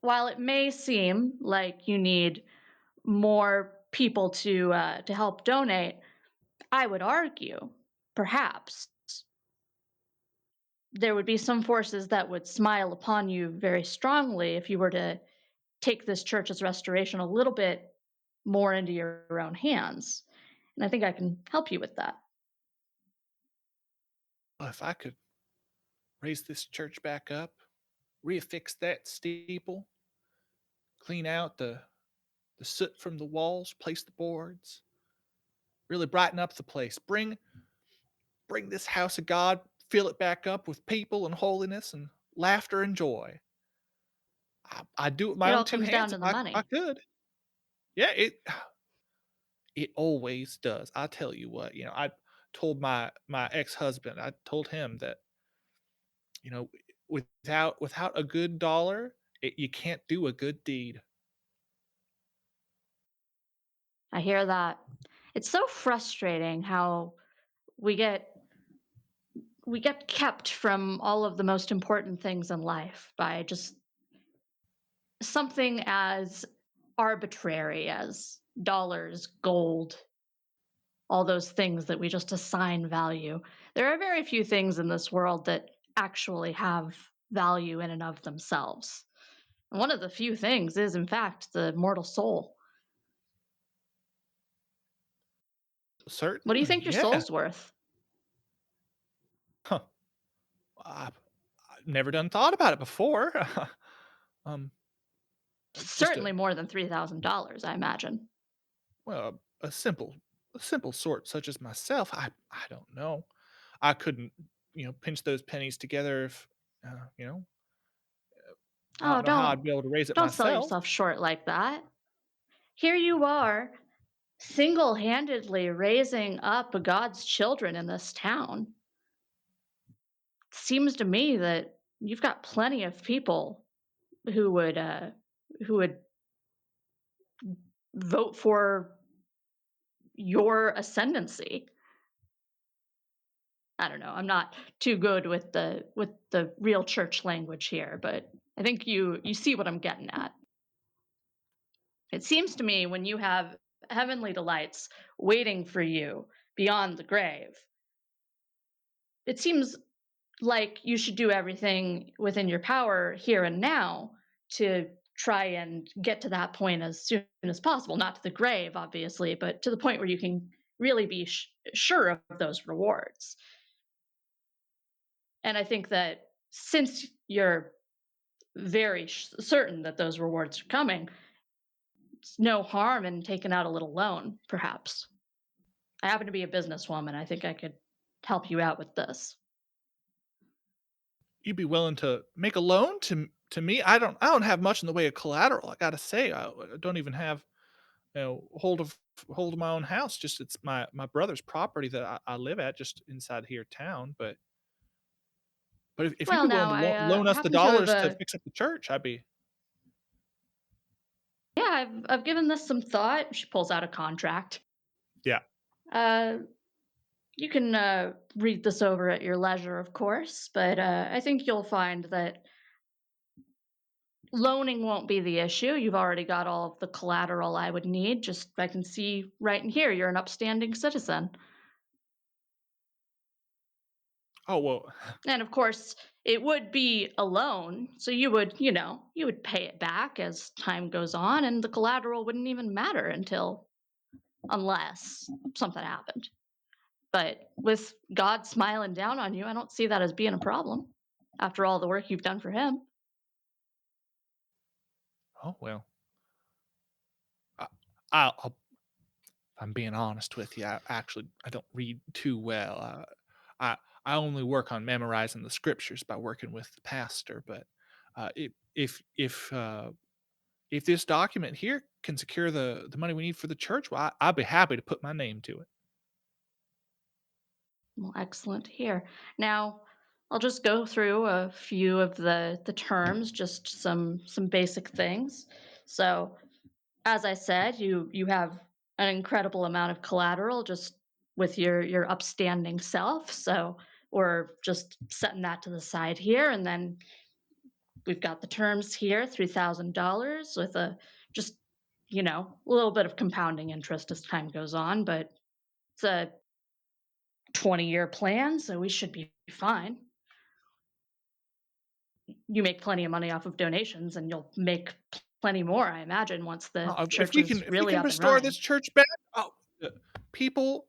while it may seem like you need more people to help donate, I would argue perhaps there would be some forces that would smile upon you very strongly if you were to take this church's restoration a little bit more into your own hands. And I think I can help you with that. Well, if I could raise this church back up, reaffix that steeple, clean out the soot from the walls, place the boards, really brighten up the place. Bring this house of God, fill it back up with people and holiness and laughter and joy. I'd do it with my It own all two comes down hands to if the I money. could. Yeah, it always does. I tell you what, I told my ex-husband, I told him that, you know, without a good dollar, you can't do a good deed. I hear that. It's so frustrating how we get we get kept from all of the most important things in life by just something as arbitrary as dollars, gold, all those things that we just assign value. There are very few things in this world that actually have value in and of themselves. And one of the few things is, in fact, the mortal soul. What do you Certainly, think your yeah. soul's worth? Huh. I've never done thought about it before. um, just Certainly more than $3,000, I imagine. well, a simple sort such as myself. I don't know. I couldn't, pinch those pennies together if, you know, I Oh, don't know how I'd be able to raise it don't sell myself. yourself short like that. Here you are, single-handedly raising up God's children in this town. Seems to me that you've got plenty of people who would vote for your ascendancy. I don't know. I'm not too good with the real church language here, but I think you see what I'm getting at. It seems to me when you have heavenly delights waiting for you beyond the grave, it seems like you should do everything within your power here and now to try and get to that point as soon as possible. Not to the grave, obviously, but to the point where you can really be sure of those rewards. And I think that since you're very certain that those rewards are coming, it's no harm in taking out a little loan, perhaps. I happen to be a businesswoman. I think I could help you out with this. You'd be willing to make a loan to me? I don't have much in the way of collateral. I gotta say, I don't even have, hold of my own house. Just it's my brother's property that I live at just inside here town. But if you'd Well, be willing now to I loan us the happen to have dollars to fix up the church, I'd be. yeah, I've given this some thought. She pulls out a contract. Yeah. Uh, you can read this over at your leisure, of course, but I think you'll find that loaning won't be the issue. You've already got all of the collateral I would need. Just I can see right in here you're an upstanding citizen. Oh, well, And of course, it would be a loan, so you would pay it back as time goes on, and the collateral wouldn't even matter until unless something happened. But with God smiling down on you, I don't see that as being a problem after all the work you've done for him. oh, well. I I'll if I'm being honest with you, I don't read too well. I I only work on memorizing the scriptures by working with the pastor. But if this document here can secure the money we need for the church, well, I'd be happy to put my name to it. Well, excellent to hear. Now, I'll just go through a few of the terms, just some basic things. So, as I said, you have an incredible amount of collateral. Just with your upstanding self. So we're just setting that to the side here, and then we've got the terms here: $3,000 with a just a little bit of compounding interest as time goes on, but it's a 20-year plan, so we should be fine. You make plenty of money off of donations, and you'll make plenty more, I imagine, once the If church we can is if we really can up and restore this running. church back, uh, people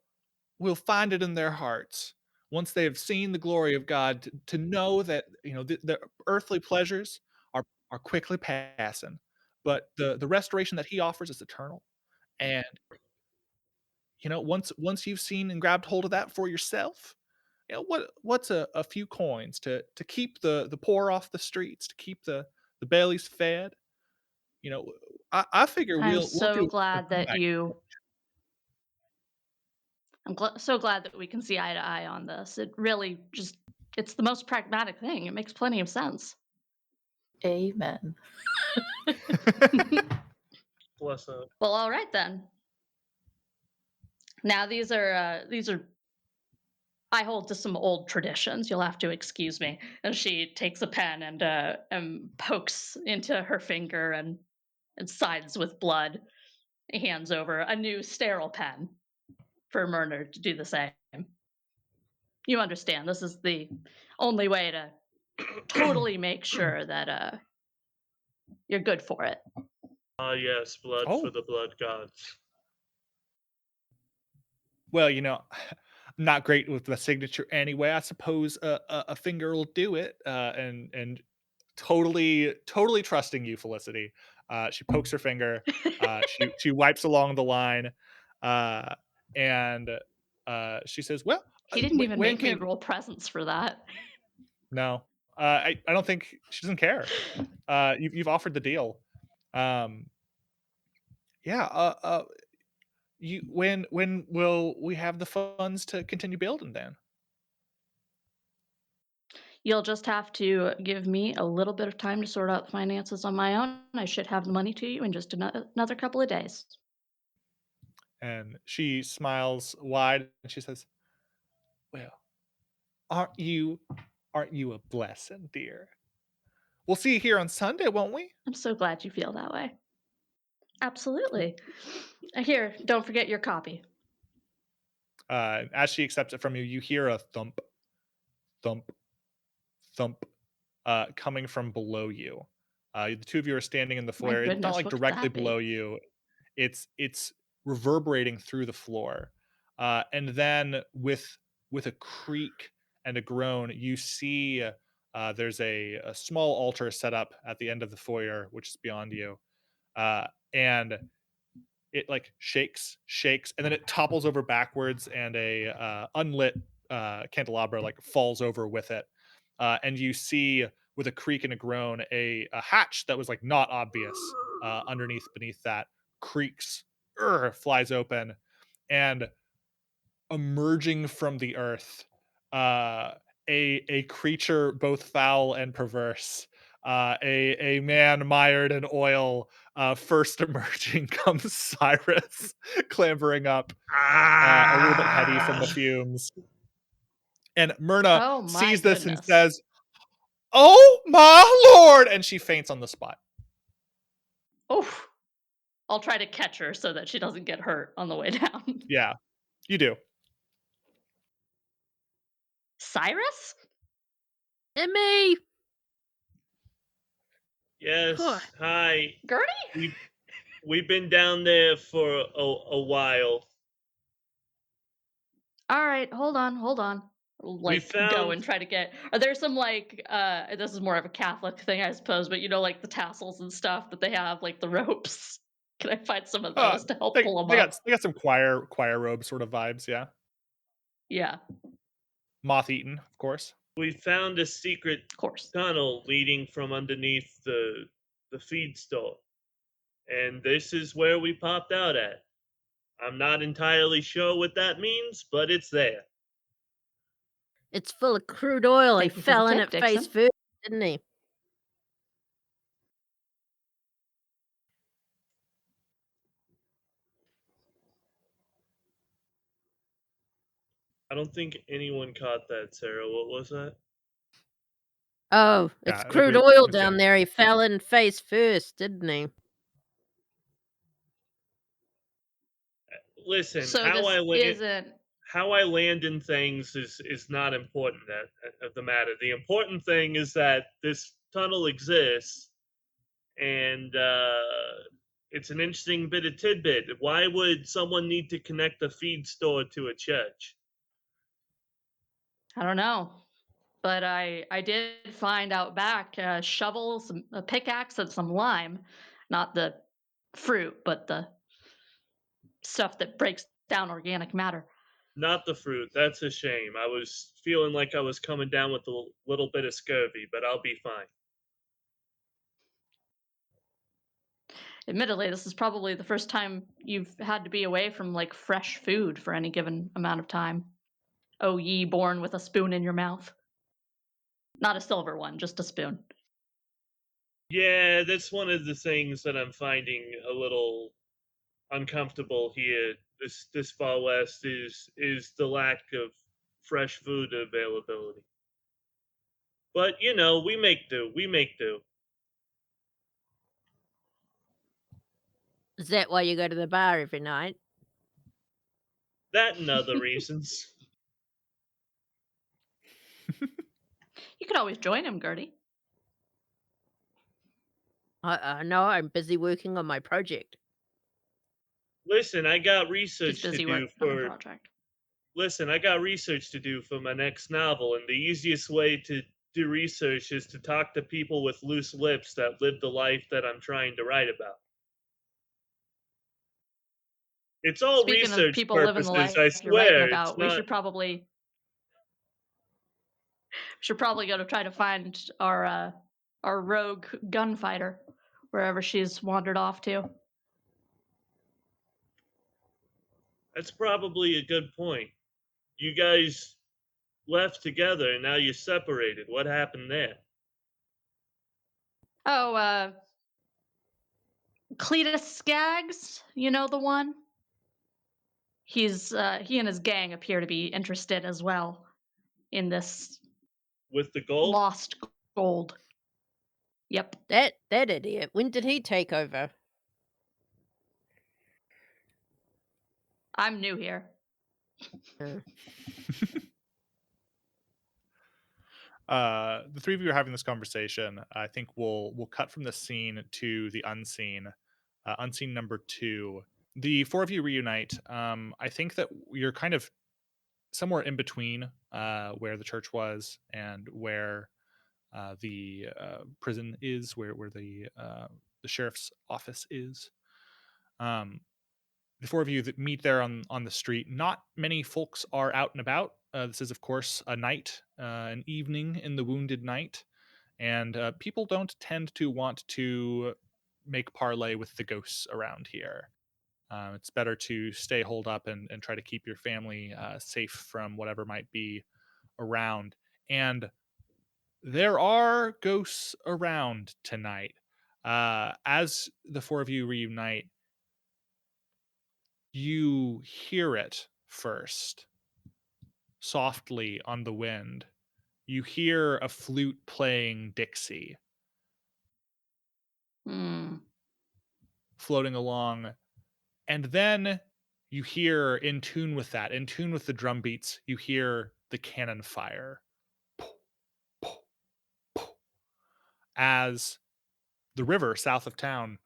will find it in their hearts once they have seen the glory of God to know that the earthly pleasures are quickly passing, but the restoration that He offers is eternal. And once you've seen and grabbed hold of that for yourself, what's a few coins to keep the poor off the streets, to keep the bellies fed. You know, I figure I'm we'll so do a glad good that back. you so glad that we can see eye to eye on this. It really just it's the most pragmatic thing. It makes plenty of sense. Amen. Bless up. Well, all right then. Now these are I hold to some old traditions. You'll have to excuse me. And she takes a pen and pokes into her finger and sides with blood. Hands over a new sterile pen for Myrna to do the same. You understand, this is the only way to totally make sure that you're good for it. Ah, yes, blood for Oh, the blood gods. well, I'm not great with the signature anyway. I suppose a finger will do it. And totally trusting you, Felicity. She pokes her finger. She wipes along the line, uh, and she says, "Well, He didn't even when make me can?" roll presents for that. No, I don't think she doesn't care. You've offered the deal. Um, yeah. You when will we have the funds to continue building then? You'll just have to give me a little bit of time to sort out the finances on my own. I should have the money to you in just another couple of days. And she smiles wide and she says, "Well, aren't you aren't you a blessing, dear? We'll see you here on Sunday, won't we?" I'm so glad you feel that way. Absolutely. Here, don't forget your copy. As she accepts it from you, you hear a thump, thump, thump, coming from below you. The two of you are standing in the My foyer. It's not goodness, like what could directly that below be? you. It's reverberating through the floor, and then with a creak and a groan, you see there's a small altar set up at the end of the foyer, which is beyond you, and it like shakes, and then it topples over backwards, and a unlit candelabra like falls over with it, and you see with a creak and a groan a hatch that was like not obvious beneath that creaks, flies open, and emerging from the earth, uh, a creature both foul and perverse, a man mired in oil. First emerging comes Cyrus, clambering up, a little bit heady from the Ah! fumes. And Myrna Oh my sees this and goodness. says, "Oh my lord!" And she faints on the spot. Oh, I'll try to catch her so that she doesn't get hurt on the way down. Yeah, you do. Cyrus? And me. Huh. Yes, hi. Gertie? We we've been down there for a while. All right, hold on. We Like go found and try to get. Are there some like this is more of a Catholic thing, I suppose, but like the tassels and stuff that they have, like the ropes. Can I find some of Uh, those to help they pull them they got up? they got some choir robe sort of vibes. Yeah, Yeah, moth eaten, of course. we found a secret of course. tunnel leading from underneath the feed store. And this is where we popped out at. I'm not entirely sure what that means, but it's there. It's full of crude oil. He Thank you for the fell in tip, it face Dixon. first, didn't he? I don't think anyone caught that, Sarah. What was that? Oh, it's Yeah, crude agreed. oil It's down Dave. there. He fell in face first, didn't he? Listen, So this isn't. how I land in things is not important of the matter. The important thing is that this tunnel exists, and it's an interesting bit of tidbit. Why would someone need to connect a feed store to a church? I don't know, but I did find out back shovels, a pickaxe, and some lime. Not the fruit, but the stuff that breaks down organic matter. Not the fruit. That's a shame. I was feeling like I was coming down with a little bit of scurvy, but I'll be fine. Admittedly, this is probably the first time you've had to be away from like fresh food for any given amount of time. Oh, ye born with a spoon in your mouth. Not a silver one, just a spoon. Yeah, that's one of the things that I'm finding a little uncomfortable here. This far west is the lack of fresh food availability. But you know, we make do. We make do. Is that why you go to the bar every night? That and other reasons. You could always join him, Gertie. I know I'm busy working on my project. Listen, I got He's research to busy do working on a for project. Listen, I got research to do for my next novel, and the easiest way to do research is to talk to people with loose lips that live the life that I'm trying to write about. It's all Speaking of research people living the purposes, life I you're writing swear. It's about, we not. should probably go to try to find our rogue gunfighter wherever she's wandered off to. That's probably a good point. You guys left together and now you're separated. What happened there? Oh, Cletus Skaggs, you know the one? He and his gang appear to be interested as well in this With the gold? lost gold. Yep. That idiot. When did he take over? I'm new here. Uh, The three of you are having this conversation. I think we'll cut from the scene to the unseen, unseen number 2. The four of you reunite. I think that you're kind of somewhere in between where the church was and where the prison is, where the sheriff's office is. The four of you that meet there on the street. Not many folks are out and about. This is, of course, a night, an evening in the Wounded Knight, and people don't tend to want to make parley with the ghosts around here. It's better to stay holed up and try to keep your family safe from whatever might be around. And there are ghosts around tonight. As the four of you reunite, you hear it first, softly on the wind. You hear a flute playing Dixie Hmm. floating along. And then you hear, in tune with that, in tune with the drum beats, you hear the cannon fire as the river south of town.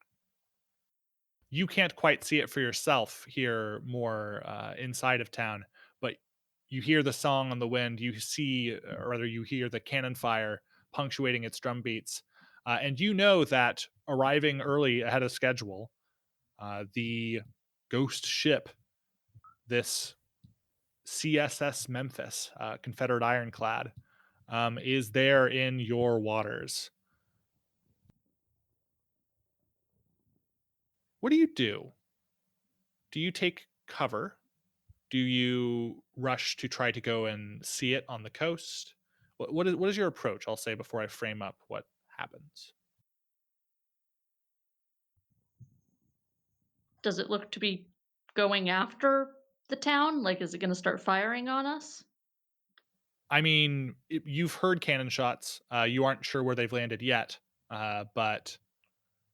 You can't quite see it for yourself here more inside of town, but you hear the song on the wind. You see, or rather, you hear the cannon fire punctuating its drum beats. And you know that arriving early ahead of schedule, the ghost ship, this CSS Memphis, Confederate Ironclad, is there in your waters. What do you do? Do you take cover? Do you rush to try to go and see it on the coast? What is your approach? I'll say before I frame up what happens. Does it look to be going after the town? Like, is it going to start firing on us? I mean, you've heard cannon shots. You aren't sure where they've landed yet, but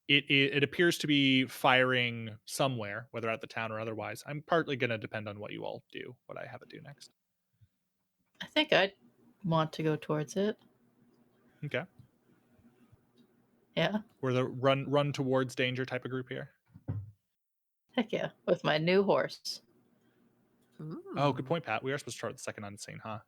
it appears to be firing somewhere, whether at the town or otherwise. I'm partly going to depend on what you all do, what I have it do next. I think I'd want to go towards it. Okay, Yeah. we're the run towards danger type of group here. Heck yeah. With my new horse. Oh, good Mm. point, Pat. We are supposed to start with the second unseen, huh?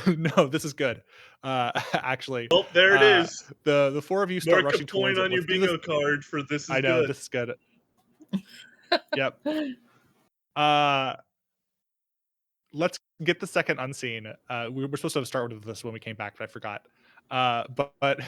No, this is good. Actually, Oh, there it is. the four of you start Mark a rushing towards point it. on your Let's do this. bingo card for this is I know good. this is good. Yep. Uh, let's get the second unseen. We were supposed to have started with this when we came back, but I forgot. But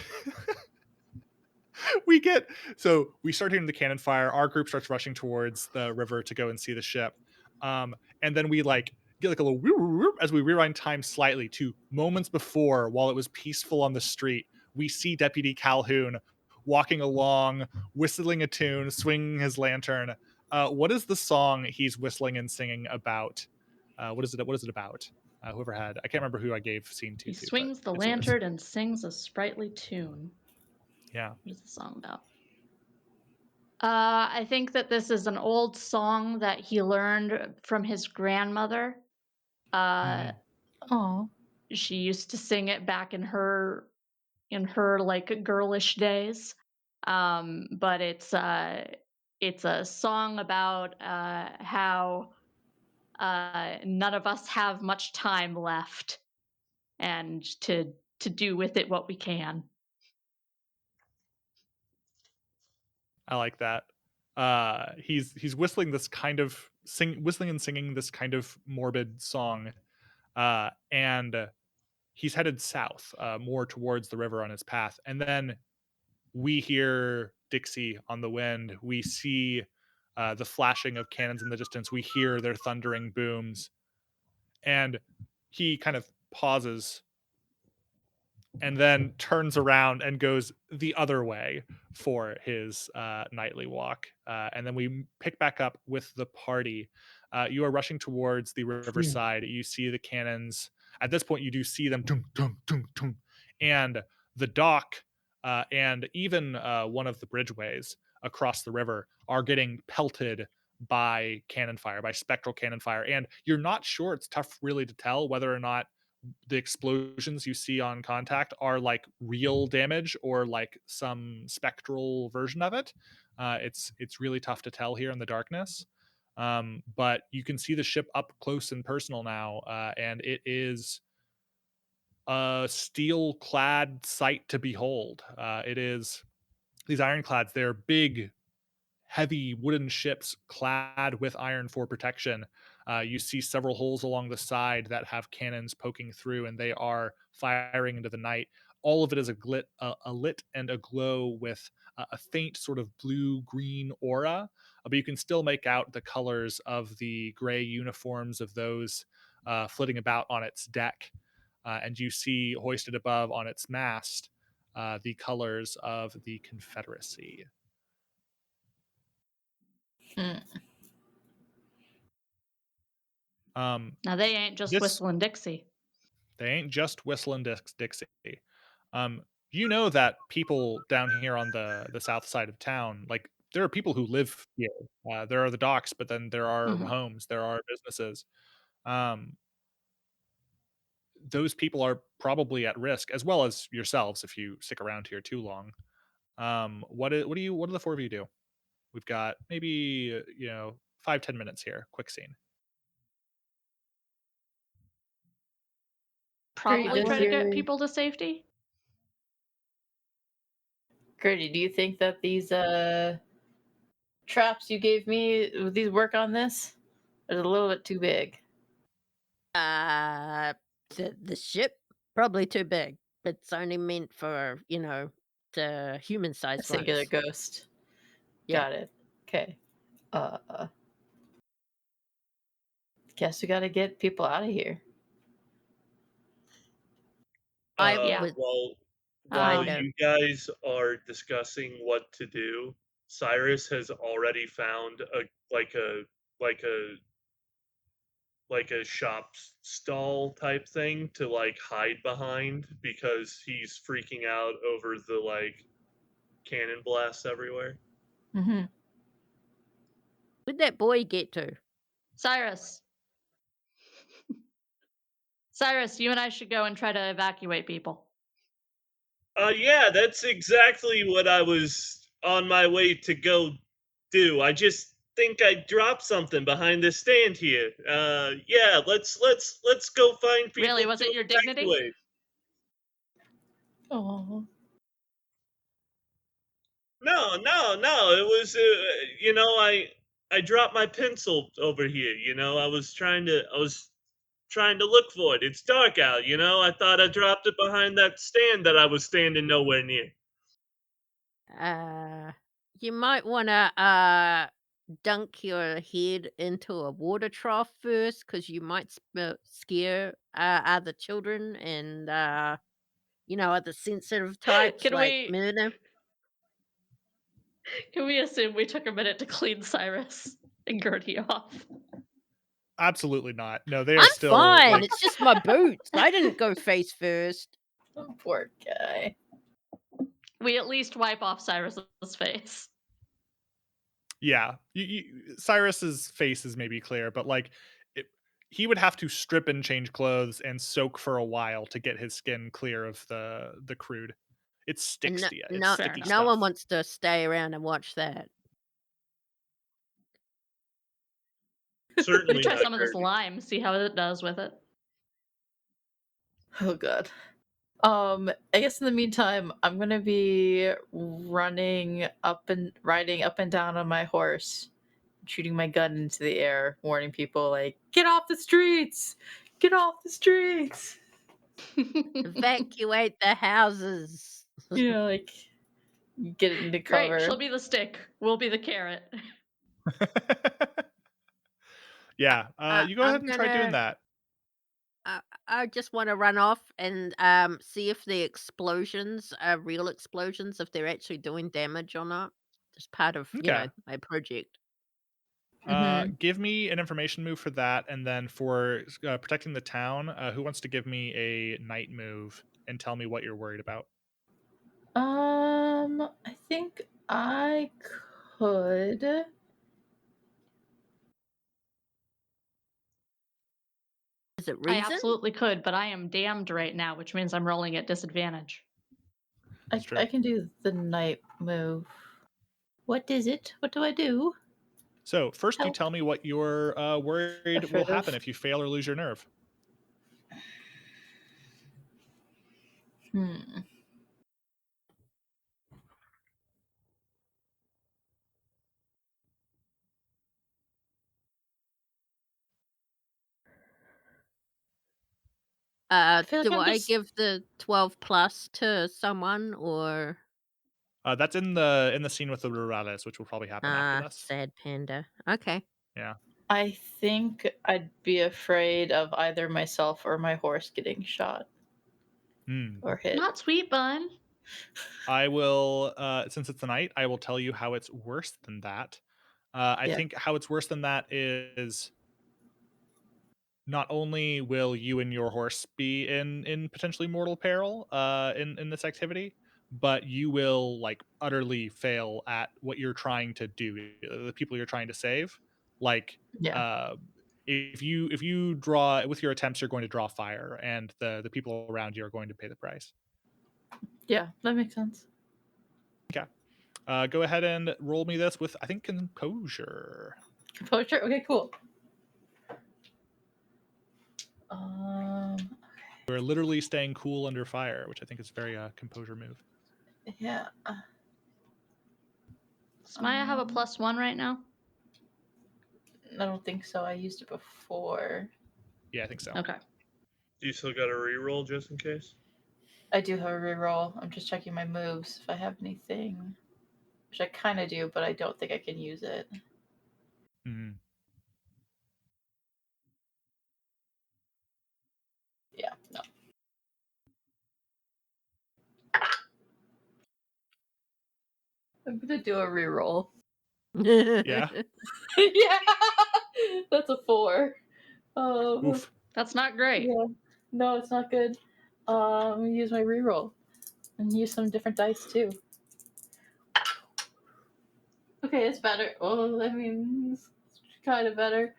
we start hearing the cannon fire. Our group starts rushing towards the river to go and see the ship. And then we like get like a little whoop, whoop, whoop as we rewind time slightly to moments before, while it was peaceful on the street. We see Deputy Calhoun walking along, whistling a tune, swinging his lantern. What is the song he's whistling and singing about? What is it? What is it about? Whoever had, I can't remember who I gave scene two He to, but swings the it's yours. lantern and sings a sprightly tune. Yeah. What is the song about? I think that this is an old song that he learned from his grandmother. Uh, Mm. Oh. she used to sing it back in her like girlish days. But it's a song about how none of us have much time left, and to do with it what we can. I like that. He's whistling this kind of whistling and singing this kind of morbid song, and he's headed south, more towards the river on his path. And then we hear Dixie on the wind. We see the flashing of cannons in the distance. We hear their thundering booms, and he kind of pauses and then turns around and goes the other way for his nightly walk. And then we pick back up with the party. You are rushing towards the riverside. You see the cannons. At this point, you do see them, tung, tung, tung, tung, and the dock and even one of the bridgeways across the river are getting pelted by cannon fire, by spectral cannon fire. And you're not sure, it's tough really to tell whether or not the explosions you see on contact are like real damage or like some spectral version of it. It's really tough to tell here in the darkness. But you can see the ship up close and personal now, and it is a steel clad sight to behold. It is these ironclads, they're big, heavy wooden ships clad with iron for protection. You see several holes along the side that have cannons poking through, and they are firing into the night. All of it is a lit and aglow with a faint sort of blue-green aura, but you can still make out the colors of the gray uniforms of those flitting about on its deck. And you see hoisted above on its mast the colors of the Confederacy. Hmm. Now they ain't just This whistling Dixie. They ain't just whistling Dixie. You know that people down here on the south side of town, like there are people who live here. There are the docks, but then there are Mhm. homes, there are businesses. Um, those people are probably at risk, as well as yourselves if you stick around here too long. What do the four of you do? We've got maybe 5-10 minutes here. Quick scene. Gertie, Probably does try to get your people to safety. Gertie, do you think that these traps you gave me, would these work on this? Or is it a little bit too big? Uh, the ship probably too big. It's only meant for the human A sized singular ones. ghost. Yeah. Got it. Okay. Guess we gotta get people out of here. I Yeah. would While I Um, know. you guys are discussing what to do, Cyrus has already found a like a like a like a shop stall type thing to like hide behind because he's freaking out over the like cannon blasts everywhere. Mm-hmm. Where'd that boy get to? Cyrus. Cyrus, you and I should go and try to evacuate people. Yeah, that's exactly what I was on my way to go do. I just think I dropped something behind this stand here. Yeah, let's go find people Really, was to it your dignity? evacuate. Oh. No. It was, I dropped my pencil over here. I was trying to look for it. It's dark out. I thought I dropped it behind that stand that I was standing nowhere near. You might wanna, dunk your head into a water trough first, because you might scare, other children and, other sensitive types Can like we Myrna. can we assume we took a minute to clean Cyrus and Gertie off? Absolutely not. No, they are I'm still fine, like, it's just my boots. I didn't go face first. Oh, poor guy. We at least wipe off Cyrus's face. yeah. Cyrus's face is maybe clear, but like, it, he would have to strip and change clothes and soak for a while to get his skin clear of the crude. It And sticks no to you. It's no Fair sticky enough. no one stuff. wants to stay around and watch that. We could Certainly try not some of this Gertie. lime, see how it does with it. Oh god. I guess in the meantime, I'm gonna be riding up and down on my horse, shooting my gun into the air, warning people like, "Get off the streets! Get off the streets!" Evacuate the houses. Like get into Great, she'll cover. be the stick. We'll be the carrot. yeah. I You go I'm ahead and try doing gonna that. I just wanna run off and, see if the explosions are real explosions, if they're actually doing damage or not. Just part of, Okay. my project. Mm-hmm. Give me an information move for that, and then for protecting the town, who wants to give me a night move and tell me what you're worried about? I think I could. Is it I reason? absolutely could, but I am damned right now, which means I'm rolling at disadvantage. It's I true. can do the night move. What is it? What do I do? So first, you Help. tell me what you're worried will Afraid happen of. if you fail or lose your nerve. Hmm. I feel like Do I'm I just. give the 12 plus to someone or That's in the scene with the rurales, which will probably happen after this. sad panda? Okay. Yeah. I think I'd be afraid of either myself or my horse getting shot Hmm. or hit. Not sweet bun. I will, since it's the night, I will tell you how it's worse than that. I Yeah. think how it's worse than that is not only will you and your horse be in potentially mortal peril in this activity, but you will like utterly fail at what you're trying to do, the people you're trying to save. Like Yeah. uh if you draw with your attempts, you're going to draw fire, and the people around you are going to pay the price. Yeah. That makes sense. Okay. Go ahead and roll me this with, I think, composure. Composure. Okay. Cool. Um. We're literally staying cool under fire, which I think is very composure move. Yeah. Does Maya have a Um. +1 right now? I don't think so. I used it before. Yeah, I think so. Okay. You still got to reroll just in case. I do have a reroll. I'm just checking my moves if I have anything, which I kind of do, but I don't think I can use it. Mhm. Yeah. No. I'm gonna do a reroll. Yeah. Yeah, that's a 4. Oof. That's not great. Yeah, no, it's not good. I'm gonna use my reroll and use some different dice too. Okay, it's better. Well, I mean, it's kind of better.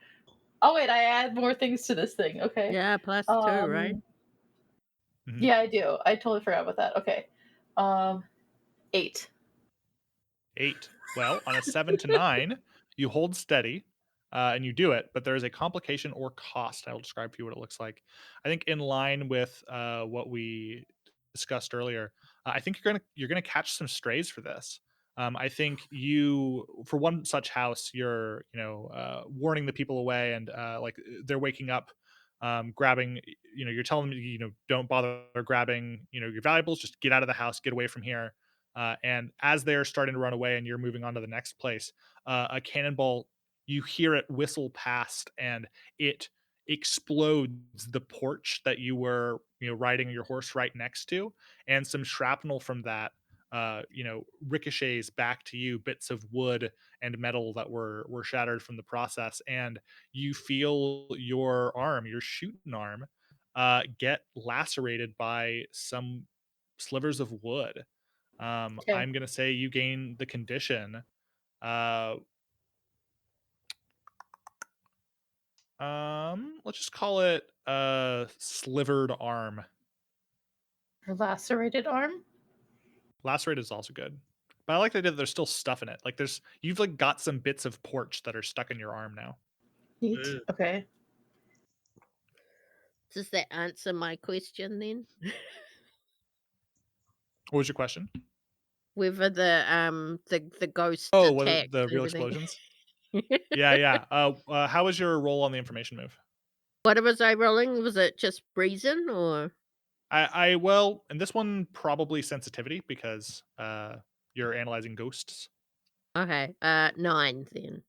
Oh wait, I add more things to this thing. Okay. Yeah, +2, right? Mhm. Yeah, I do. I totally forgot about that. Okay. 8. 8. Well, on a 7 to 9, you hold steady and you do it, but there is a complication or cost. I will describe for you what it looks like. I think in line with what we discussed earlier, I think you're gonna catch some strays for this. I think you, for one such house, you're warning the people away, and like they're waking up, grabbing. You're telling them, don't bother grabbing your valuables. Just get out of the house, get away from here. And as they're starting to run away and you're moving on to the next place, a cannonball, you hear it whistle past and it explodes the porch that you were, riding your horse right next to. And some shrapnel from that, ricochets back to you, bits of wood and metal that were shattered from the process. And you feel your arm, your shooting arm, get lacerated by some slivers of wood. Okay. I'm gonna say you gain the condition. Uh, let's just call it slivered arm. Her lacerated arm. Lacerated is also good, but I like the idea that there's still stuff in it. Like you've like got some bits of porch that are stuck in your arm now. Neat. Ugh. Okay. Does that answer my question then? What was your question? Whether the ghost Oh, was it attacks the real everything. explosions? Yeah, yeah. How was your roll on the information move? What was I rolling? Was it just reason or Well, and this one probably sensitivity because you're analyzing ghosts. okay, 9 then.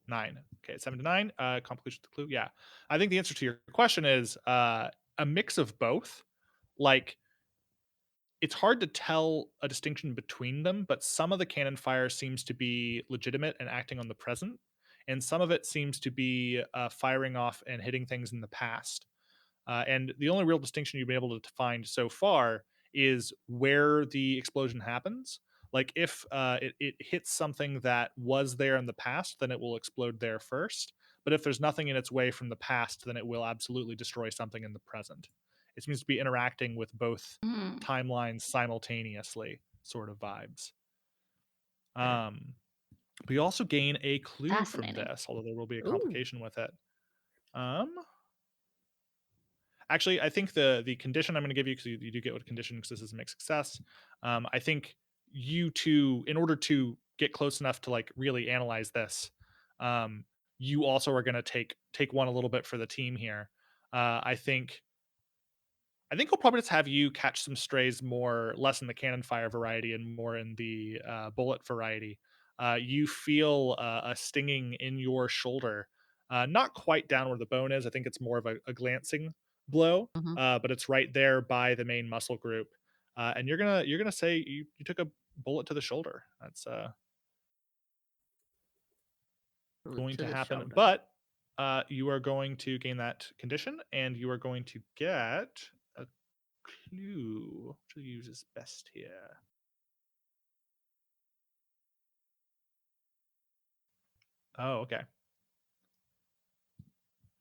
9. Okay, 7 to 9. Complication with the clue. Yeah. I think the answer to your question is a mix of both. Like, it's hard to tell a distinction between them, but some of the cannon fire seems to be legitimate and acting on the present, and some of it seems to be firing off and hitting things in the past. And the only real distinction you've been able to find so far is where the explosion happens. Like if it hits something that was there in the past, then it will explode there first. But if there's nothing in its way from the past, then it will absolutely destroy something in the present. It seems to be interacting with both Hmm. timelines simultaneously, sort of vibes. Okay. But you also gain a clue from Fascinating. this, although there will be a Ooh. complication with it. Um, Actually, I think the condition I'm going to give you, because you do get what condition, because this is a mixed success. I think you two, in order to get close enough to like really analyze this, um, you also are going to take one a little bit for the team here. I think we'll probably just have you catch some strays more, less in the cannon fire variety and more in the bullet variety. You feel a stinging in your shoulder, not quite down where the bone is. I think it's more of a glancing blow, Mhm. but it's right there by the main muscle group. And you're gonna say you took a bullet to the shoulder. That's going To to the happen, shoulder. but you are going to gain that condition, and you are going to get a clue to use is best here. Oh, okay.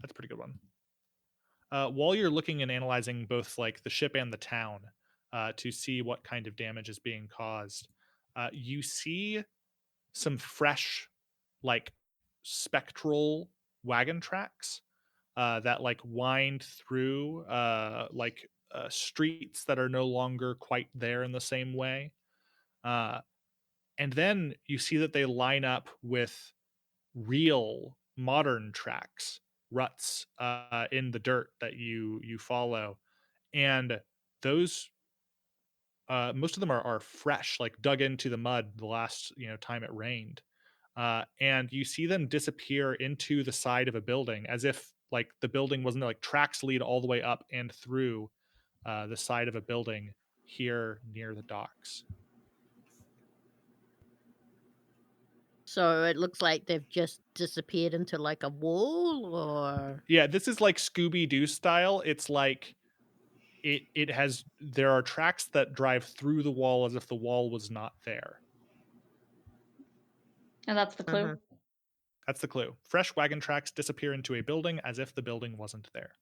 That's a pretty good one. While you're looking and analyzing both like the ship and the town to see what kind of damage is being caused, you see some fresh, like spectral wagon tracks that like wind through streets that are no longer quite there in the same way. Uh, and then you see that they line up with real modern tracks, ruts in the dirt that you follow, and those most of them are fresh, like dug into the mud the last time it rained, and you see them disappear into the side of a building as if like the building wasn't there. Like tracks lead all the way up and through the side of a building here near the docks. So it looks like they've just disappeared into like a wall, or Yeah, this is like Scooby-Doo style. It's like there are tracks that drive through the wall as if the wall was not there. And that's the clue. Mhm. That's the clue. Fresh wagon tracks disappear into a building as if the building wasn't there.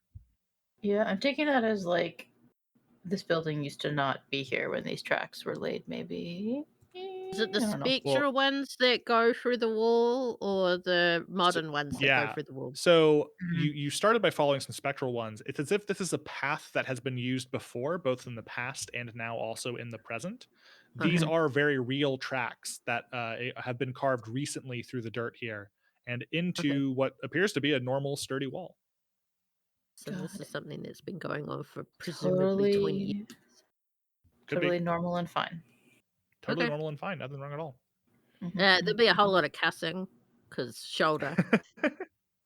Yeah, I'm taking that as like this building used to not be here when these tracks were laid, maybe. Is it the I don't know. spectral ones that go through the wall, or the So, modern ones that go yeah. through the wall? So Mhm. you started by following some spectral ones. It's as if this is a path that has been used before, both in the past and now also in the present. These Okay. are very real tracks that have been carved recently through the dirt here and Okay. into what appears to be a normal, sturdy wall. So Got this is it. something that's been going on for presumably 20 years. Totally, Could totally be normal and fine. totally Okay. normal and fine. Nothing wrong at all. There'll be a whole lot of cussing, because shoulder.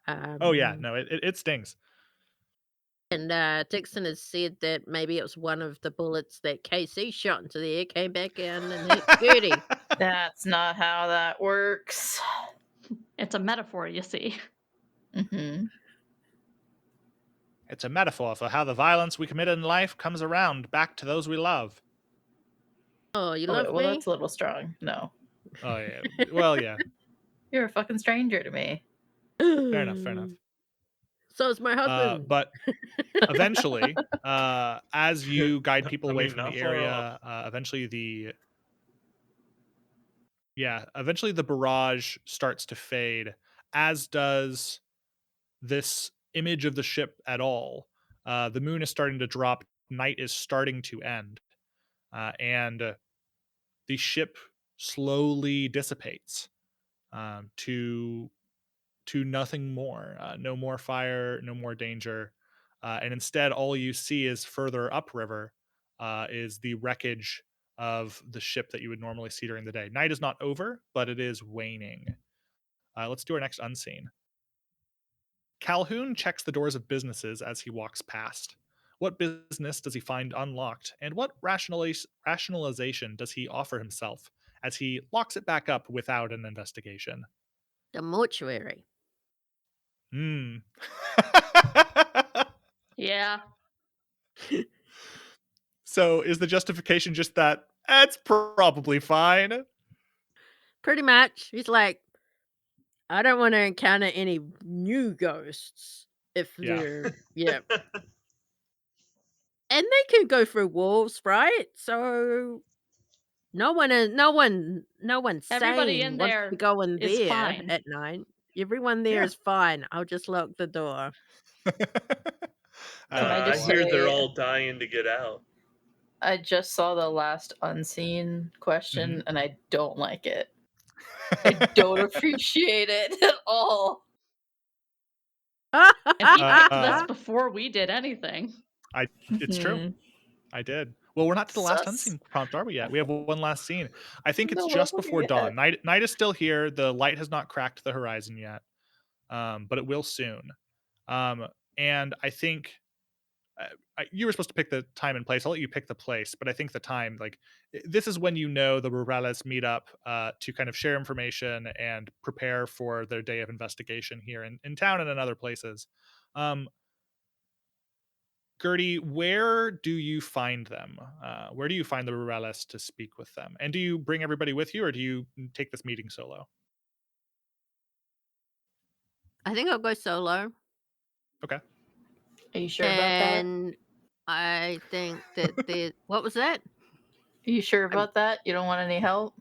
Oh yeah, Um, no, it stings. and Dixon has said that maybe it was one of the bullets that KC shot into the air, came back in and hit Gertie. That's not how that works. It's a metaphor, you see. Mm-hmm. It's a metaphor for how the violence we commit in life comes around back to those we love. Oh, you Oh, wait, love well, me? that's a little strong. No. Oh yeah. Well, yeah. You're a fucking stranger to me. Fair enough. Fair enough. So is my husband. But eventually, as you guide people I away mean, from not the far off. area, eventually the barrage starts to fade, as does this image of the ship at all. The moon is starting to drop. Night is starting to end, and the ship slowly dissipates to nothing more. No more fire, no more danger, and instead, all you see is further upriver is the wreckage of the ship that you would normally see during the day. Night is not over, but it is waning. Let's do our next unseen. Calhoun checks the doors of businesses as he walks past. What business does he find unlocked, and what rationalization does he offer himself as he locks it back up without an investigation? The mortuary. Hmm. Yeah. So is the justification just that it's probably fine? Pretty much. He's like, I don't want to encounter any new ghosts if Yeah. they're, yeah. And they can go through walls, right? So no one Everybody sane in wants to there go in is there fine. at night. Everyone there Yeah. is fine. I'll just lock the door. Can I I just Wow. hear they're say, all dying to get out. I just saw the last unseen question Mhm. and I don't like it. I don't appreciate it at all. And he picked this Uh, before we did anything. it's true. Mhm. I did. Well, we're not to the last Sus. unseen prompt, are we yet? We have one last scene. I think it's No, we're just looking before ahead. dawn. Night is still here. The light has not cracked the horizon yet, but it will soon. Um, and I think you were supposed to pick the time and place. I'll let you pick the place, but I think the time, like this is when you know the Rurales meet up to kind of share information and prepare for their day of investigation here in town and in other places. Um, Gertie, where do you find them? Where do you find the Rurales to speak with them? And do you bring everybody with you, or do you take this meeting solo? I think I'll go solo. Okay. Are you sure about that? And I think that the what was that? Are you sure about that? You don't want any help?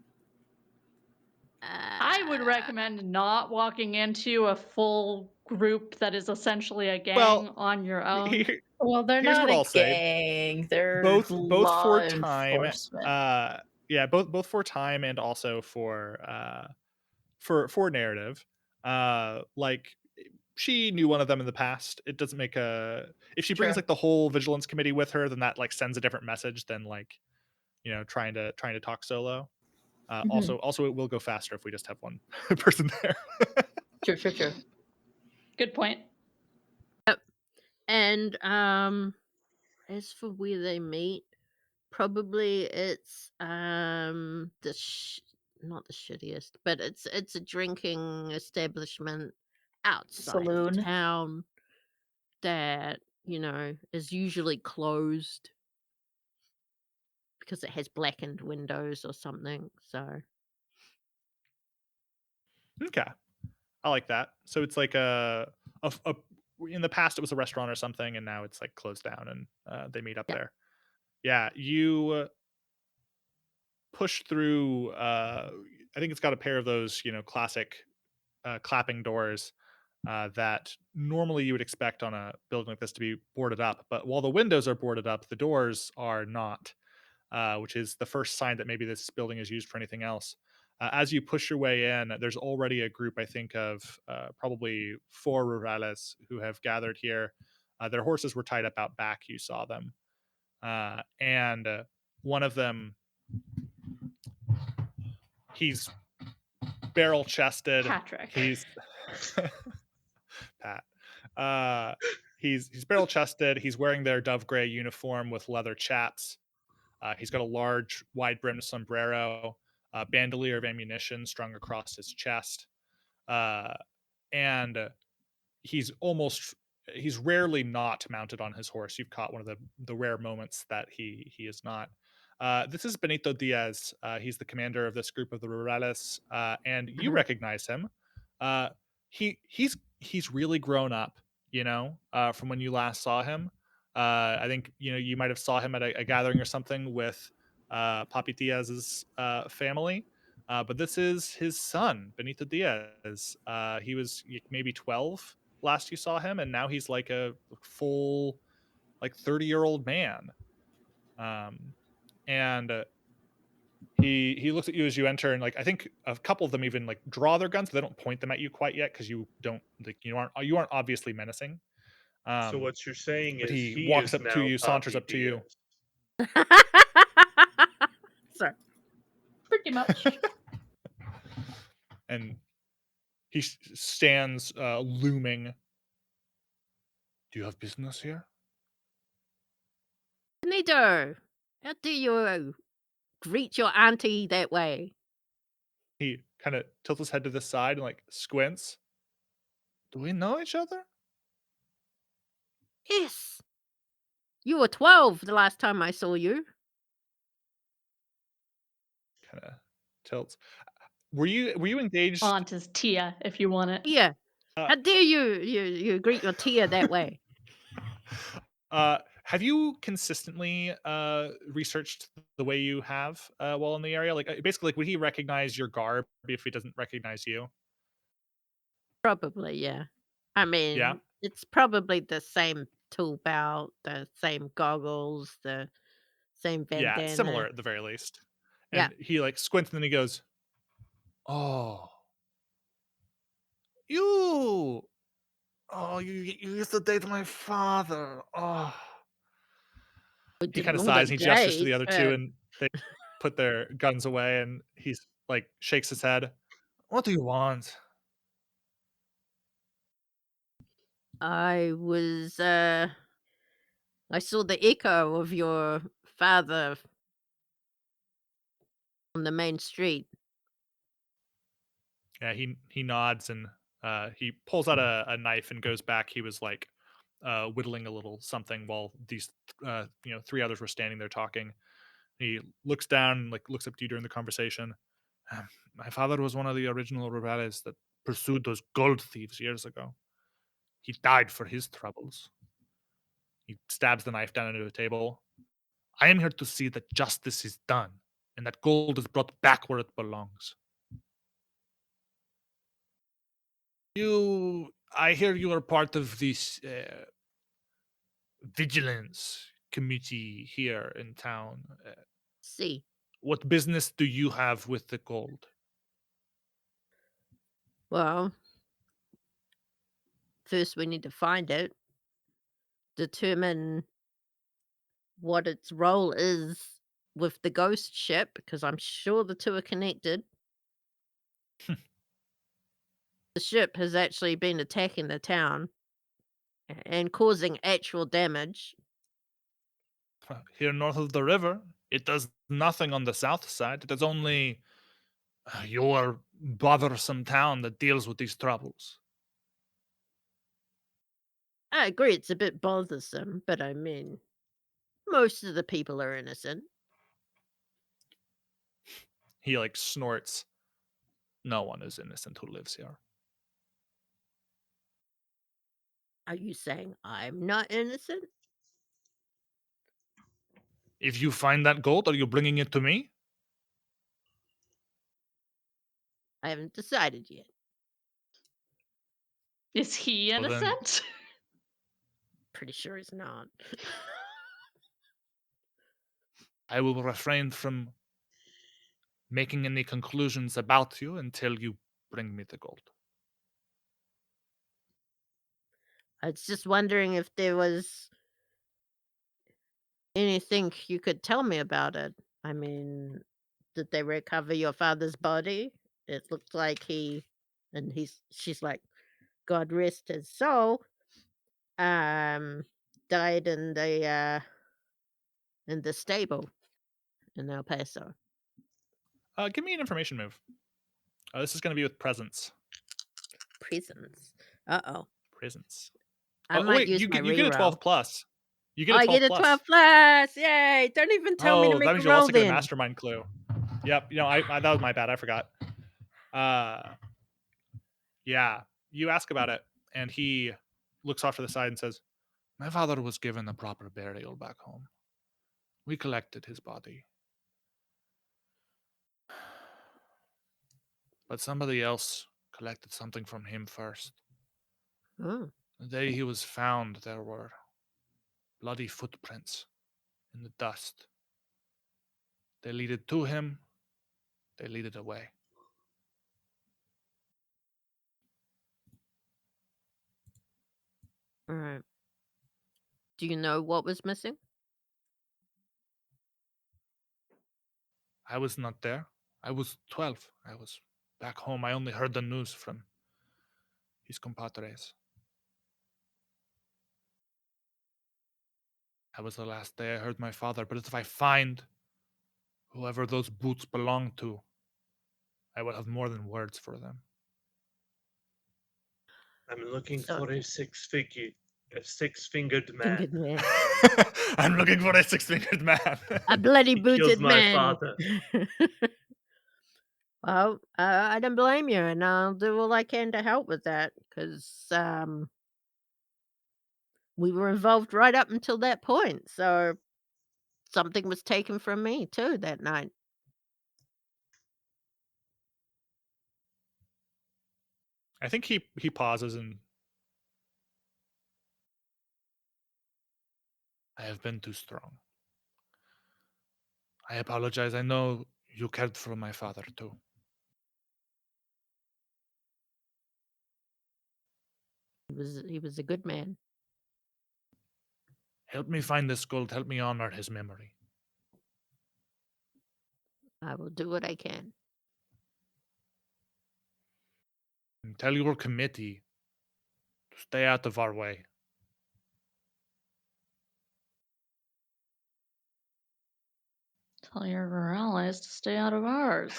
I would Uh, recommend not walking into a full group that is essentially a gang Well, on your own. Well, they're here's not what a I'll say. gang. They're Both law for time, enforcement. yeah, both for time and also for narrative. Like she knew one of them in the past. It doesn't make a if she brings True. like the whole vigilance committee with her, then that like sends a different message than like trying to talk solo. Mhm. Also it will go faster if we just have one person there. True. Good point. and as for where they meet, probably it's not the shittiest, but it's a drinking establishment outside of Saloon. town that, is usually closed because it has blackened windows or something, so Okay. I like that. So it's like a in the past it was a restaurant or something, and now it's like closed down and they meet up yeah. there. Yeah, you push through. I think it's got a pair of those, classic clapping doors that normally you would expect on a building like this to be boarded up. But while the windows are boarded up, the doors are not, which is the first sign that maybe this building is used for anything else. As you push your way in, there's already a group, I think, of probably 4 rurales who have gathered here. Their horses were tied up out back. You saw them. And one of them, he's barrel chested. Patrick. He's Pat. Uh, he's barrel chested. He's wearing their dove gray uniform with leather chaps. He's got a large, wide brimmed sombrero, a bandolier of ammunition strung across his chest, uh, and he's almost he's rarely not mounted on his horse. You've caught one of the rare moments that he is not. This is Benito Diaz. He's the commander of this group of the rurales, and you Mhm. recognize him. Uh, he's really grown up, from when you last saw him. I think you might have saw him at a gathering or something with Papi Diaz's family. But this is his son, Benito Diaz. He was maybe 12 last you saw him, and now he's like a full, like 30-year-old man. Um, and he looks at you as you enter, and like I think a couple of them even like draw their guns, but they don't point them at you quite yet because you don't like you aren't obviously menacing. So Um, what you're saying but is he he walks is up to now you, saunters Papi up to you, Diaz. Sorry. Pretty much. and he stands looming. Do you have business here? Benito, how do you greet your auntie that way? He kind of tilts his head to the side and like squints. Do we know each other? Yes, you were 12 the last time I saw you. Kind of tilts. Were you engaged? Aunt is Tia, if you want it. Yeah. Uh, How dare you greet your tia that way? have you consistently researched the way you have while in the area? Like basically, like would he recognize your garb if he doesn't recognize you? Probably, yeah. I Yeah, mean, it's probably the same tool belt, the same goggles, the same yeah, similar bandana. at the very least. Yeah. And he like squints and then he goes, "Oh, you, you used to date my father. Oh." We He kind didn't of want to sighs and he gestures to date, the other two, but and they put their guns away, and he's like shakes his head. What do you want? I was I saw the echo of your father on the main street. Yeah, he nods and he pulls out a knife and goes back. He was like whittling a little something while these 3 others were standing there talking. He looks down and like looks up to you during the conversation. My father was one of the original rebels that pursued those gold thieves years ago. He died for his troubles. He stabs the knife down into the table. I am here to see that justice is done and that gold is brought back where it belongs. I hear you are part of this vigilance committee here in town. See. What business do you have with the gold? Well, first we need to find it, determine what its role is with the ghost ship, because I'm sure the two are connected. The ship has actually been attacking the town and causing actual damage. Here north of the river, it does nothing on the south side. It does only Your bothersome town that deals with these troubles. I agree it's a bit bothersome, but I mean, most of the people are innocent. He like snorts. No one is innocent who lives here. Are you saying I'm not innocent? If you find that gold, are you bringing it to me? I haven't decided yet. Is he Well, then- innocent? Pretty sure he's not. I will refrain from making any conclusions about you until you bring me the gold. I was just wondering if there was anything you could tell me about it. I mean, did they recover your father's body? It looked like she's like, God rest his soul, died in the stable in El Paso. Give me an information move. This is going to be with presence. Prisons. Uh-oh. Presence. I Oh, might wait, use you my get a reroll. 12 plus. You get Oh, a I 12 get a plus. 12 plus! Yay! Don't even tell me to Oh, make that a means you'll roll also get a then. mastermind clue. Yep, I that was my bad. I forgot. Yeah, you ask about it, and he looks off to the side and says, "My father was given the proper burial back home. We collected his body. But somebody else collected something from him first. Oh. The day he was found, there were bloody footprints in the dust. They leaded to him, they leaded away. All right. Do you know what was missing? I was not there. I was 12. I was back home. I only heard the news from his compadres. That was the last day I heard my father. But if I find whoever those boots belong to, I will have more than words for them. I'm looking So- for a six-fingered man. Fingered man. I'm looking for a six-fingered man. A bloody He killed booted my man. father. Well, I don't blame you, and I'll do all I can to help with that, because we were involved right up until that point, so something was taken from me, too, that night. I think he pauses and I have been too strong. I apologize. I know you cared for my father too. He was a good man. Help me find this gold. Help me honor his memory. I will do what I can. And tell your committee to stay out of our way. Tell your allies to stay out of ours.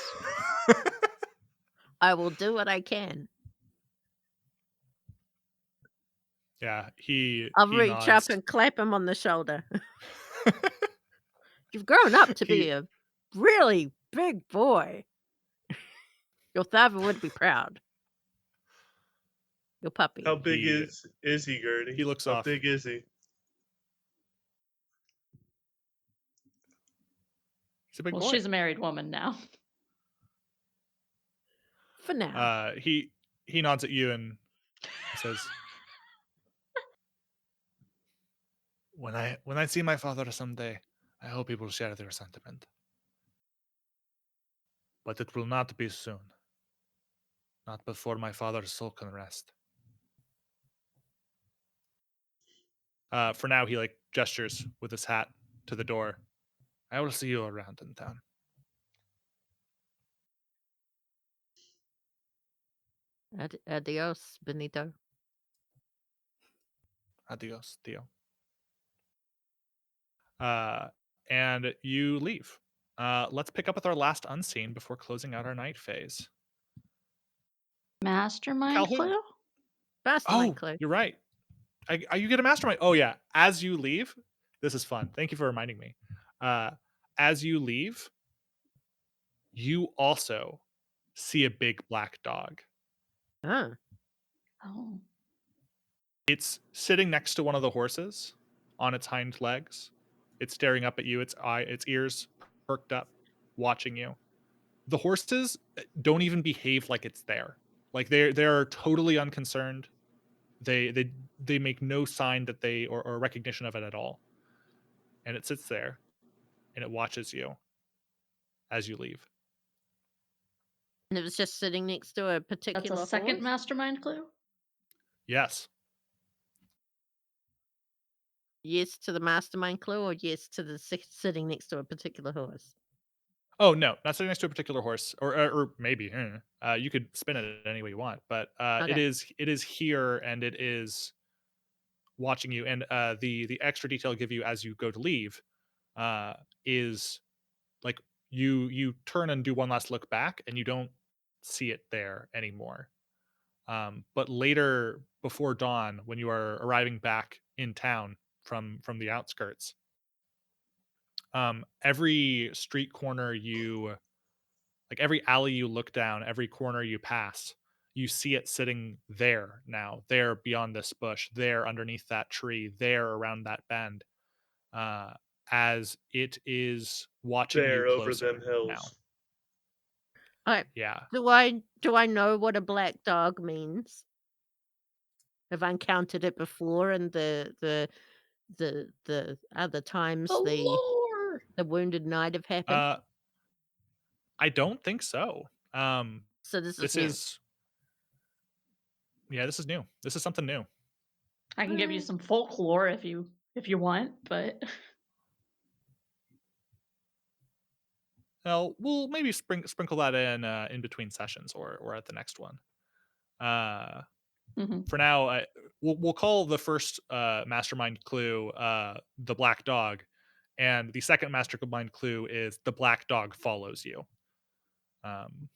I will do what I can. Yeah, I'll he reach nods. up and clap him on the shoulder. You've grown up to be a really big boy. Your father would be proud. Your puppy. How big He- is he, Gertie? he looks How off. big is he? He's a big Well, boy. she's a married woman now. For now. He nods at you and he says, When I see my father someday, I hope he will share their sentiment. But it will not be soon. Not before my father's soul can rest. For now, he like gestures with his hat to the door. I will see you around in town. Adios, Benito. Adios, Theo. And you leave. Let's pick up with our last unseen before closing out our night phase. Mastermind Calhoun? clue? Mastermind Oh, clue. you're right. You get a mastermind. Oh yeah. As you leave, this is fun. Thank you for reminding me. As you leave, you also see a big black dog. Oh. Oh. It's sitting next to one of the horses on its hind legs. It's staring up at you, its ears perked up, watching you. The horses don't even behave like it's there. Like they're totally unconcerned. They make no sign that they or recognition of it at all. And it sits there and it watches you as you leave. And it was just sitting next to a That's a particular second horse? mastermind clue? Yes. Yes to the mastermind clue, or yes to the sitting next to a particular horse? Oh no, not sitting next to a particular horse, or maybe you could spin it any way you want, but it Okay. is here and it is watching you. And the extra detail I give you as you go to leave is like you turn and do one last look back, and you don't see it there anymore. But later, before dawn, when you are arriving back in town from the outskirts, every street corner you like every alley you look down, every corner you pass, you see it sitting there now, there beyond this bush, there underneath that tree, there around that bend, uh, as it is watching you There over them closer now. hills. Okay. Yeah. Do I know what a black dog means? Have I encountered it before in the other times The the lore. wounded knight have happened? Uh, I don't think so. So this is This new. is this is new. This is something new. I can give you some folklore if you want, but Well, we'll maybe sprinkle that in between sessions or at the next one. Uh, Mhm. for now, we'll call the first mastermind clue the black dog, and the second mastermind clue is the black dog follows you. Um,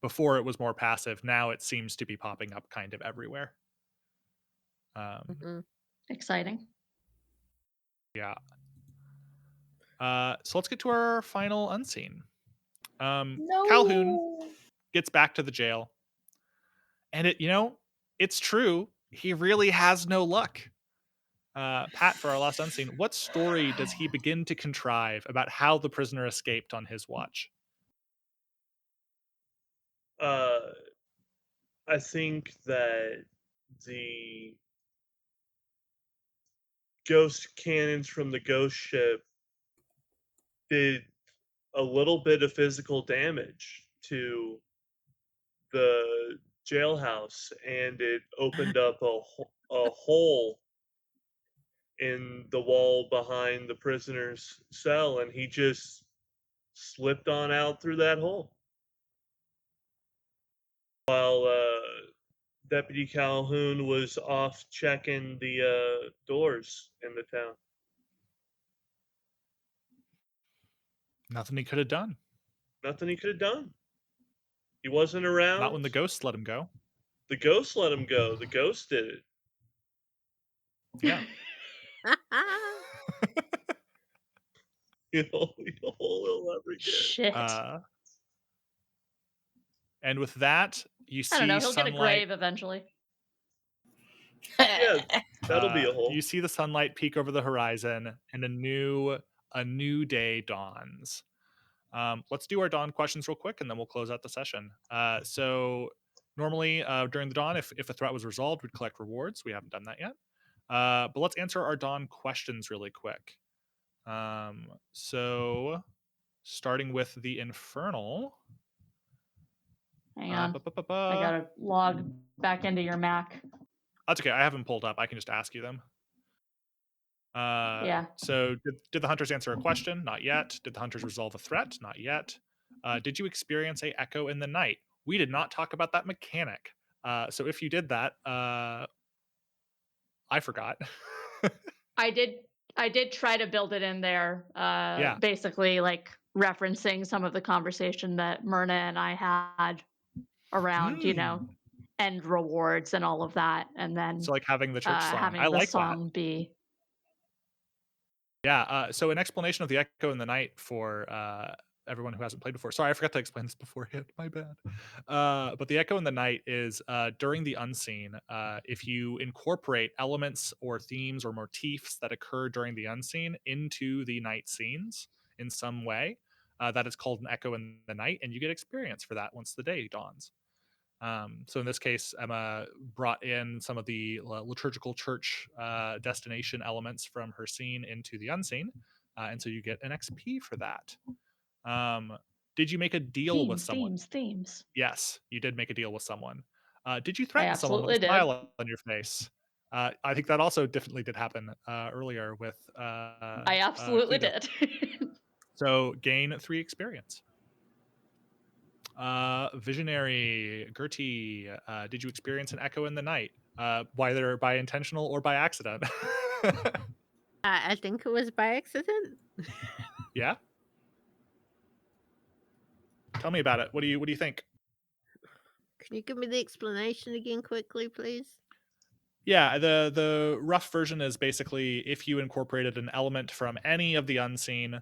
Before it was more passive, now it seems to be popping up kind of everywhere. Mhm. Exciting. Yeah. So let's get to our final unseen. Calhoun No. gets back to the jail, and it's true. He really has no luck. Pat, for our last unseen, what story does he begin to contrive about how the prisoner escaped on his watch? Uh, I think that the ghost cannons from the ghost ship did a little bit of physical damage to the jailhouse, and it opened up a hole in the wall behind the prisoner's cell, and he just slipped on out through that hole while Deputy Calhoun was off checking the doors in the town. Nothing he could have done. Nothing he could have done. He wasn't Not when around. the ghosts let him go. The ghost let him go. The ghost did it. Yeah. He'll never get. Shit. And with that, you I don't see know. He'll get a sunlight. grave eventually. Yeah, that'll be a You hole. see the sunlight peek over the horizon, and a new day dawns. Let's do our dawn questions real quick, and then we'll close out the session. So normally during the dawn, if a threat was resolved, we'd collect rewards. We haven't done that yet. But let's answer our dawn questions really quick. So starting with the Infernal. Hang on. I Ba-ba-ba-ba. gotta log back into your Mac. That's okay. I have them pulled up. I can just ask you them. Yeah. So did the hunters answer a question? Not yet. Did the hunters resolve a threat? Not yet. Did you experience a echo in the night? We did not talk about that mechanic. So if you did that, I forgot. I did I did try to build it in there, Yeah. basically like referencing some of the conversation that Myrna and I had around, Mm. end rewards and all of that, and then So like having the church song. I having the like that. song be Yeah. So an explanation of the Echo in the Night for everyone who hasn't played before. Sorry, I forgot to explain this beforehand. My bad. But the Echo in the Night is during the unseen. If you incorporate elements or themes or motifs that occur during the unseen into the night scenes in some way, that is called an Echo in the Night, and you get experience for that once the day dawns. So in this case, Emma brought in some of the liturgical church destination elements from her scene into the unseen, and so you get an XP for that. Did you make a deal with themes, someone? themes, themes. Yes, you did make a deal with someone. Did you I threaten someone with a absolutely did. smile on your face? I think that also definitely did happen earlier with I absolutely Cletus. did. So gain 3 experience. Visionary Gertie, did you experience an echo in the night, whether by intentional or by accident? I think it was by accident. Yeah, tell me about it. What do you think? Can you give me the explanation again quickly, please? Yeah, the rough version is basically if you incorporated an element from any of the unseen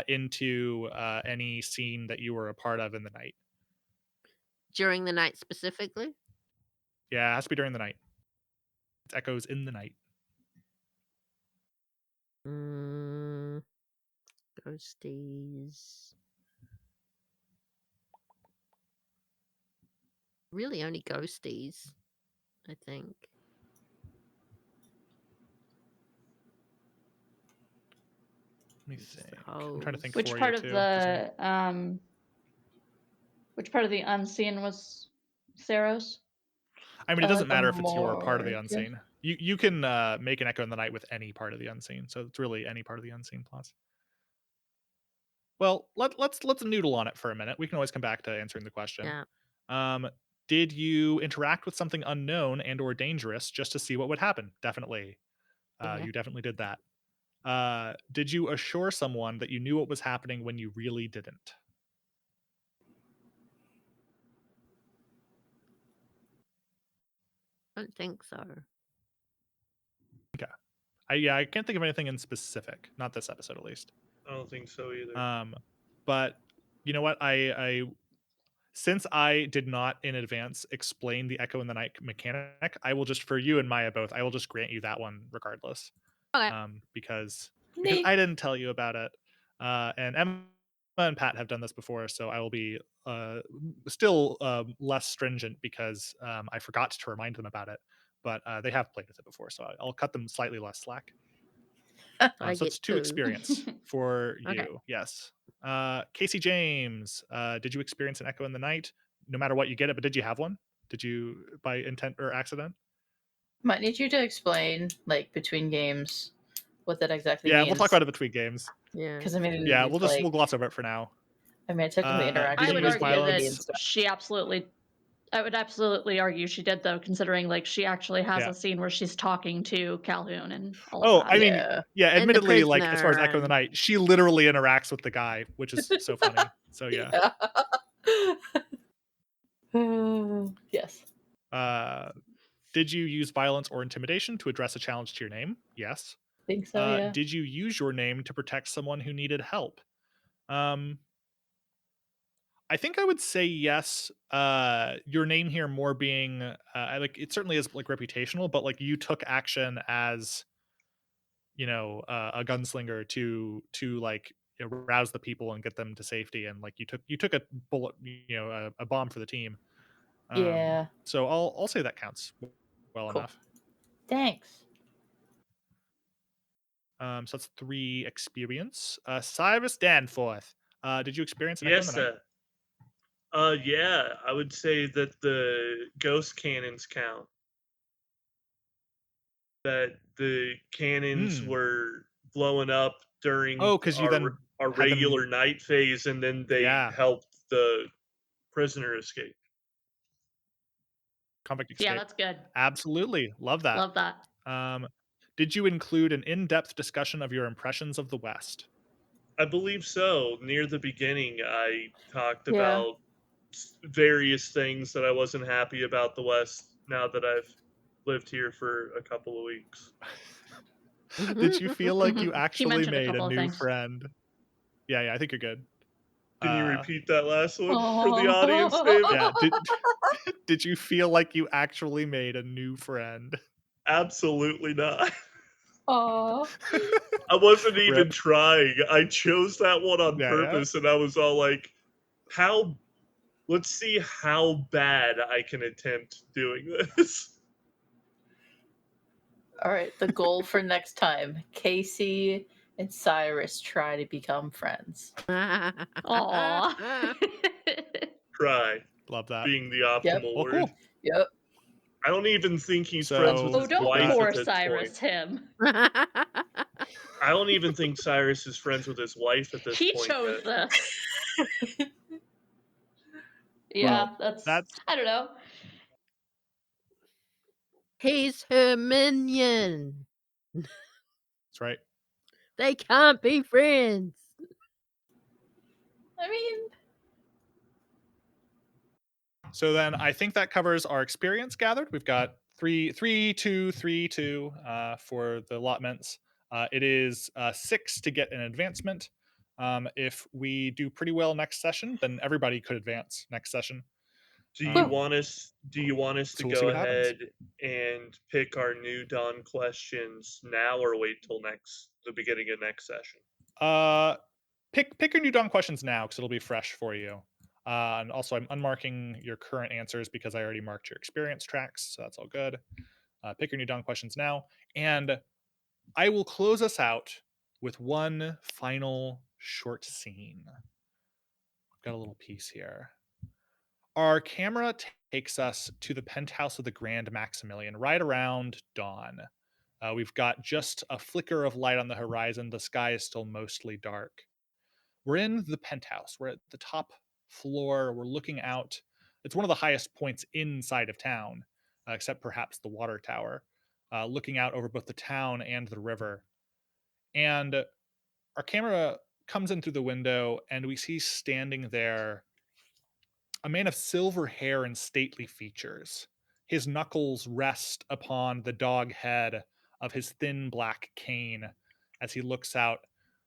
into any scene that you were a part of in the night. During the night specifically? Yeah, it has to be during the night. It's echoes in the night. Mm, ghosties. Really only ghosties, I think. Let me Just think. the I'm trying to think hoes. Which for you part of too. which part of the unseen was Sero's? I mean, it doesn't The matter if it's your part of the morgue. unseen. You can make an echo in the night with any part of the unseen. So it's really any part of the unseen plus. Well, let's noodle on it for a minute. We can always come back to answering the question. Yeah. Um, did you interact with something unknown and or dangerous just to see what would happen? Definitely. Yeah. You definitely did that. Did you assure someone that you knew what was happening when you really didn't? I don't think so. Okay. I can't think of anything in specific. Not this episode, at least. I don't think so either. But you know what? I since I did not in advance explain the Echo in the Night mechanic, I will just for you and Miah both, I will just grant you that one regardless. Okay. Because Neat. I didn't tell you about it. And Emma and Pat have done this before, so I will be still less stringent because I forgot to remind them about it. But they have played with it before, so I'll cut them slightly less slack. I So get it's 2 2. experience for Okay. you. Yes. Casey James, did you experience an echo in the night? No matter what you get it, but did you have one? Did you by intent or accident? Might need you to explain, like, between games, what that exactly Yeah, we'll talk means. about it between games. Yeah. Because I mean, Yeah, it's we'll like, gloss over it for now. I mean, I technically interacted Did I you would use with argue that Felicity and violence? stuff. I would absolutely argue she did though, considering like she actually has Yeah. a scene where she's talking to Calhoun and all of Oh, I that. mean, Yeah. yeah, And the admittedly, like as far as prisoner Echo in the and Night, she literally interacts with the guy, which is so funny. So yeah. Yes. Did you use violence or intimidation to address a challenge to your name? Yes. Think so, yeah. Did you use your name to protect someone who needed help? Um, I think I would say yes. Your name here more being like it certainly is like reputational, but like you took action as a gunslinger to like rouse the people and get them to safety, and like you took a bullet, a bomb for the team. Yeah. So I'll say that counts well Cool. enough. Thanks. So that's 3 experience. Cyrus Danforth. Did you experience an echo in Yes, the night? sir. Yeah, I would say that the ghost cannons count. That the cannons Hmm. were blowing up during Oh, because you then our had them. regular night phase, and then they Yeah, helped the prisoner escape. convict Yeah, escape. that's good. Absolutely, love that. Love that. Um, Did you include an in-depth discussion of your impressions of the West? I believe so. Near the beginning, I talked Yeah. about various things that I wasn't happy about the West now that I've lived here for a couple of weeks. Did you feel like you She actually mentioned a made a couple of new things. friend? Yeah, I think you're good. Can you Uh, repeat that last one for the audience, Oh. David? yeah, did you feel like you actually made a new friend? Absolutely not. Aw. I wasn't even Rip. trying. I chose that one on Yeah. purpose, and I was all like, how let's see how bad I can attempt doing this. All right, the goal for next time: Casey and Cyrus try to become friends. Aw. Try Love that. being the Yep. optimal Well, word. cool. Yep. I don't even think he's friends with So Oh, his we've don't got wife at force this point. Cyrus him. I don't even think Cyrus is friends with his wife at this He point chose yet. this. well, Yeah, that's that's I don't know. He's her minion. right. They can't be friends. I mean, So then I think that covers our experience gathered. We've got 3, 2, 3, 2 for the allotments. It is 6 to get an advancement. If we do pretty well next session, then everybody could advance next session. Do you Um, want us to so we'll see go what happens. ahead and pick our new dawn questions now or wait till the beginning of next session? Pick your new dawn questions now because it'll be fresh for you. And also, I'm unmarking your current answers because I already marked your experience tracks, so that's all good. Pick your new dawn questions now, and I will close us out with one final short scene. I've got a little piece here. Our camera takes us to the penthouse of the Grand Maximilian right around dawn. We've got just a flicker of light on the horizon. The sky is still mostly dark. We're in the penthouse. We're at the top floor. We're looking out. It's one of the highest points inside of town, except perhaps the water tower, looking out over both the town and the river. And our camera comes in through the window, and we see standing there a man of silver hair and stately features. His knuckles rest upon the dog head of his thin black cane as he looks out,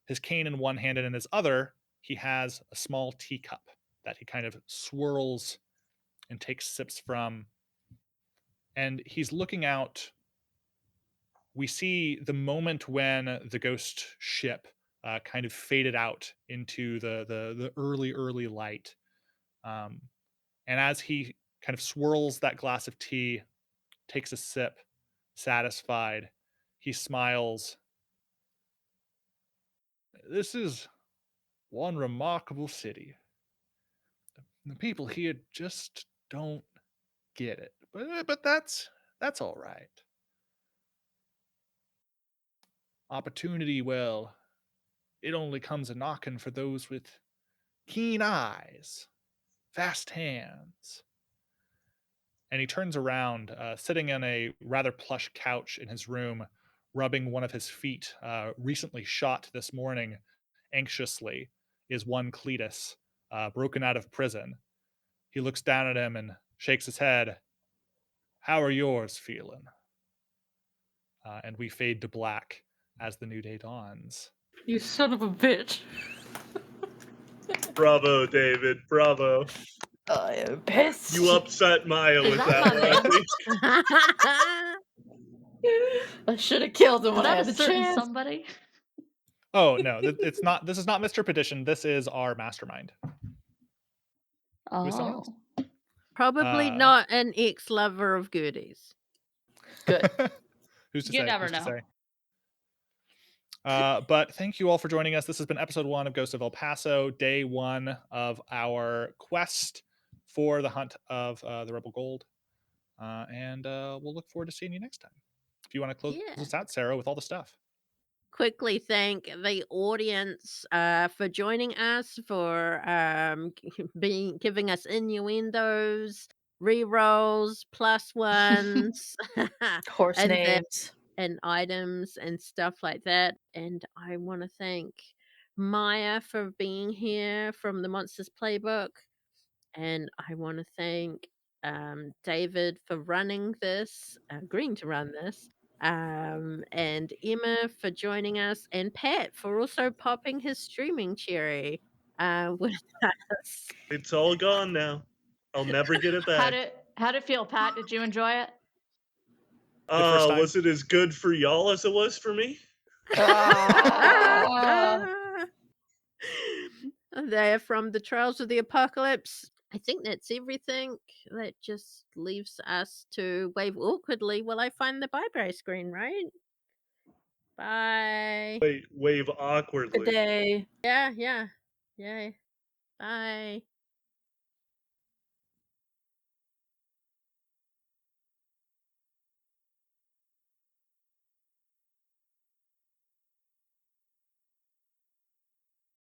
his cane in one hand, and in his other, he has a small teacup that he kind of swirls and takes sips from. And he's looking out. We see the moment when the ghost ship kind of faded out into the early light. Um, And as he kind of swirls that glass of tea, takes a sip, satisfied, he smiles. This is one remarkable city. The people here just don't get it. But that's all right. Opportunity, well, it only comes a knocking for those with keen eyes, fast hands. And he turns around, sitting on a rather plush couch in his room, rubbing one of his feet, recently shot this morning, anxiously, is one Cletus, broken out of prison. He looks down at him and shakes his head. How are yours feeling? And we fade to black as the new day dawns. you son of a bitch. Bravo, David. Bravo. I am pissed. You upset Miah Is with that that my one, I name? think. I should have killed him Is when I that a had the certain chance. somebody? Oh no, it's not. This is not Mr. Petition. This is our mastermind. Who's someone else? Oh. Probably Uh, not an ex-lover of Gertie's. Good. Who's to You say? never Who's to know. say? But thank you all for joining us. This has been episode 1 of Ghost of El Paso, day 1 of our quest for the hunt of the Rebel Gold. And we'll look forward to seeing you next time. If you want to close Yeah. us out, Sero, with all the stuff. Quickly thank the audience for joining us, for giving us innuendos, rerolls, plus ones, Horse and then names. and items and stuff like that. And I want to thank Miah for being here from the Monsters Playbook. And I want to thank David for running this, agreeing to run this, and Emma for joining us, and Pat for also popping his streaming cherry with us. It's all gone now. I'll never get it back. How'd it feel, Pat? Did you enjoy it? The first time? Was it as good for y'all as it was for me? They're from the Trials of the Apocalypse. I think that's everything. That just leaves us to wave awkwardly while I find the bye-bye screen, right? Bye. Wave awkwardly. Good day. Yeah. Yay. Bye.